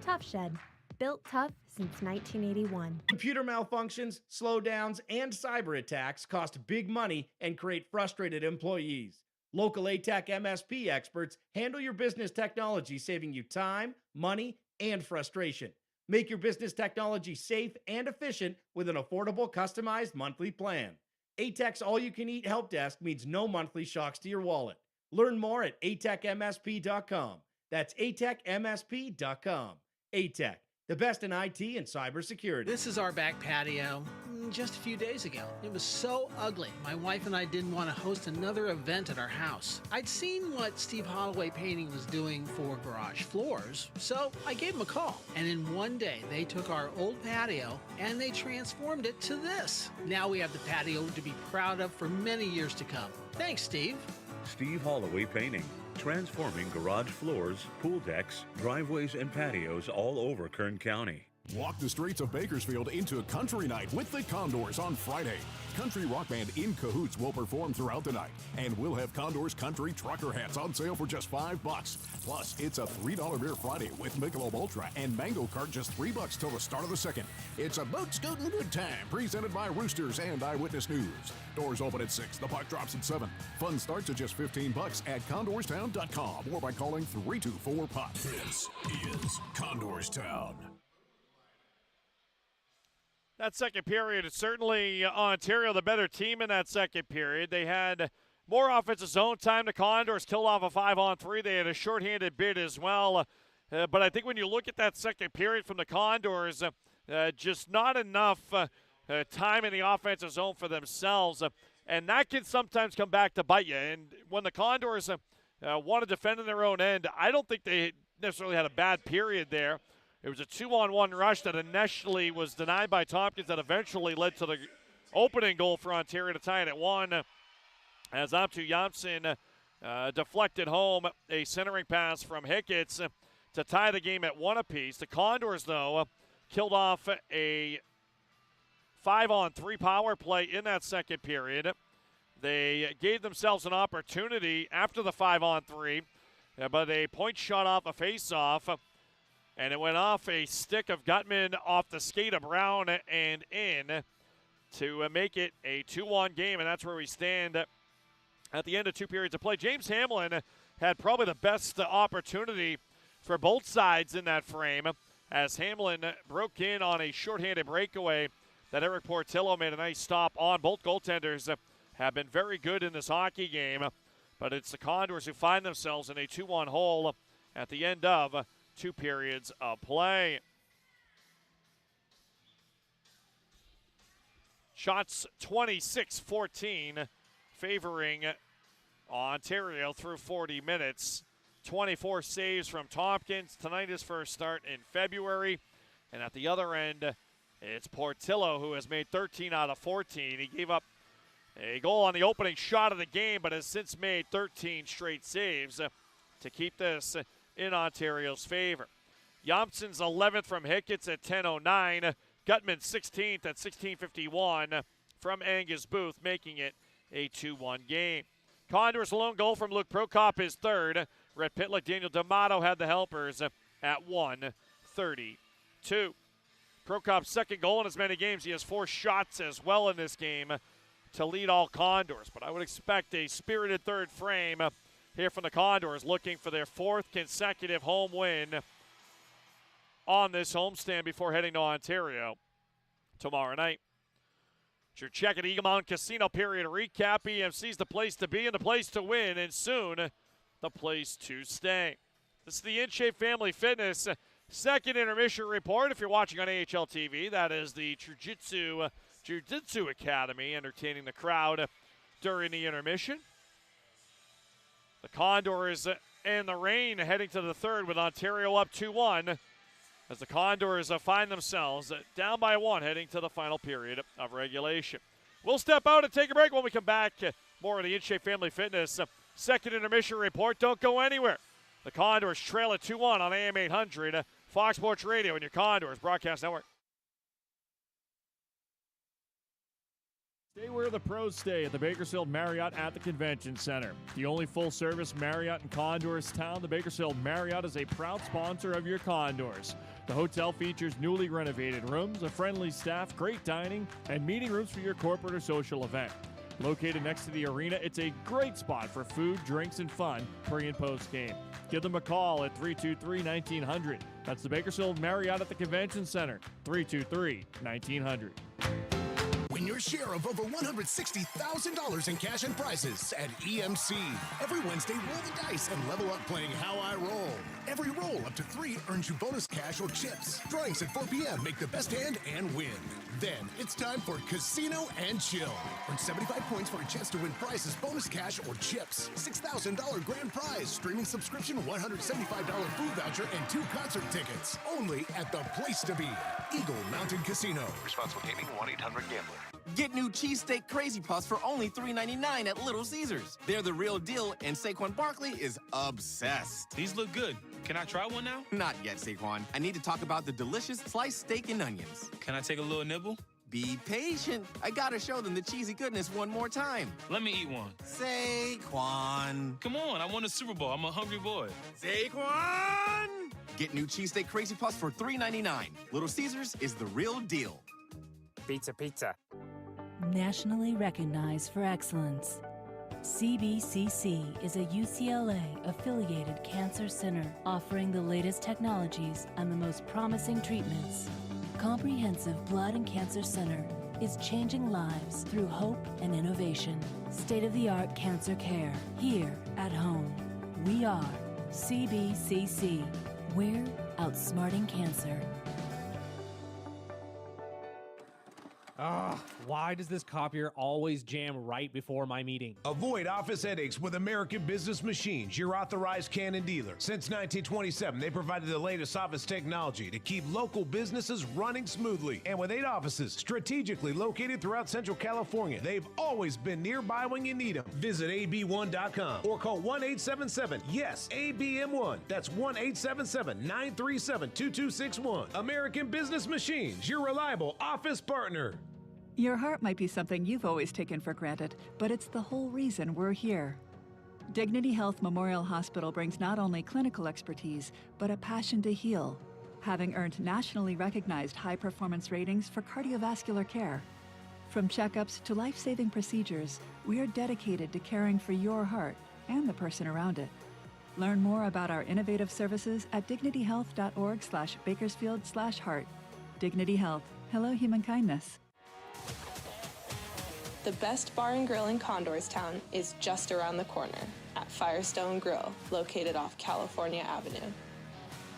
Tough Shed, built tough since 1981. Computer malfunctions, slowdowns, and cyber attacks cost big money and create frustrated employees. Local ATEC MSP experts handle your business technology, saving you time, money, and frustration. Make your business technology safe and efficient with an affordable, customized monthly plan. ATEC's all-you-can-eat help desk means no monthly shocks to your wallet. Learn more at atechmsp.com. That's atechmsp.com. ATEC, the best in IT and cybersecurity. This is our back patio just a few days ago. It was so ugly. My wife and I didn't want to host another event at our house. I'd seen what Steve Holloway Painting was doing for garage floors, so I gave him a call. And in one day, they took our old patio and they transformed it to this. Now we have the patio to be proud of for many years to come. Thanks, Steve. Steve Holloway Painting, transforming garage floors, pool decks, driveways, and patios all over Kern County. Walk the streets of Bakersfield into a country night with the Condors on Friday. Country rock band In Cahoots will perform throughout the night, and we'll have Condors country trucker hats on sale for just $5. Plus, it's a $3 beer Friday with Michelob Ultra and Mango Cart just $3 till the start of the second. It's a boat scooting good time, presented by Roosters and Eyewitness News. Doors open at 6, the puck drops at 7. Fun starts at just $15 at condorstown.com or by calling 324-PUCK. This is Condorstown. That second period, it's certainly Ontario the better team in that second period. They had more offensive zone time. The Condors killed off a 5-on-3. They had a shorthanded bid as well. But I think when you look at that second period from the Condors, just not enough time in the offensive zone for themselves, and that can sometimes come back to bite you. And when the Condors want to defend in their own end, I don't think they necessarily had a bad period there. It was a 2-on-1 rush that initially was denied by Tompkins that eventually led to the opening goal for Ontario to tie it at 1. As Amtu Janssen deflected home a centering pass from Hicketts to tie the game at 1 apiece. The Condors, though, killed off a 5-on-3 power play in that second period. They gave themselves an opportunity after the 5-on-3, but a point shot off a face-off, and it went off a stick of Gutman off the skate of Brown and in to make it a 2-1 game, and that's where we stand at the end of 2 periods of play. James Hamlin had probably the best opportunity for both sides in that frame, as Hamlin broke in on a shorthanded breakaway that Eric Portillo made a nice stop on. Both goaltenders have been very good in this hockey game, but it's the Condors who find themselves in a 2-1 hole at the end of 2 periods of play. Shots 26-14, favoring Ontario through 40 minutes. 24 saves from Tompkins. Tonight his first start in February. And at the other end, it's Portillo, who has made 13 out of 14. He gave up a goal on the opening shot of the game, but has since made 13 straight saves to keep this in Ontario's favor. Jansen's 11th from Hicketts at 10:09. Gutman 16th at 16:51 from Angus Booth, making it a 2-1 game. Condors' lone goal from Luke Prokop is third. Rhett Pitlick, Daniel D'Amato had the helpers at 1:32. Prokop's second goal in as many games. He has 4 shots as well in this game to lead all Condors. But I would expect a spirited third frame here from the Condors, looking for their 4th consecutive home win on this homestand before heading to Ontario tomorrow night. It's your Check at Eagle Mountain Casino period recap. EMC's the place to be and the place to win, and soon the place to stay. This is the InShape Family Fitness second intermission report. If you're watching on AHL TV, that is the Jiu-Jitsu Academy entertaining the crowd during the intermission. The Condors and the rain heading to the third with Ontario up 2-1 as the Condors find themselves down by 1 heading to the final period of regulation. We'll step out and take a break. When we come back, more of the InShape Family Fitness second intermission report. Don't go anywhere. The Condors trail at 2-1 on AM 800, Fox Sports Radio, and your Condors Broadcast Network. Stay where the pros stay at the Bakersfield Marriott at the Convention Center. The only full-service Marriott in Condors town, the Bakersfield Marriott is a proud sponsor of your Condors. The hotel features newly renovated rooms, a friendly staff, great dining, and meeting rooms for your corporate or social event. Located next to the arena, it's a great spot for food, drinks, and fun pre- and post-game. Give them a call at 323-1900. That's the Bakersfield Marriott at the Convention Center, 323-1900. Win your share of over $160,000 in cash and prizes at EMC. Every Wednesday, roll the dice and level up playing How I Roll. Every roll up to 3 earns you bonus cash or chips. Drawings at 4 p.m. make the best hand and win. Then it's time for Casino and Chill. Earn 75 points for a chance to win prizes, bonus cash, or chips. $6,000 grand prize, streaming subscription, $175 food voucher, and 2 concert tickets. Only at the place to be, Eagle Mountain Casino. Responsible gaming, 1-800-GAMBLER. Get new cheesesteak Crazy Puffs for only $3.99 at Little Caesars. They're the real deal, and Saquon Barkley is obsessed. These look good. Can I try one now? Not yet, Saquon. I need to talk about the delicious sliced steak and onions. Can I take a little nibble? Be patient. I gotta show them the cheesy goodness one more time. Let me eat one. Saquon. Come on, I won a Super Bowl. I'm a hungry boy. Saquon! Get new cheesesteak Crazy Puffs for $3.99. Little Caesars is the real deal. Pizza, pizza. Nationally recognized for excellence. CBCC is a UCLA-affiliated cancer center offering the latest technologies and the most promising treatments. Comprehensive Blood and Cancer Center is changing lives through hope and innovation. State-of-the-art cancer care here at home. We are CBCC. We're outsmarting cancer. Ugh, why does this copier always jam right before my meeting? Avoid office headaches with American Business Machines, your authorized Canon dealer. Since 1927, they provided the latest office technology to keep local businesses running smoothly. And with 8 offices strategically located throughout Central California, they've always been nearby when you need them. Visit ab1.com or call 1-877-YES-ABM1. That's 1-877-937-2261. American Business Machines, your reliable office partner. Your heart might be something you've always taken for granted, but it's the whole reason we're here. Dignity Health Memorial Hospital brings not only clinical expertise, but a passion to heal, having earned nationally recognized high-performance ratings for cardiovascular care. From checkups to life-saving procedures, we are dedicated to caring for your heart and the person around it. Learn more about our innovative services at dignityhealth.org/Bakersfield/heart. Dignity Health. Hello, human kindness. The best bar and grill in Condorstown is just around the corner at Firestone Grill, located off California Avenue.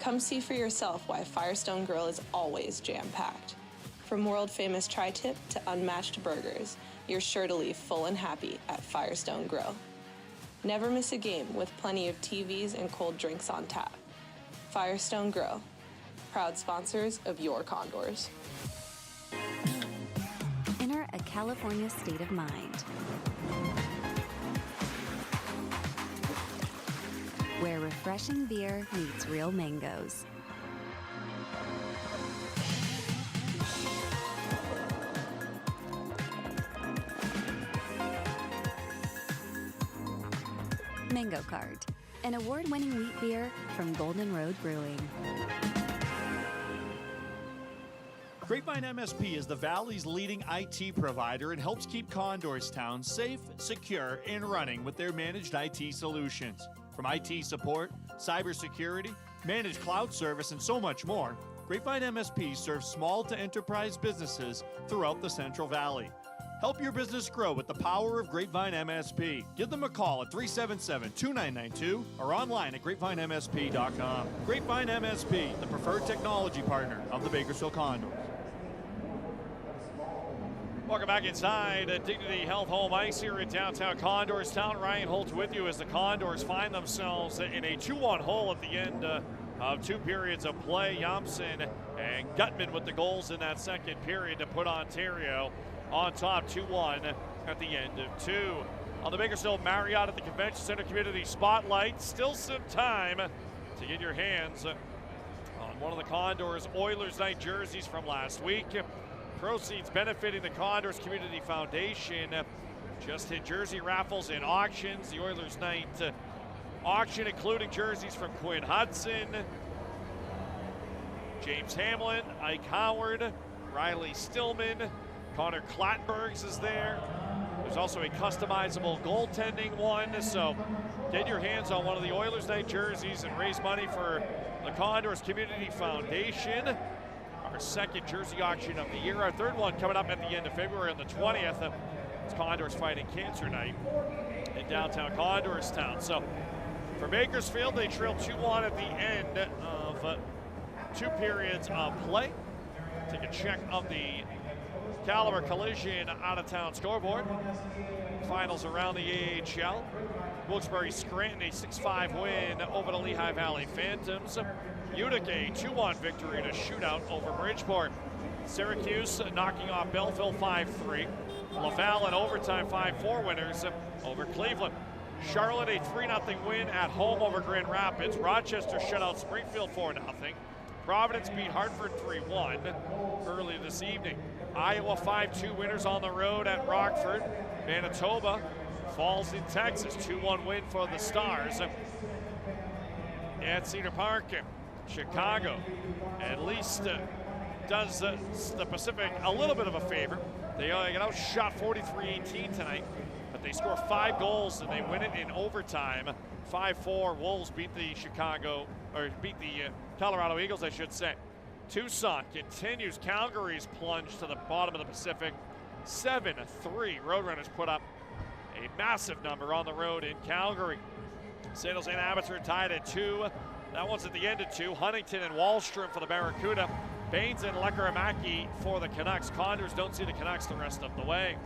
Come see for yourself why Firestone Grill is always jam-packed. From world-famous tri-tip to unmatched burgers, you're sure to leave full and happy at Firestone Grill. Never miss a game with plenty of TVs and cold drinks on tap. Firestone Grill, proud sponsors of your Condors. Enter a California state of mind, where refreshing beer meets real mangoes. Mango Cart, an award-winning wheat beer from Golden Road Brewing. Grapevine MSP is the Valley's leading IT provider and helps keep Condorstown safe, secure, and running with their managed IT solutions. From IT support, cybersecurity, managed cloud service, and so much more, Grapevine MSP serves small to enterprise businesses throughout the Central Valley. Help your business grow with the power of Grapevine MSP. Give them a call at 377-2992 or online at grapevinemsp.com. Grapevine MSP, the preferred technology partner of the Bakersfield Condors. Welcome back inside Dignity Health Home Ice here in downtown Condorstown. Ryan Holtz with you as the Condors find themselves in a 2-1 hole at the end of 2 periods of play. Yamson and Gutman with the goals in that second period to put Ontario on top 2-1 at the end of 2. On the Bakersfield Marriott at the Convention Center Community Spotlight, still some time to get your hands on one of the Condors Oilers Night jerseys from last week. Proceeds benefiting the Condors Community Foundation. Just hit jersey raffles and auctions. The Oilers Night auction including jerseys from Quinn Hudson, James Hamlin, Ike Howard, Riley Stillman, Connor Klattenbergs is there. There's also a customizable goaltending one. So get your hands on one of the Oilers Night jerseys and raise money for the Condors Community Foundation. Our second jersey auction of the year. Our third one coming up at the end of February on the 20th. It's Condors Fighting Cancer Night in downtown Condorstown. So for Bakersfield, they trail 2-1 at the end of 2 periods of play. Take a check of the Caliber Collision out-of-town scoreboard. Finals around the AHL. Wilkes-Barre Scranton a 6-5 win over the Lehigh Valley Phantoms. Utica a 2-1 victory in a shootout over Bridgeport. Syracuse knocking off Belleville 5-3. Laval in overtime 5-4 winners over Cleveland. Charlotte a 3-0 win at home over Grand Rapids. Rochester shut out Springfield 4-0. Providence beat Hartford 3-1 early this evening. Iowa 5-2 winners on the road at Rockford. Manitoba falls in Texas. 2-1 win for the Stars at Cedar Park. Chicago at least does the Pacific a little bit of a favor. They get outshot 43-18 tonight, but they score 5 goals and they win it in overtime. 5-4. Wolves beat the Colorado Eagles, I should say. Tucson continues Calgary's plunge to the bottom of the Pacific. 7-3. Roadrunners put up a massive number on the road in Calgary. St. Jose and Abbotsford tied at 2. That one's at the end of 2. Huntington and Wallstrom for the Barracuda. Baines and Lekaramaki for the Canucks. Condors don't see the Canucks the rest of the way.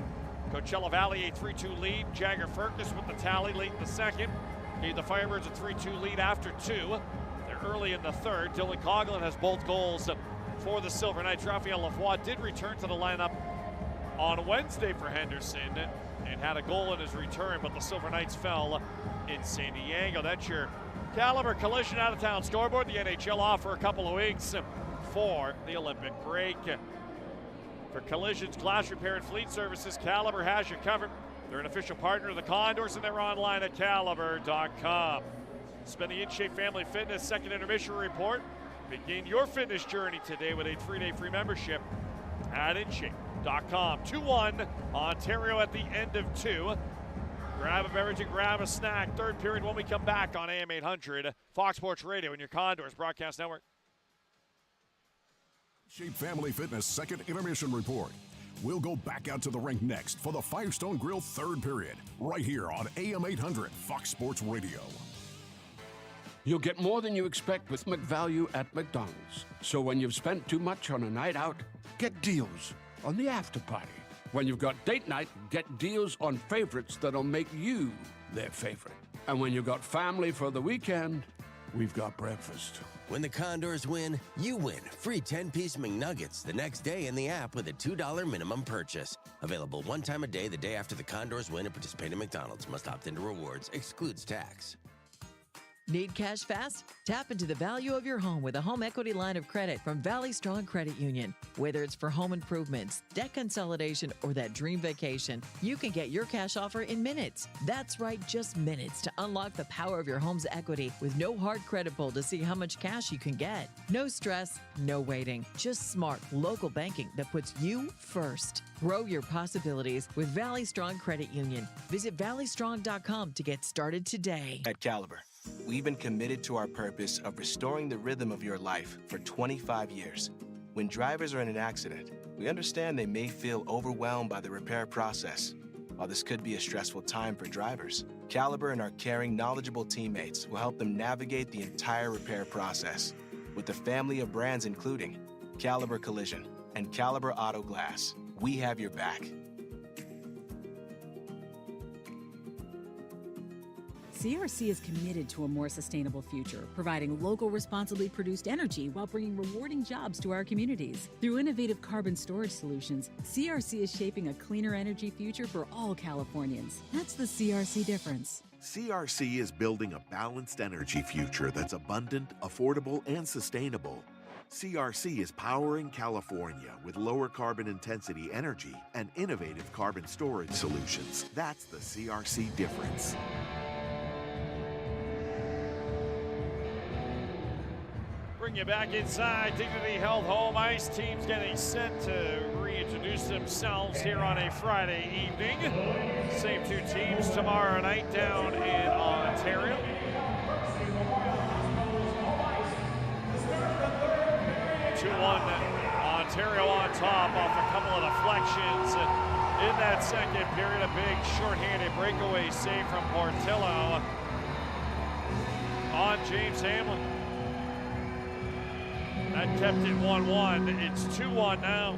Coachella Valley a 3-2 lead. Jagger Firkus with the tally late in the second. Gave the Firebirds a 3-2 lead after 2. They're early in the third. Dylan Coughlin has both goals for the Silver Knights. Raphael Lavoie did return to the lineup on Wednesday for Henderson and had a goal in his return, but the Silver Knights fell in San Diego. That's your Caliber Collision out-of-town scoreboard. The NHL off for a couple of weeks for the Olympic break. For collisions, glass repair, and fleet services, Caliber has you covered. They're an official partner of the Condors, and they're online at caliber.com. Spend the InShape Family Fitness second intermission report. Begin your fitness journey today with a 3-day free membership at InShape.com. 2-1 Ontario at the end of 2. Grab a beverage and grab a snack. Third period when we come back on AM 800, Fox Sports Radio and your Condors Broadcast Network. Shape Family Fitness second intermission report. We'll go back out to the rink next for the Firestone Grill third period, right here on AM 800, Fox Sports Radio. You'll get more than you expect with McValue at McDonald's. So when you've spent too much on a night out, get deals on the after party. When you've got date night, get deals on favorites that'll make you their favorite. And when you've got family for the weekend, we've got breakfast. When the Condors win, you win. Free 10-piece McNuggets the next day in the app with a $2 minimum purchase. Available one time a day the day after the Condors win and participate in McDonald's. Must opt into rewards. Excludes tax. Need cash fast? Tap into the value of your home with a home equity line of credit from Valley Strong Credit Union. Whether it's for home improvements, debt consolidation, or that dream vacation, you can get your cash offer in minutes. That's right, just minutes to unlock the power of your home's equity with no hard credit pull to see how much cash you can get. No stress, no waiting. Just smart local banking that puts you first. Grow your possibilities with Valley Strong Credit Union. Visit valleystrong.com to get started today. At Caliber, we've been committed to our purpose of restoring the rhythm of your life for 25 years. When drivers are in an accident, we understand they may feel overwhelmed by the repair process. While this could be a stressful time for drivers, Caliber and our caring, knowledgeable teammates will help them navigate the entire repair process with a family of brands including Caliber Collision and Caliber Auto Glass. We have your back. CRC is committed to a more sustainable future, providing local responsibly produced energy while bringing rewarding jobs to our communities. Through innovative carbon storage solutions, CRC is shaping a cleaner energy future for all Californians. That's the CRC difference. CRC is building a balanced energy future that's abundant, affordable, and sustainable. CRC is powering California with lower carbon intensity energy and innovative carbon storage solutions. That's the CRC difference. Bring you back inside Dignity Health Home Ice. Teams getting set to reintroduce themselves here on a Friday evening. Same two teams tomorrow night down in Ontario. Ontario on top off a couple of deflections in that second period. A big shorthanded breakaway save from Portillo on James Hamlin. That kept it 1-1. It's 2-1 now.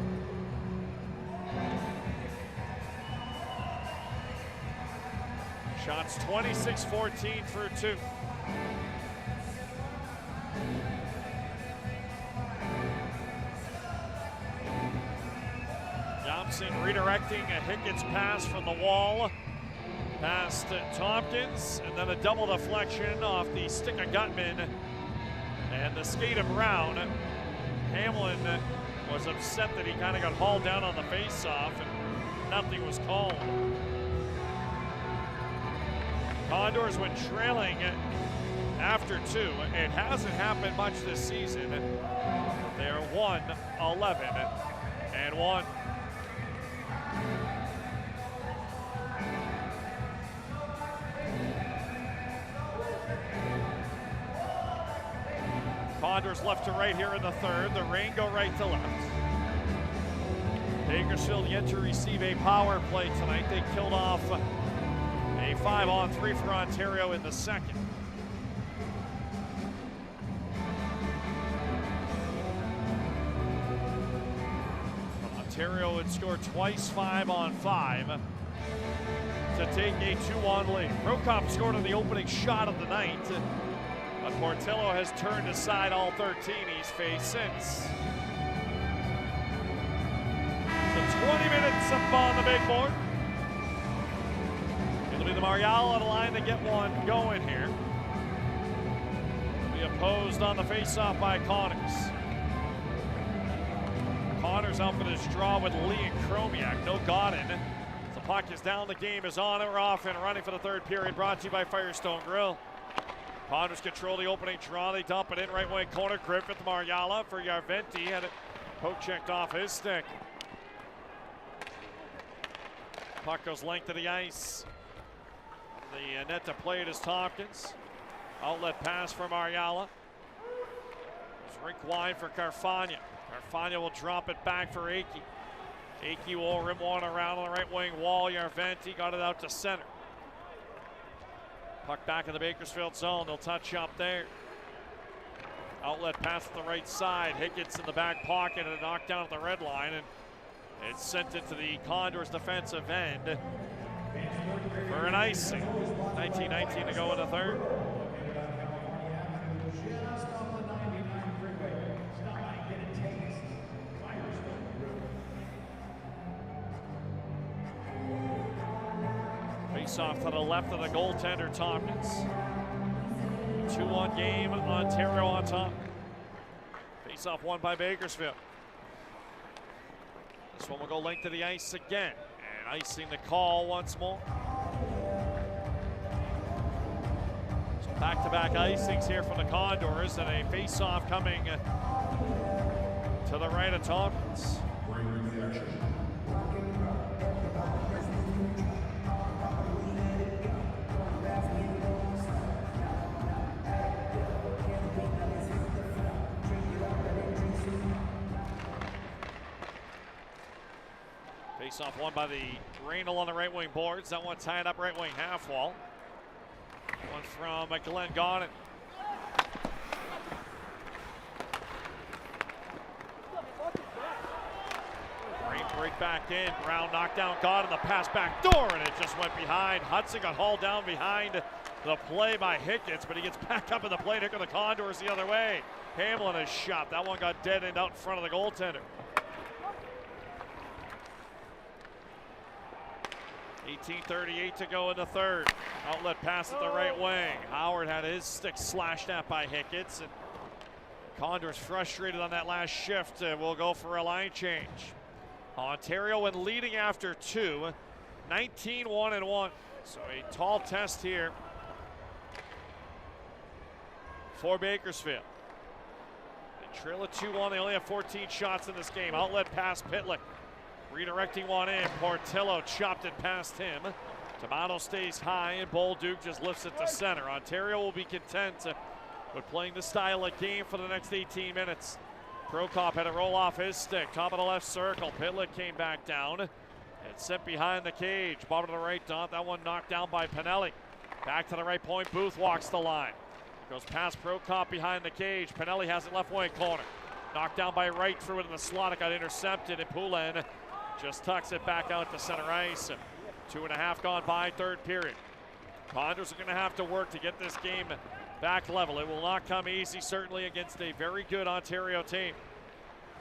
Shots 26-14 for 2. Thompson redirecting a Hickett's pass from the wall past Tompkins, and then a double deflection off the stick of Gutman and the skate of Brown. Hamlin was upset that he kind of got hauled down on the face-off and nothing was called. Condors went trailing after 2. It hasn't happened much this season. They're 1-11-1. Condors left to right here in the third. The Rain go right to left. Bakersfield yet to receive a power play tonight. They killed off a 5-on-3 for Ontario in the second. Ontario would score twice 5-on-5 to take a 2-1 lead. Prokop scored on the opening shot of the night, but Portillo has turned aside all 13 he's faced since. So 20 minutes up on the big board. It'll be the Mariala on the line to get one going here. It'll be opposed on the faceoff by Connors. Connors out for this draw with Lee and Chromiak. No Godin. The puck is down. The game is on. We're off and running for the third period. Brought to you by Firestone Grill. Condors control the opening draw. They dump it in right wing corner. Griffith Mariala for Yarventi. Had it poke checked off his stick. Puck goes length of the ice. The net to play it is Tompkins. Outlet pass for Mariala. It's rink wide for Carfagna. Carfagna will drop it back for Akey. Akey will rim one around on the right wing wall. Yarventi got it out to center. Puck back in the Bakersfield zone. They'll touch up there. Outlet pass to the right side. Hickett's in the back pocket and a knockdown at the red line. And it's sent into the Condors defensive end for an icing. 19-19 to go in the third. Face off to the left of the goaltender, Tompkins. 2-1 game, Ontario on top. Face off won by Bakersfield. This one will go length to the ice again. And icing the call once more. So back-to-back icings here from the Condors, and a face-off coming to the right of Tompkins. Face-off won by the Raynal on the right wing boards. That one tied up right wing half wall. One from Glenn Godin. Great break back in. Brown knocked down Godin. The pass back door, and it just went behind. Hudson got hauled down behind the play by Hicketts, but he gets back up in the play. Here come the Condors the other way. Hamlin has shot. That one got dead end out in front of the goaltender. 18:38 to go in the third. Outlet pass at the right wing. Howard had his stick slashed at by Hicketts, and Condors frustrated on that last shift. Will go for a line change. Ontario when leading after two, 19-1-1. So a tall test here for Bakersfield. They trail at 2-1. They only have 14 shots in this game. Outlet pass Pitlick. Redirecting one in. Portillo chopped it past him. Tomato stays high, and Bolduc just lifts it to center. Ontario will be content with playing the style of game for the next 18 minutes. Prokop had to roll off his stick. Top of the left circle. Pitlick came back down and sent behind the cage. Bottom of the right dot. That one knocked down by Pinelli. Back to the right point. Booth walks the line. Goes past Prokop behind the cage. Pinelli has it left wing corner. Knocked down by Wright through it in the slot. It got intercepted, and Poulin just tucks it back out to center ice. 2.5 gone by, third period. Condors are going to have to work to get this game back level. It will not come easy, certainly against a very good Ontario team.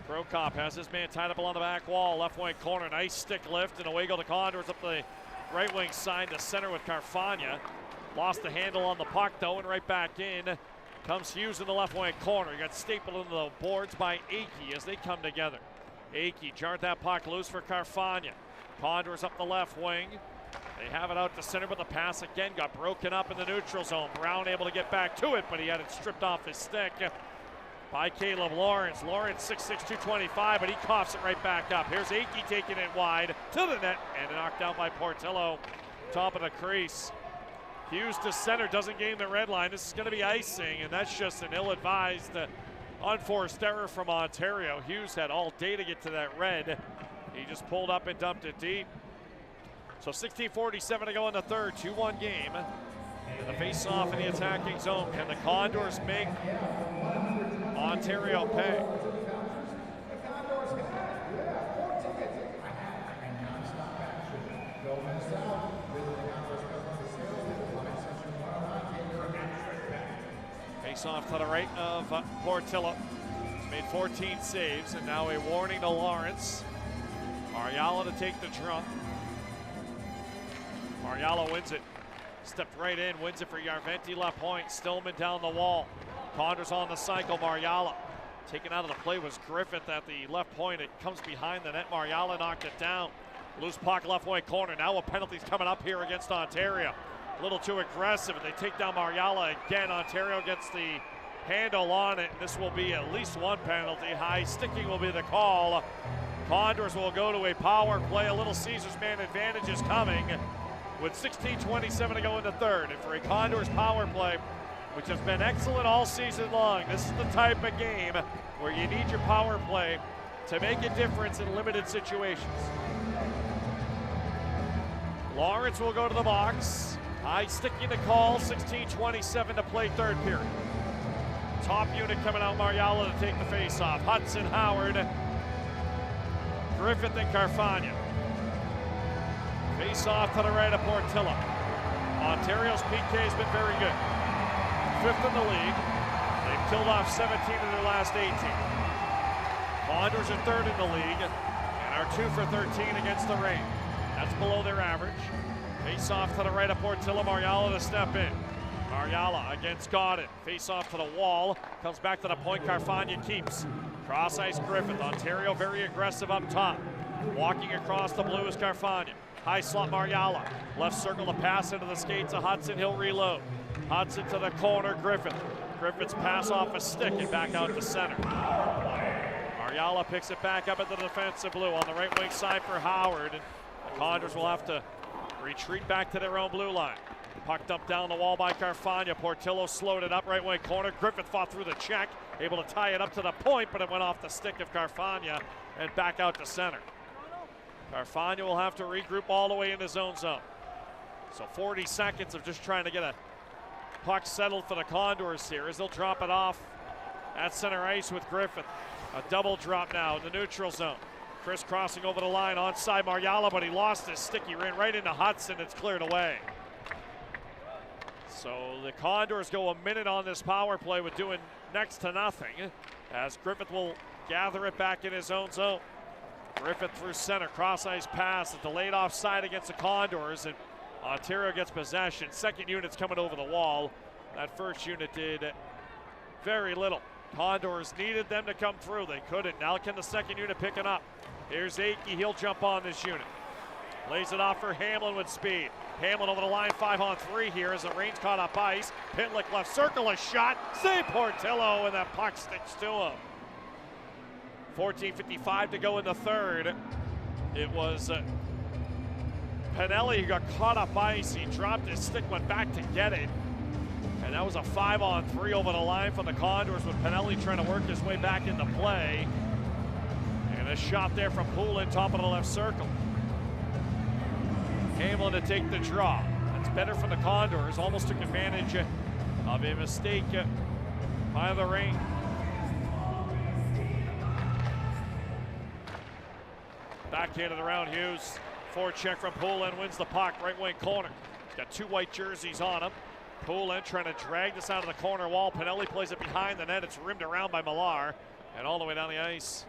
Prokop has his man tied up along the back wall, left wing corner, nice stick lift, and away go the Condors up the right wing side to center with Carfagna. Lost the handle on the puck though, and right back in comes Hughes in the left wing corner. He got stapled into the boards by Akey as they come together. Akey jarred that puck loose for Carfagna. Condors up the left wing. They have it out to center, but the pass again got broken up in the neutral zone. Brown able to get back to it, but he had it stripped off his stick by Caleb Lawrence. Lawrence 6'6", 225, but he coughs it right back up. Here's Akey taking it wide to the net, and knocked down by Portillo, top of the crease. Hughes to center, doesn't gain the red line. This is going to be icing, and that's just an ill-advised, unforced error from Ontario. Hughes had all day to get to that red. He just pulled up and dumped it deep. So 16:47 to go in the third, 2-1 game. And the face-off in the attacking zone. Can the Condors make Ontario pay? Face off to the right of Portillo. He's made 14 saves, and now a warning to Lawrence. Mariala to take the draw. Mariala wins it. Stepped right in, wins it for Järventie, left point. Stillman down the wall. Condors on the cycle. Mariala taken out of the play was Griffith at the left point. It comes behind the net. Mariala knocked it down. Loose puck left wing corner. Now a penalty's coming up here against Ontario. A little too aggressive, and they take down Mariala again. Ontario gets the handle on it, and this will be at least one penalty. High sticking will be the call. Condors will go to a power play. A little Caesars man advantage is coming with 16:27 to go in the third. And for a Condors power play, which has been excellent all season long, this is the type of game where you need your power play to make a difference in limited situations. Lawrence will go to the box. High sticking the call, 16:27 to play third period. Top unit coming out, Mariala to take the face-off. Hudson, Howard, Griffith, and Carfagna. Face-off to the right of Portillo. Ontario's PK has been very good. 5th in the league. They've killed off 17 in their last 18. Condors are 3rd in the league and are 2 for 13 against the rain. That's below their average. Face off to the right of Portillo. Mariala to step in. Mariala against Godin. Face off to the wall. Comes back to the point. Carfagna keeps. Cross ice Griffith. Ontario very aggressive up top. Walking across the blue is Carfagna. High slot Mariala. Left circle to pass into the skates of Hudson. He'll reload. Hudson to the corner. Griffith. Griffith's pass off a stick and back out to center. Mariala picks it back up at the defensive blue on the right wing side for Howard. And the Condors will have to retreat back to their own blue line. Puck dumped down the wall by Carfagna. Portillo slowed it up right wing corner. Griffith fought through the check, able to tie it up to the point, but it went off the stick of Carfagna and back out to center. Carfagna will have to regroup all the way in his own zone. So 40 seconds of just trying to get a puck settled for the Condors here as they'll drop it off at center ice with Griffith. A double drop now in the neutral zone. Chris crossing over the line onside Mariala, but he lost his stick. He ran right into Hudson. It's cleared away. So the Condors go a minute on this power play with doing next to nothing as Griffith will gather it back in his own zone. Griffith through center, cross ice pass, a delayed offside against the Condors, and Ontario gets possession. Second unit's coming over the wall. That first unit did very little. Condors needed them to come through. They couldn't. Now can the second unit pick it up? Here's Akey. He'll jump on this unit. Lays it off for Hamlin with speed. Hamlin over the line, 5-on-3 here as the rain's caught up ice. Pitlick left circle, a shot. Save Portillo, and that puck sticks to him. 14:55 to go in the third. It was Pinelli who got caught up ice. He dropped his stick, went back to get it. And that was a 5-on-3 over the line from the Condors with Pinelli trying to work his way back into play. And a shot there from Poulin, top of the left circle. Hamlin to take the draw. That's better for the Condors. Almost took advantage of a mistake by the Reign. Backhanded around Hughes. Forecheck from Poulin, wins the puck, right wing corner. He's got two white jerseys on him. Poulin trying to drag this out of the corner wall. Pinelli plays it behind the net. It's rimmed around by Millar and all the way down the ice.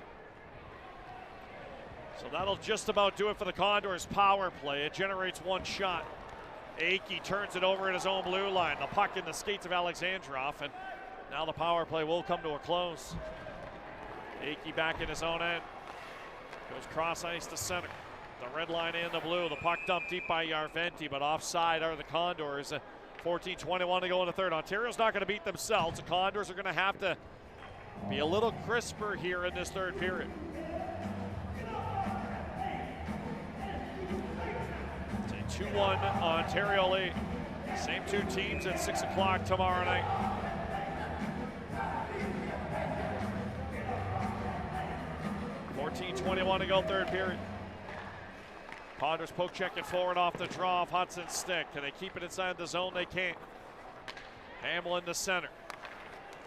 So that'll just about do it for the Condors power play. It generates one shot. Akey turns it over at his own blue line. The puck in the skates of Alexandrov, and now the power play will come to a close. Akey back in his own end. Goes cross ice to center. The red line and the blue. The puck dumped deep by Järventie, but offside are the Condors. 14:21 to go in the third. Ontario's not going to beat themselves. The Condors are going to have to be a little crisper here in this third period. It's a 2-1 Ontario lead. Same two teams at 6 o'clock tomorrow night. .21 to go third period. Condors poke check it forward off the draw of Hudson's stick. Can they keep it inside the zone? They can't. Hamlin to center.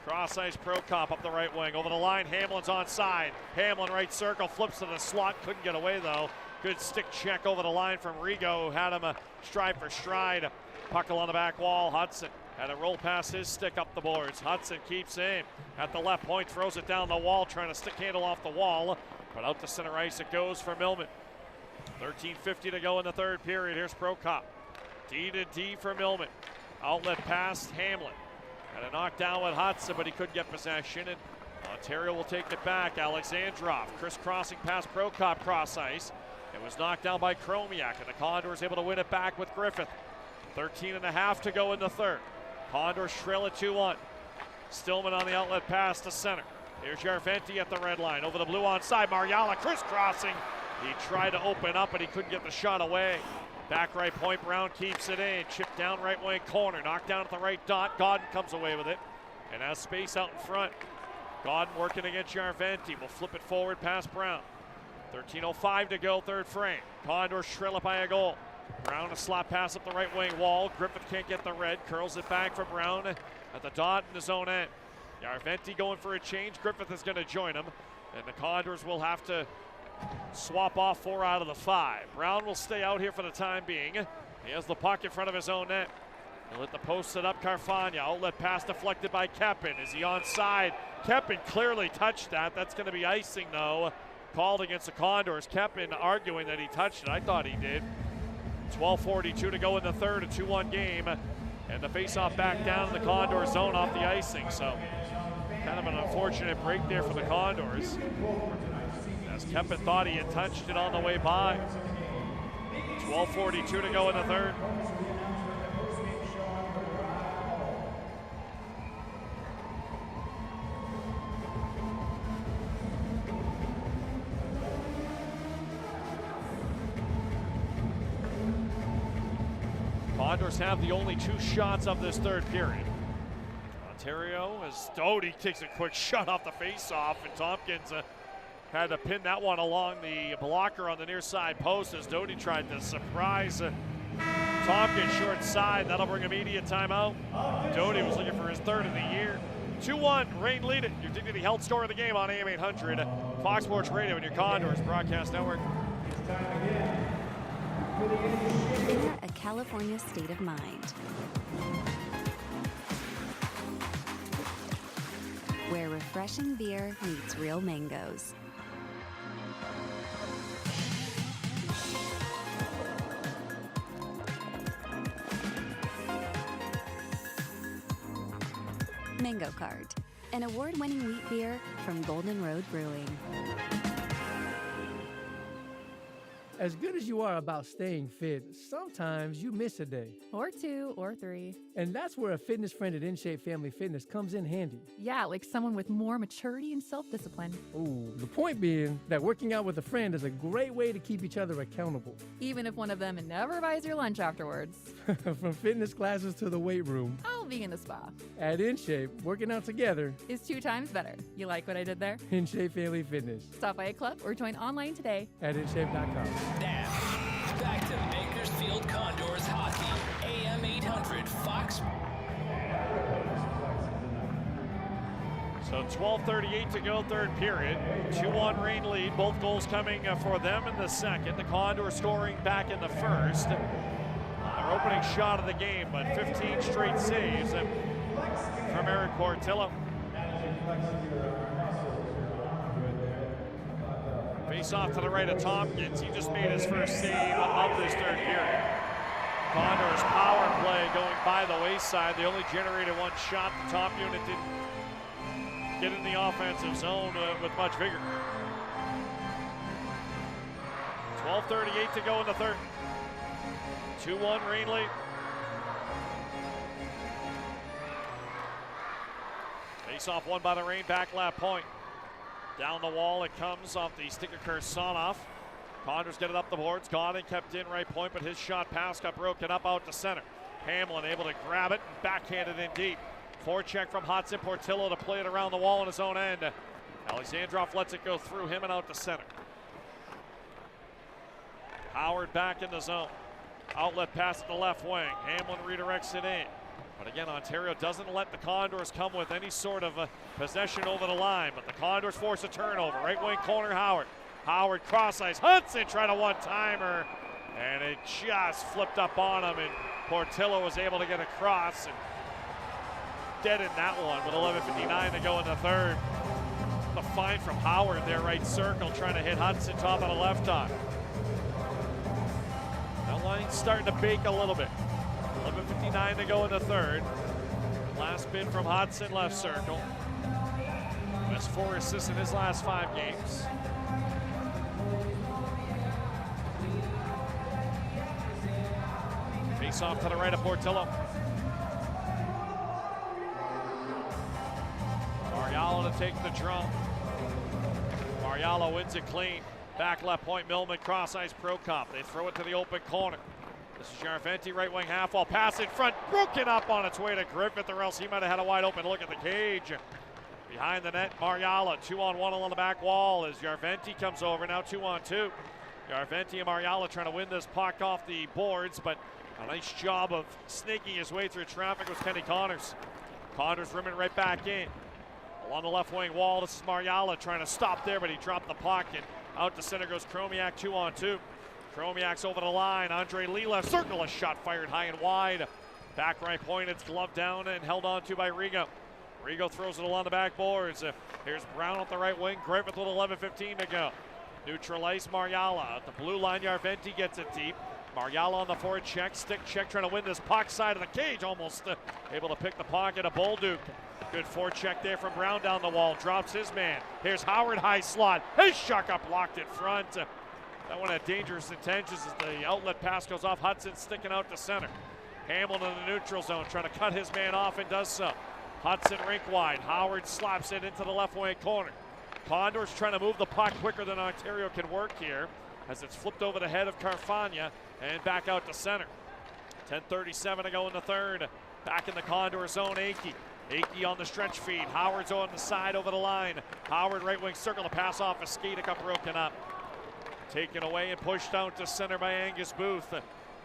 Cross ice Prokop up the right wing. Over the line, Hamlin's onside. Hamlin right circle, flips to the slot. Couldn't get away though. Good stick check over the line from Rigo, who had him a stride for stride. Puck along the back wall. Hudson Had a roll past his stick up the boards. Hudson keeps aim at the left point, throws it down the wall, trying to stick handle off the wall, but out to center ice it goes for Millman. 13:50 to go in the third period. Here's Prokop. D to D for Millman. Outlet pass, Hamlin. Had a knockdown with Hudson, but he couldn't get possession, and Ontario will take it back. Alexandrov crisscrossing past Prokop cross ice. It was knocked down by Chromiak, and the Condors able to win it back with Griffith. 13.5 to go in the third. Condors trail it 2-1. Stillman on the outlet pass to center. Here's Yarventi at the red line. Over the blue onside. Mariala crisscrossing. He tried to open up, but he couldn't get the shot away. Back right point, Brown keeps it in. Chipped down right wing corner. Knocked down at the right dot. Godden comes away with it and has space out in front. Godden working against Yarventi. Will flip it forward past Brown. 13:05 to go, third frame. Condors trail it by a goal. Brown a slot pass up the right wing wall. Griffith can't get the red. Curls it back for Brown at the dot in his own end. Yarventi going for a change. Griffith is going to join him. And the Condors will have to swap off 4 out of the 5. Brown will stay out here for the time being. He has the puck in front of his own net. He'll let the post set up Carfagna. Outlet pass deflected by Keppen. Is he onside? Keppen clearly touched that. That's going to be icing though. Called against the Condors. Keppen arguing that he touched it. I thought he did. 12:42 to go in the third, a 2-1 game. And the faceoff back down in the Condor zone off the icing. So kind of an unfortunate break there for the Condors, as Keppen thought he had touched it on the way by. 12:42 to go in the third. Condors have the only 2 shots of this third period. Ontario, as Doty takes a quick shot off the face-off, and Tompkins had to pin that one along the blocker on the near side post as Doty tried to surprise Tompkins short side. That'll bring immediate timeout. Doty was looking for his third of the year. 2-1, Reign lead it. Your Dignity Health score of the game on AM 800, Fox Sports Radio and your Condors broadcast network. A California state of mind, where refreshing beer meets real mangoes. Mango Cart, an award-winning wheat beer from Golden Road Brewing. As good as you are about staying fit, sometimes you miss a day. Or 2 or 3. And that's where a fitness friend at InShape Family Fitness comes in handy. Yeah, like someone with more maturity and self-discipline. Ooh, the point being that working out with a friend is a great way to keep each other accountable. Even if one of them never buys your lunch afterwards. From fitness classes to the weight room. I'll be in the spa. At InShape, working out together is 2 times better. You like what I did there? InShape Family Fitness. Stop by a club or join online today at InShape.com. Now, back to Bakersfield Condors hockey. AM 800 Fox. So 12:38 to go, third period. 2-1 Reign lead. Both goals coming for them in the second. The Condors scoring back in the first. Their opening shot of the game, but 15 straight saves from Eric Portillo. Face off to the right of Tompkins. He just made his first save of this third period. Condors power play going by the wayside. They only generated 1 shot. The top unit didn't get in the offensive zone with much vigor. 12:38 to go in the third. 2-1 Reign lead. Face off won by the Reign, back left point. Down the wall it comes off the stick of Kirsanov. Condors get it up the boards. Godin kept in right point, but his shot pass got broken up out to center. Hamlin able to grab it and backhand it in deep. Forecheck from Hudson. Portillo to play it around the wall on his own end. Alexandrov lets it go through him and out to center. Howard back in the zone. Outlet pass at the left wing. Hamlin redirects it in. But again, Ontario doesn't let the Condors come with any sort of possession over the line. But the Condors force a turnover. Right wing corner, Howard. Howard cross ice. Hudson tried a one-timer. And it just flipped up on him. And Portillo was able to get across. And dead in that one with 11:59 to go in the third. The find from Howard there, right circle, trying to hit Hudson top on the left eye. That line's starting to bake a little bit. 11:59 to go in the third. Last bid from Hudson, left circle. Has 4 assists in his last 5 games. Face off to the right of Portillo. Mariala to take the drum. Mariala wins it clean. Back left point, Millman, cross ice, Prokop. They throw it to the open corner. This is Jarventi, right wing half wall, pass in front, broken up on its way to Griffith, or else he might have had a wide open look at the cage. Behind the net, Mariala, 2-on-1 along the back wall as Jarventi comes over, now 2-on-2. Jarventi and Mariala trying to win this puck off the boards, but a nice job of snaking his way through traffic was Kenny Connors. Connors rimming right back in. Along the left wing wall, this is Mariala trying to stop there, but he dropped the puck, and out to center goes Chromiak, 2-on-2. Chromiak's over the line. Andre Lee left circle, a shot fired high and wide. Back right point, it's gloved down and held on to by Rigo. Rigo throws it along the backboards. Here's Brown at the right wing. Griffith with 11:15 to go. Neutral ice, Mariala. At the blue line, Jarventi gets it deep. Mariala on the forward check, stick check, trying to win this puck side of the cage. Almost able to pick the pocket of Bolduc. Good forecheck there from Brown down the wall. Drops his man. Here's Howard, high slot. His shot got blocked in front. That one had dangerous intentions as the outlet pass goes off. Hudson sticking out to center. Hamilton in the neutral zone, trying to cut his man off and does so. Hudson rink wide. Howard slaps it into the left wing corner. Condors trying to move the puck quicker than Ontario can work here as it's flipped over the head of Carfagna and back out to center. 10:37 to go in the third. Back in the Condor zone, Akey. Akey on the stretch feed. Howard's on the side over the line. Howard right wing circle. The pass off a skate. It got broken up. Taken away and pushed out to center by Angus Booth.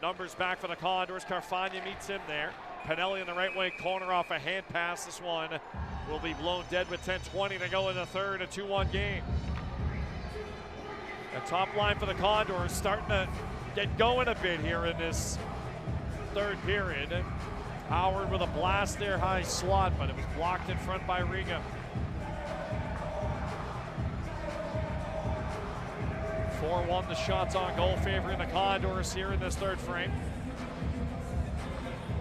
Numbers back for the Condors. Carfagna meets him there. Pinelli in the right wing corner off a hand pass. This one will be blown dead with 10:20 to go in the third. A 2-1 game. The top line for the Condors starting to get going a bit here in this third period. Howard with a blast there, high slot, but it was blocked in front by Riga. 4-1 the shots on goal favoring the Condors here in this third frame.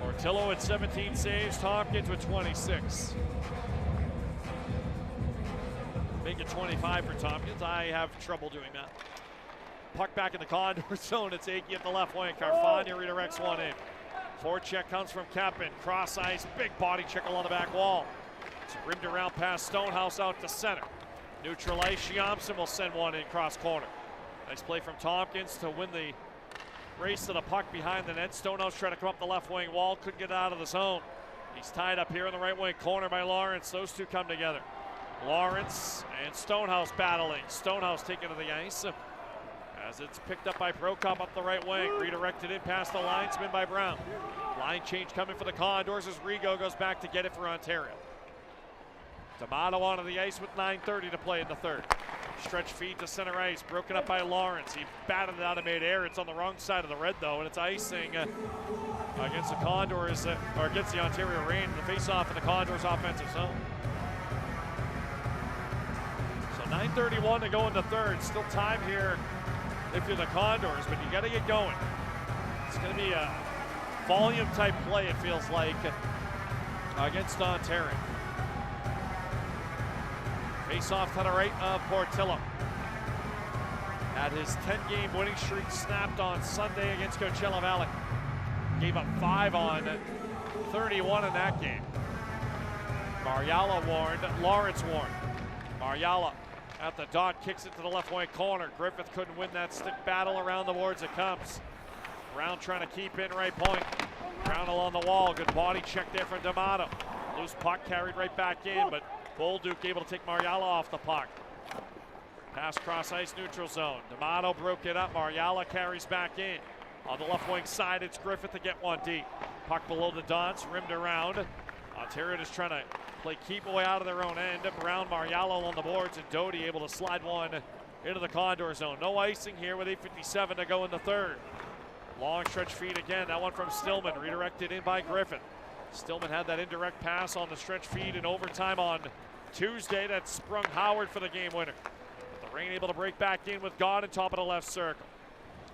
Portillo at 17 saves, Tompkins with 26. Make it 25 for Tompkins. I have trouble doing that. Puck back in the Condor zone. It's Akey at the left wing. Carfagna redirects one in. Forecheck comes from Kappen. Cross ice, big body check along the back wall. It's rimmed around past Stonehouse out to center. Neutral ice, Shiamson will send one in cross corner. Nice play from Tompkins to win the race to the puck behind the net. Stonehouse trying to come up the left wing wall, couldn't get out of the zone. He's tied up here in the right wing corner by Lawrence. Those two come together. Lawrence and Stonehouse battling. Stonehouse taken to the ice as it's picked up by Prokop up the right wing. Redirected in past the linesman by Brown. Line change coming for the Condors as Rigo goes back to get it for Ontario. D'Amato onto the ice with 9:30 to play in the third. Stretch feed to center ice, broken up by Lawrence. He batted it out of mid-air. It's on the wrong side of the red though, and it's icing against the Condors, or against the Ontario Reign. The face-off in the Condors offensive zone. So 9:31 to go in the third. Still time here if you're the Condors, but you got to get going. It's going to be a volume type play, it feels like, against Ontario. Face off to the right of Portillo. Had his 10-game winning streak snapped on Sunday against Coachella Valley. Gave up 5 on 31 in that game. Mariala warned, Lawrence warned. Mariala at the dot, kicks it to the left wing corner. Griffith couldn't win that stick battle. Around the boards it comes. Brown trying to keep in right point. Brown along the wall, good body check there from D'Amato. Loose puck carried right back in, but Bolduc able to take Mariala off the puck. Pass cross ice, neutral zone. D'Amato broke it up. Mariala carries back in. On the left wing side, it's Griffith to get one deep. Puck below the dots, rimmed around. Ontario just trying to play keep away out of their own end. Brown, Mariala on the boards, and Doty able to slide one into the Condor zone. No icing here with 8:57 to go in the third. Long stretch feed again. That one from Stillman, redirected in by Griffith. Stillman had that indirect pass on the stretch feed in overtime on Tuesday that sprung Howard for the game winner. But the Reign able to break back in with Godin top of the left circle.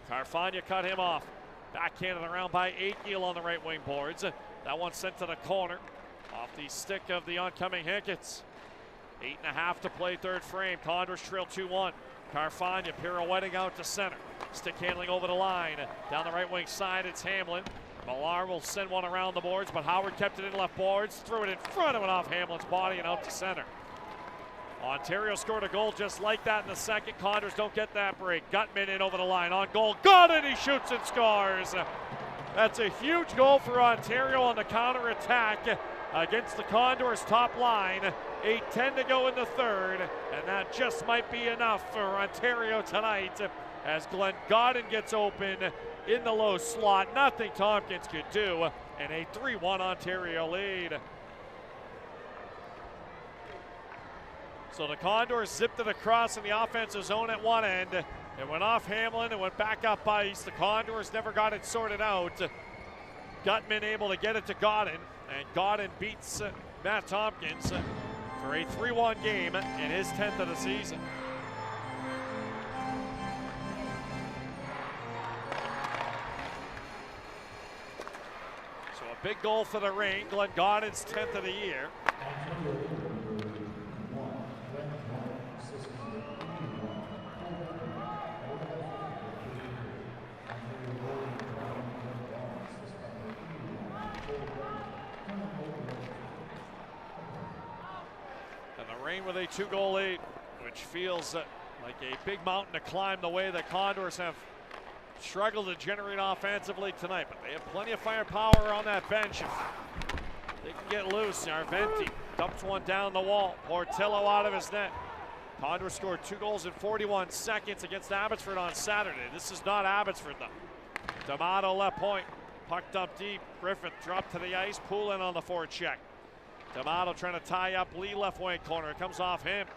Carfagna cut him off. Backhanded around by Achiel on the right wing boards. That one sent to the corner off the stick of the oncoming Hicketts. 8.5 to play, third frame. Condors trail 2-1. Carfagna pirouetting out to center. Stick handling over the line. Down the right wing side, it's Hamlin. Millar will send one around the boards, but Howard kept it in left boards. Threw it in front and went off Hamlin's body and out to center. Ontario scored a goal just like that in the second. Condors don't get that break. Gutman in over the line on goal. Got it! He shoots and scores. That's a huge goal for Ontario on the counter attack against the Condors top line. 8:10 to go in the third, and that just might be enough for Ontario tonight as Glenn Godin gets open in the low slot. Nothing Tompkins could do, and a 3-1 Ontario lead. So the Condors zipped it across in the offensive zone at one end. It went off Hamlin and went back up ice. The Condors never got it sorted out. Gutman able to get it to Godin, and Godin beats Matt Tompkins for a 3-1 game in his 10th of the season. So a big goal for the Reign, Glenn Godin's 10th of the year. With a 2-goal lead, which feels like a big mountain to climb the way the Condors have struggled to generate offensively tonight, but they have plenty of firepower on that bench. If they can get loose. Arventi dumps one down the wall. Portillo out of his net. Condors scored 2 goals in 41 seconds against Abbotsford on Saturday. This is not Abbotsford though. D'Amato left point, pucked up deep. Griffith dropped to the ice. Poulin on the forecheck. D'Amato trying to tie up Lee left wing corner. It comes off him.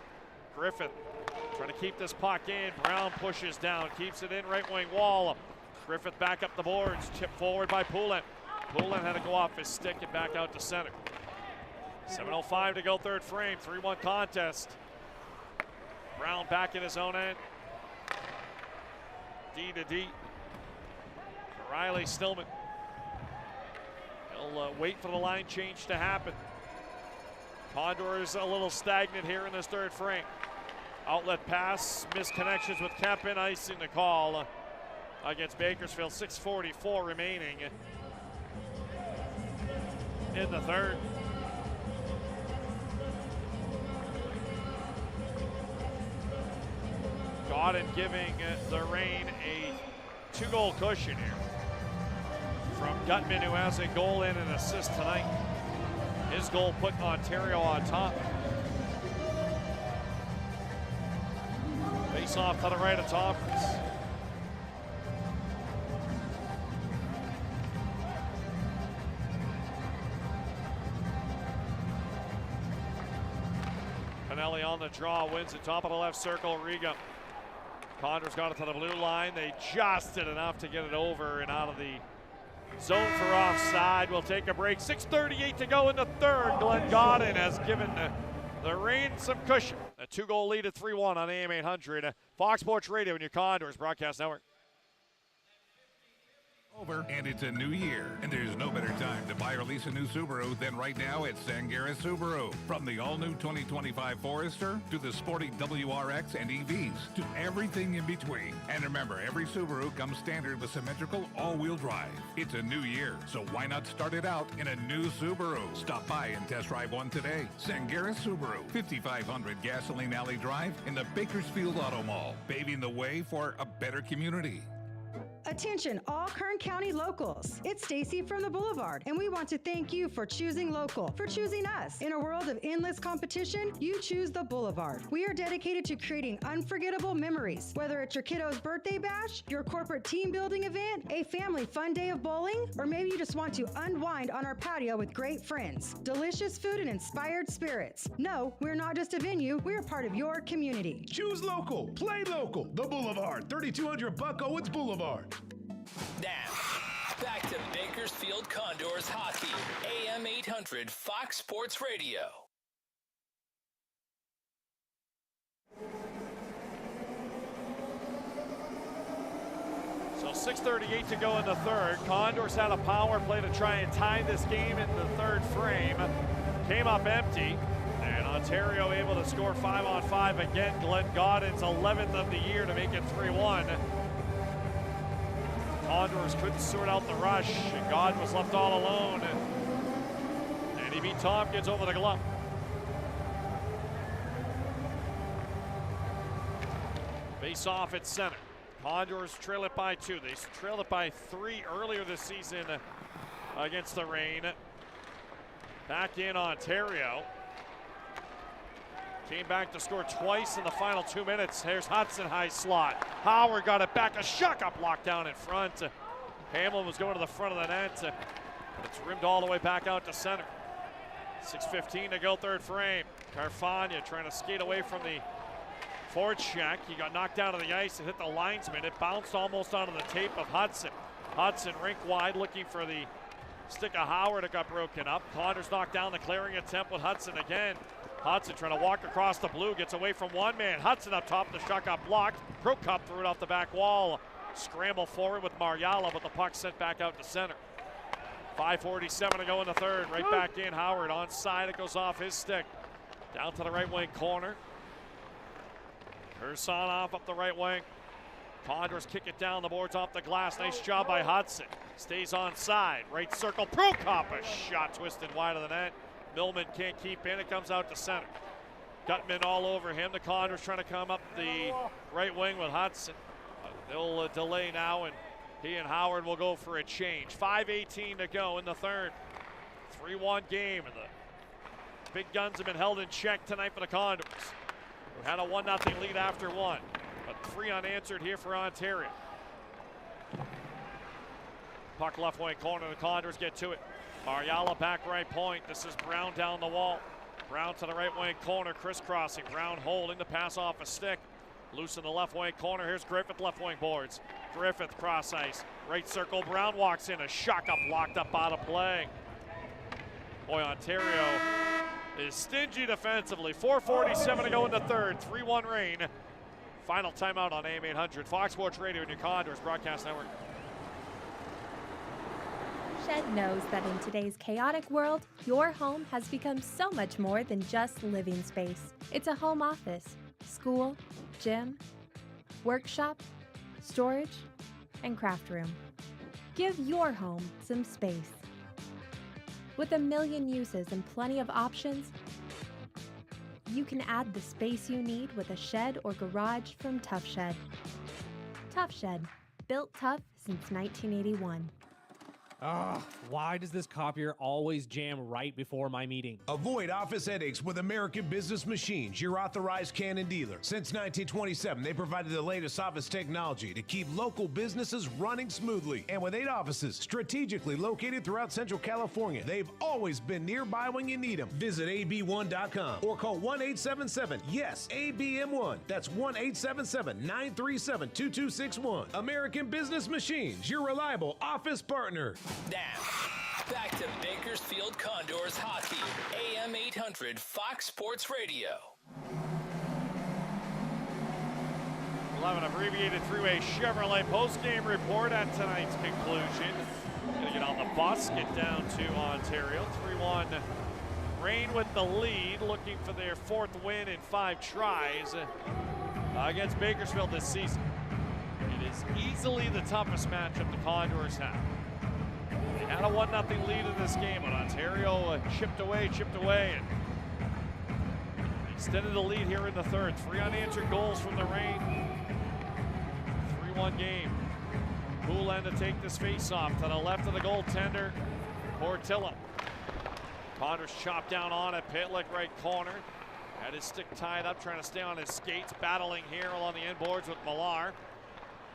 Griffith trying to keep this puck in. Brown pushes down, keeps it in right wing wall. Griffith back up the boards. Tipped forward by Poulin. Poulin had to go off his stick and back out to center. 7:05 to go third frame. 3-1 contest. Brown back in his own end. D to D. Riley Stillman. He'll wait for the line change to happen. Condors a little stagnant here in this third frame. Outlet pass, missed connections with Kempin, icing the call against Bakersfield. 6:44 remaining in the third. Godin giving the Reign a 2-goal cushion here from Gutman, who has a goal and an assist tonight. His goal put Ontario on top. Face off to the right of Tompkins. Pinelli on the draw, wins it top of the left circle. Riga. Condors got it to the blue line. They just did enough to get it over and out of the zone for offside. We'll take a break. 6:38 to go in the third. Glenn Godin has given the Reign some cushion. A 2-goal lead at 3-1 on AM 800. Fox Sports Radio and your Condors broadcast network. Over, and it's a new year, and there's no better time to buy or lease a new Subaru than right now at Sangera Subaru. From the all-new 2025 Forester to the sporty WRX and EVs to everything in between. And remember, every Subaru comes standard with symmetrical all-wheel drive. It's a new year, so why not start it out in a new Subaru? Stop by and test drive one today. Sangera Subaru, 5500 Gasoline Alley Drive in the Bakersfield Auto Mall, paving the way for a better community. Attention all Kern County locals. It's Stacy from the Boulevard, and we want to thank you for choosing local, for choosing us. In a world of endless competition, you choose the Boulevard. We are dedicated to creating unforgettable memories. Whether it's your kiddo's birthday bash, your corporate team building event, a family fun day of bowling, or maybe you just want to unwind on our patio with great friends. Delicious food and inspired spirits. No, we're not just a venue, we're part of your community. Choose local, play local. The Boulevard, 3200 Buck Owens Boulevard. Now, Back to Bakersfield Condors hockey. AM 800 Fox Sports Radio. So 6:38 to go in the third. Condors had a power play to try and tie this game in the third frame. Came up empty, and Ontario able to score 5-on-5 again. Glenn Godden's 11th of the year to make it 3-1. Condors couldn't sort out the rush, and Godden was left all alone. And he beat Tompkins over the glove. Face off at center. Condors trail it by 2. They trailed it by 3 earlier this season against the Reign. Back in Ontario. Came back to score twice in the final 2 minutes. Here's Hudson, high slot. Howard got it back. A shot got blocked down in front. Hamlin was going to the front of the net. But it's rimmed all the way back out to center. 6:15 to go, third frame. Carfagna trying to skate away from the forecheck. He got knocked down to the ice and hit the linesman. It bounced almost onto the tape of Hudson. Hudson rink wide looking for the stick of Howard. It got broken up. Condors knocked down the clearing attempt with Hudson again. Hudson trying to walk across the blue, gets away from one man. Hudson up top, the shot got blocked. Prokop threw it off the back wall. Scramble forward with Mariala, but the puck sent back out to center. 5:47 to go in the third. Right back in, Howard onside. It goes off his stick. Down to the right wing corner. Ursanov up the right wing. Condors kick it down the boards off the glass. Nice job by Hudson. Stays onside. Right circle. Prokop, a shot twisted wide of the net. Millman can't keep in. It comes out to center. Gutman all over him. The Condors trying to come up the right wing with Hudson. They'll delay now, and he and Howard will go for a change. 5:18 to go in the third. 3-1 game, and the big guns have been held in check tonight for the Condors, who had a 1-0 lead after one, but 3 unanswered here for Ontario. Puck left wing corner. The Condors get to it. Mariala back right point. This is Brown down the wall. Brown to the right wing corner, crisscrossing. Brown holding the pass off a stick. Loose in the left wing corner. Here's Griffith, left wing boards. Griffith cross ice. Right circle. Brown walks in. A shot got blocked up out of play. Boy, Ontario is stingy defensively. 4:47 to go in the third. 3-1 Reign. Final timeout on AM 800. Fox Sports Radio and your Condors Broadcast Network. Shed knows that in today's chaotic world, your home has become so much more than just living space. It's a home office, school, gym, workshop, storage, and craft room. Give your home some space. With a million uses and plenty of options, you can add the space you need with a shed or garage from Tough Shed. Tough Shed, built tough since 1981. Why does this copier always jam right before my meeting? Avoid office headaches with American Business Machines, your authorized Canon dealer. Since 1927, they provided the latest office technology to keep local businesses running smoothly. And with 8 offices strategically located throughout Central California, they've always been nearby when you need them. Visit ab1.com or call 1-877-YES-ABM1. That's 1-877-937-2261. American Business Machines, your reliable office partner. Now, back to Bakersfield Condors hockey. AM 800 Fox Sports Radio. We'll have an abbreviated three-way Chevrolet postgame report at tonight's conclusion. Gonna get on the bus, get down to Ontario. 3-1 Reign with the lead, looking for their 4th win in 5 tries against Bakersfield this season. It is easily the toughest matchup the Condors have. They had a 1-0 lead in this game, but Ontario chipped away, and extended the lead here in the third. 3 unanswered goals from the Reign. 3-1 game. Poulin to take this face-off to the left of the goaltender, Portillo. Condors chopped down on it. Pitlick right corner. Had his stick tied up, trying to stay on his skates. Battling here along the inboards with Millar.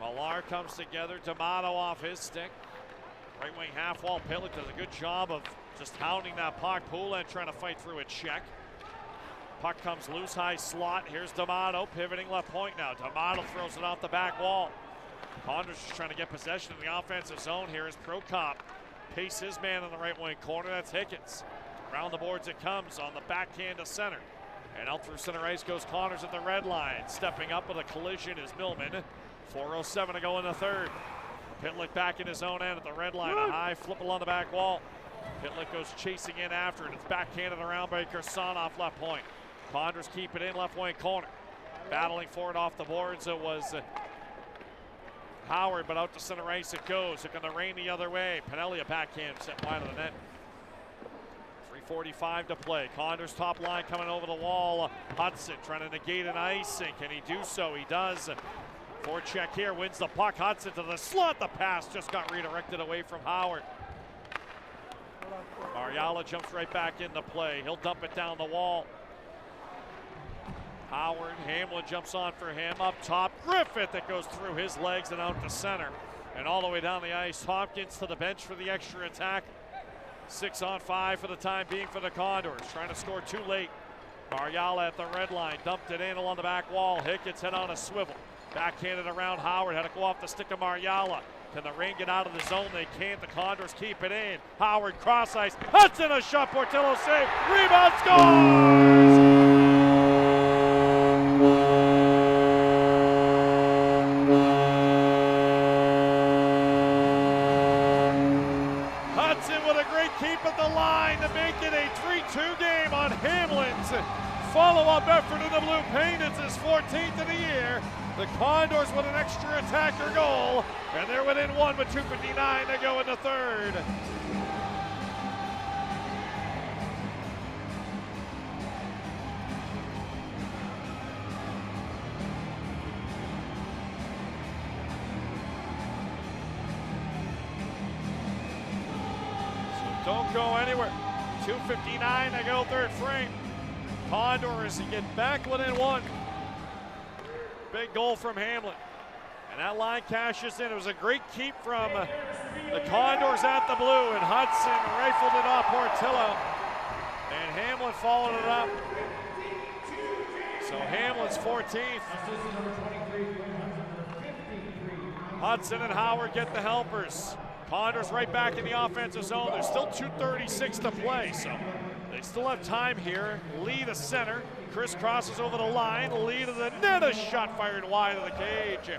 Millar comes together. D'Amato off his stick. Right wing half wall. Pitlick does a good job of just hounding that puck. Poulin trying to fight through a check. Puck comes loose, high slot. Here's D'Amato pivoting left point now. D'Amato throws it off the back wall. Condors just trying to get possession in the offensive zone here as Prokop pace his man in the right wing corner. That's Hickens. Around the boards it comes on the backhand to center. And out through center ice goes Condors at the red line. Stepping up with a collision is Millman. 4:07 to go in the third. Pitlick back in his own end at the red line. A high flip along the back wall. Pitlick goes chasing in after it. It's backhanded around by Gerson off left point. Condors keep it in left wing corner. Battling for it off the boards. It was Howard, but out to center ice it goes. It's going to rain the other way. Pinelli a backhand set wide of the net. 3:45 to play. Condors top line coming over the wall. Hudson trying to negate an icing. Can he do so? He does. Forecheck here, wins the puck. Hudson to the slot. The pass just got redirected away from Howard. Mariala jumps right back into play. He'll dump it down the wall. Howard, Hamlin jumps on for him. Up top, Griffith that goes through his legs and out to center. And all the way down the ice, Hopkins to the bench for the extra attack. 6-on-5 for the time being for the Condors. Trying to score too late. Mariala at the red line, dumped it in along the back wall. Hickens head on a swivel. Backhanded around Howard, had to go off the stick of Mariala. Can the Reign get out of the zone? They can't. The Condors keep it in. Howard cross ice. Hudson a shot. Portillo save. Rebound scores! Hudson with a great keep at the line to make it a 3-2 game on Hamlin's follow-up effort in the blue paint. It's his 14th of the year. The Condors with an extra attacker goal, and they're within one with 2:59 to go in the third. So don't go anywhere. 2:59 to go third frame. Condors get back within one. Big goal from Hamlin. And that line cashes in. It was a great keep from the Condors at the blue, and Hudson rifled it off Portillo. And Hamlin followed it up. So Hamlin's 14th. Hudson and Howard get the helpers. Condors right back in the offensive zone. There's still 2:36 to play, so they still have time here. Lee to center. Chris crosses over the line. Lee to the net. A shot fired wide of the cage.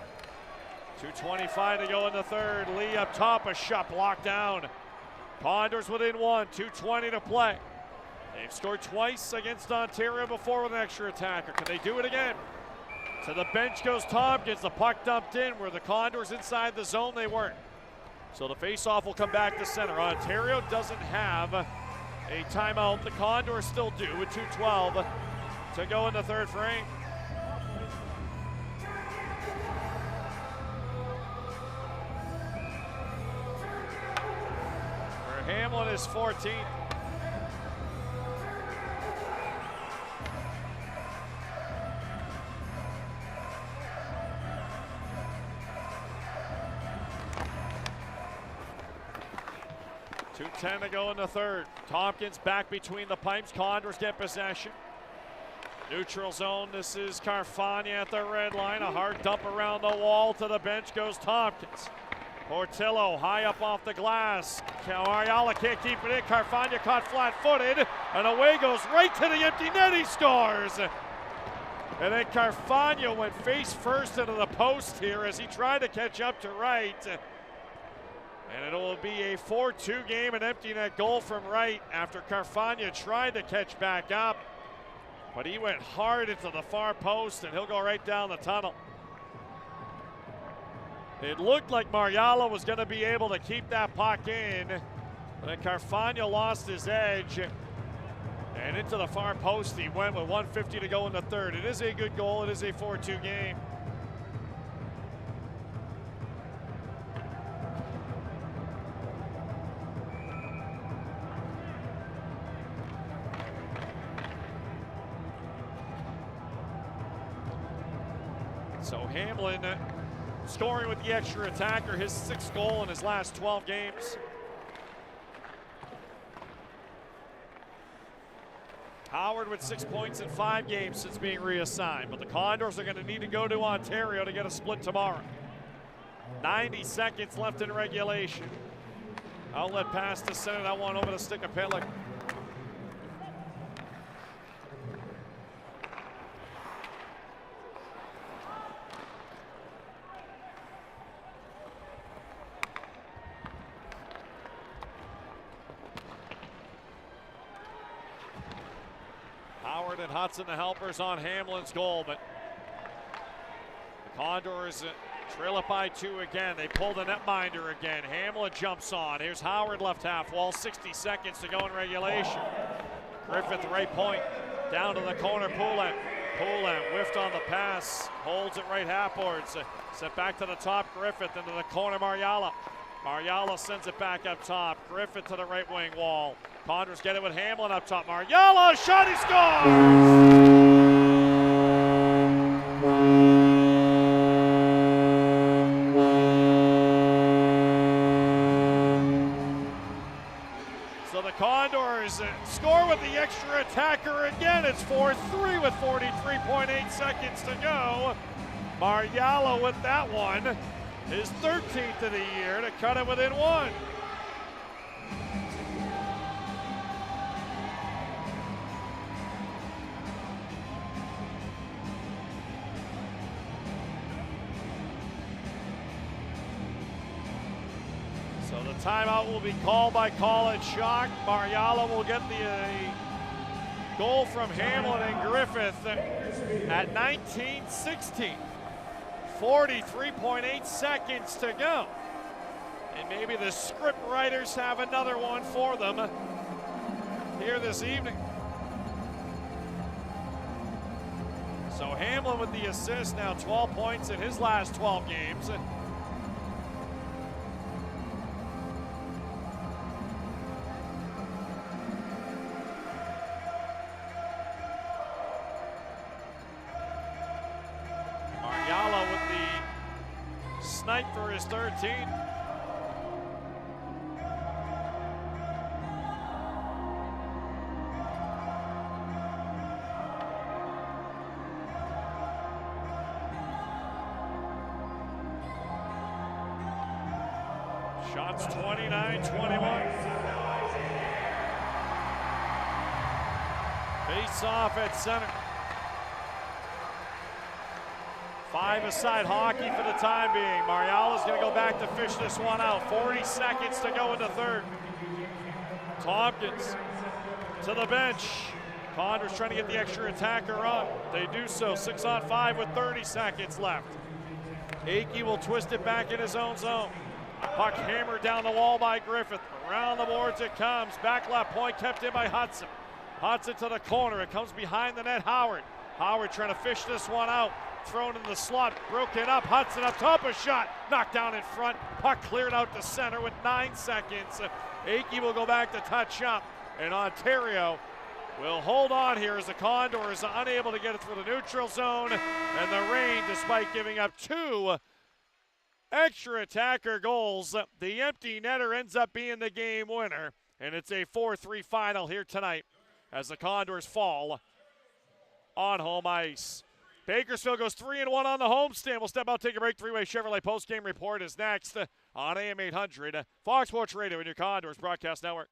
2:25 to go in the third. Lee up top. A shot blocked down. Condors within one. 2:20 to play. They've scored twice against Ontario before with an extra attacker. Can they do it again? To the bench goes Tompkins. The puck dumped in. Where the Condors inside the zone, they weren't. So the faceoff will come back to center. Ontario doesn't have a timeout. The Condors still do with 2:12 to go in the third frame. Where Hamlin is 14th. .210 to go in the third. Tompkins back between the pipes. Condors get possession. Neutral zone. This is Carfagna at the red line. A hard dump around the wall. To the bench goes Tompkins. Portillo high up off the glass. Mariala can't keep it in. Carfagna caught flat-footed. And away goes right to the empty net. He scores. And then Carfagna went face first into the post here as he tried to catch up to Wright. And it will be a 4-2 game, an empty net goal from Wright after Carfagna tried to catch back up. But he went hard into the far post, and he'll go right down the tunnel. It looked like Mariala was going to be able to keep that puck in, but then Carfagna lost his edge. And into the far post he went with 1:50 to go in the third. It is a good goal. It is a 4-2 game. So Hamlin scoring with the extra attacker, his 6th goal in his last 12 games. Howard with 6 points in 5 games since being reassigned, but the Condors are going to need to go to Ontario to get a split tomorrow. 90 seconds left in regulation. Outlet pass to center, that one over the stick of Pitlick. Howard and Hudson, the helpers on Hamlin's goal, but the Condors trail it by 2 again. They pull the netminder again. Hamlin jumps on. Here's Howard left half wall. 60 seconds to go in regulation. Griffith right point. Down to the corner. Poulin whiffed on the pass. Holds it right half boards. Sent back to the top. Griffith into the corner. Mariala sends it back up top. Griffith to the right wing wall. Condors get it with Hamlin up top. Mariala, shot, he scores! So the Condors score with the extra attacker again. It's 4-3 with 43.8 seconds to go. Mariala with that one. His 13th of the year to cut it within 1. So the timeout will be called by College Shock. Mariala will get the goal from Hamlin and Griffith at 19-16. 43.8 seconds to go. And maybe the script writers have another one for them here this evening. So Hamlin with the assist, now 12 points in his last 12 games. Snipe for his 13. Shots 29-21. Face off at center. 5-a-side hockey for the time being. Mariala's going to go back to fish this one out. 40 seconds to go in the third. Tompkins to the bench. Condors trying to get the extra attacker on. They do so. 6-on-5 with 30 seconds left. Akey will twist it back in his own zone. Puck hammered down the wall by Griffith. Around the boards it comes. Back left point kept in by Hudson. Hudson to the corner. It comes behind the net. Howard trying to fish this one out. Thrown in the slot, broken up. Hudson up top, a shot, knocked down in front. Puck cleared out to center with 9 seconds. Akey will go back to touch up, and Ontario will hold on here as the Condors are unable to get it through the neutral zone, and the rain, despite giving up 2 extra attacker goals, the empty netter ends up being the game winner, and it's a 4-3 final here tonight as the Condors fall on home ice. Bakersfield goes 3-1 on the homestand. We'll step out, take a break. Three-way Chevrolet postgame report is next on AM 800, Fox Sports Radio and your Condors broadcast network.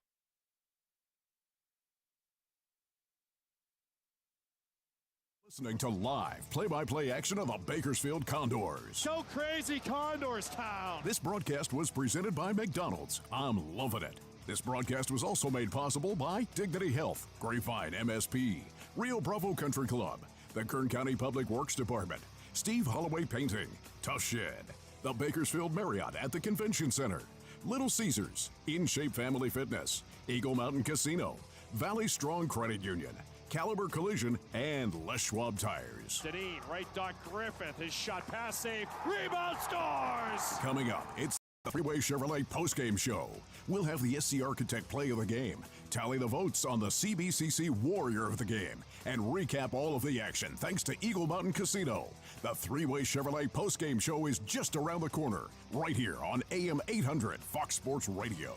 Listening to live play-by-play action of the Bakersfield Condors. Go crazy, Condors town! This broadcast was presented by McDonald's. I'm loving it. This broadcast was also made possible by Dignity Health, Grapevine MSP, Rio Bravo Country Club, the Kern County Public Works Department, Steve Holloway Painting, Tough Shed, the Bakersfield Marriott at the Convention Center, Little Caesars, In Shape Family Fitness, Eagle Mountain Casino, Valley Strong Credit Union, Caliber Collision, and Les Schwab Tires. Deneen, right dot Griffith, his shot pass save, rebound scores! Coming up, it's the Freeway Chevrolet postgame show. We'll have the SC Architect play of the game, tally the votes on the CBCC Warrior of the game, and recap all of the action thanks to Eagle Mountain Casino. The Three-Way Chevrolet postgame show is just around the corner, right here on AM 800 Fox Sports Radio.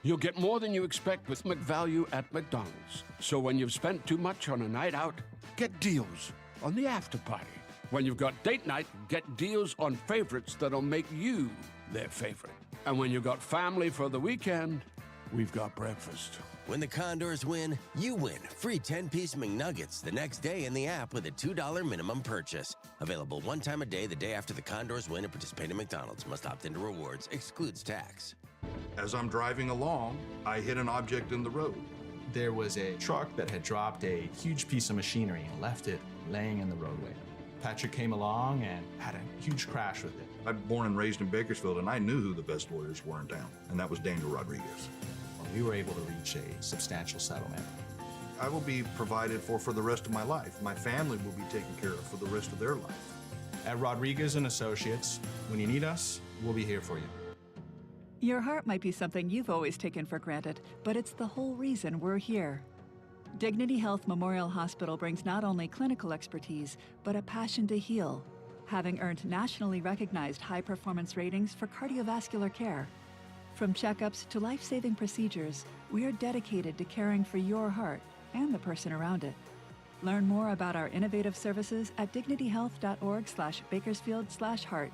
You'll get more than you expect with McValue at McDonald's. So when you've spent too much on a night out, get deals on the after party. When you've got date night, get deals on favorites that'll make you their favorite. And when you've got family for the weekend, we've got breakfast. When the Condors win, you win free 10-piece McNuggets the next day in the app with a $2 minimum purchase. Available one time a day the day after the Condors win and participate in McDonald's. Must opt into rewards. Excludes tax. As I'm driving along, I hit an object in the road. There was a truck that had dropped a huge piece of machinery and left it laying in the roadway. Patrick came along and had a huge crash with it. I'm born and raised in Bakersfield, and I knew who the best lawyers were in town, and that was Daniel Rodriguez. We were able to reach a substantial settlement. I will be provided for the rest of my life. My family will be taken care of for the rest of their life. At Rodriguez and Associates, when you need us, we'll be here for you. Your heart might be something you've always taken for granted, but it's the whole reason we're here. Dignity Health Memorial Hospital brings not only clinical expertise, but a passion to heal, having earned nationally recognized high-performance ratings for cardiovascular care. From checkups to life-saving procedures, we are dedicated to caring for your heart and the person around it. Learn more about our innovative services at dignityhealth.org/Bakersfield/heart.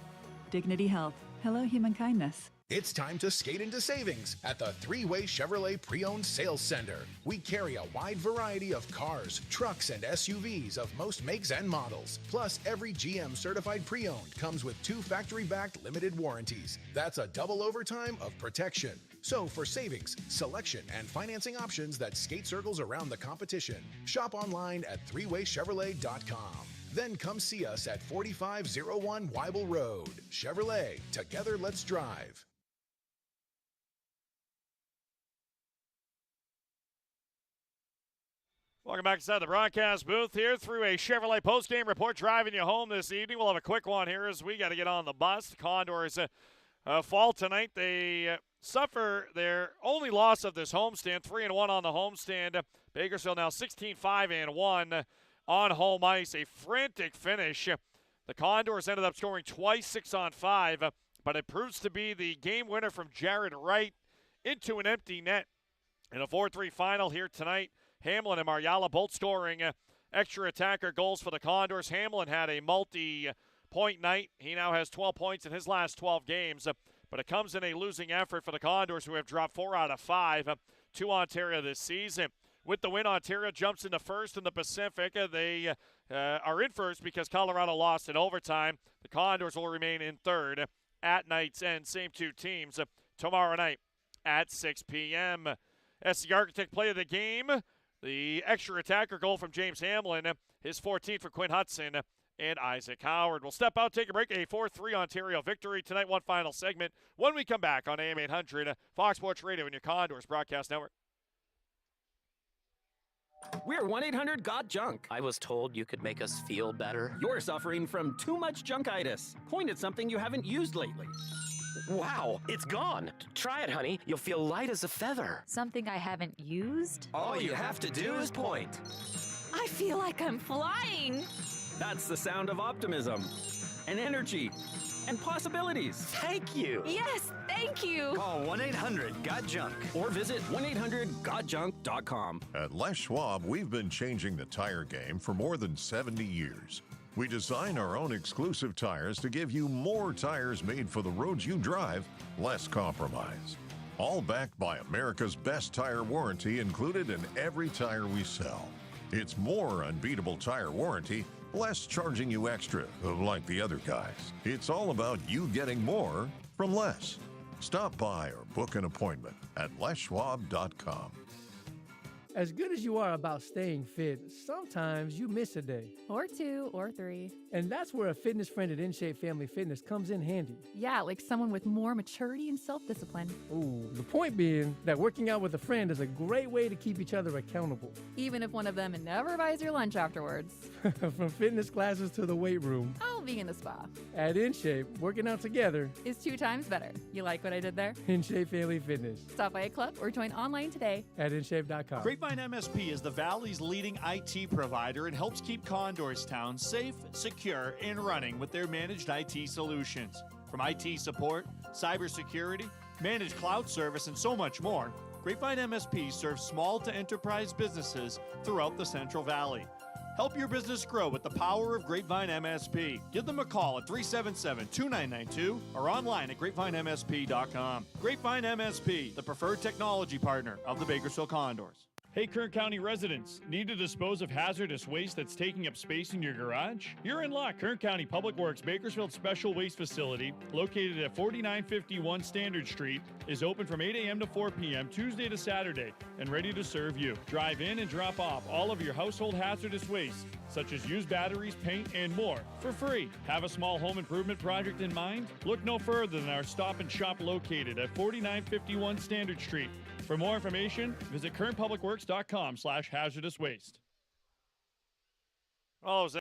Dignity Health. Hello, human kindness. It's time to skate into savings at the Three-Way Chevrolet Pre-Owned Sales Center. We carry a wide variety of cars, trucks, and SUVs of most makes and models. Plus, every GM certified pre-owned comes with 2 factory-backed limited warranties. That's a double overtime of protection. So for savings, selection, and financing options that skate circles around the competition, shop online at threewaychevrolet.com. Then come see us at 4501 Weibel Road. Chevrolet, together let's drive. Welcome back inside the broadcast booth here through a Chevrolet postgame report driving you home this evening. We'll have a quick one here as we got to get on the bus. The Condors fall tonight. They suffer their only loss of this homestand, 3-1 on the homestand. Bakersfield now 16-5-1 on home ice. A frantic finish. The Condors ended up scoring twice, 6-on-5, but it proves to be the game winner from Jared Wright into an empty net in a 4-3 final here tonight. Hamlin and Mariala both scoring extra attacker goals for the Condors. Hamlin had a multi-point night. He now has 12 points in his last 12 games, but it comes in a losing effort for the Condors, who have dropped 4 out of 5 to Ontario this season. With the win, Ontario jumps into first in the Pacific. They are in first because Colorado lost in overtime. The Condors will remain in third at night's end. Same 2 teams tomorrow night at 6 p.m. As the architect play of the game, the extra attacker goal from James Hamlin, his 14th for Quinn Hudson and Isaac Howard. We'll step out, take a break. A 4-3 Ontario victory tonight. One final segment when we come back on AM 800, Fox Sports Radio and your Condors broadcast network. We're 1-800-GOT-JUNK. I was told you could make us feel better. You're suffering from too much junkitis. Point at something you haven't used lately. Wow, it's gone. Try it, honey. You'll feel light as a feather. Something I haven't used? All you have to do is point. I feel like I'm flying. That's the sound of optimism and energy and possibilities. Thank you. Yes, thank you. Call 1-800-GOT-JUNK or visit 1-800-GOT-JUNK.com. At Les Schwab, we've been changing the tire game for more than 70 years. We design our own exclusive tires to give you more tires made for the roads you drive, less compromise. All backed by America's best tire warranty included in every tire we sell. It's more unbeatable tire warranty, less charging you extra, like the other guys. It's all about you getting more from less. Stop by or book an appointment at leschwab.com. As good as you are about staying fit, sometimes you miss a day. Or 2 or 3. And that's where a fitness friend at InShape Family Fitness comes in handy. Yeah, like someone with more maturity and self-discipline. Ooh, the point being that working out with a friend is a great way to keep each other accountable. Even if one of them never buys your lunch afterwards. From fitness classes to the weight room. I'll be in the spa. At InShape, working out together is 2 times better. You like what I did there? InShape Family Fitness. Stop by a club or join online today. At InShape.com. Grapevine MSP is the Valley's leading IT provider and helps keep Condors Town safe, secure, and running with their managed IT solutions. From IT support, cybersecurity, managed cloud service, and so much more, Grapevine MSP serves small to enterprise businesses throughout the Central Valley. Help your business grow with the power of Grapevine MSP. Give them a call at 377-2992 or online at grapevinemsp.com. Grapevine MSP, the preferred technology partner of the Bakersfield Condors. Hey, Kern County residents, need to dispose of hazardous waste that's taking up space in your garage? You're in luck. Kern County Public Works Bakersfield Special Waste Facility, located at 4951 Standard Street, is open from 8 a.m. to 4 p.m. Tuesday to Saturday and ready to serve you. Drive in and drop off all of your household hazardous waste, such as used batteries, paint, and more, for free. Have a small home improvement project in mind? Look no further than our Stop and Shop located at 4951 Standard Street. For more information, visit kernpublicworks.com/hazardous waste. Oh,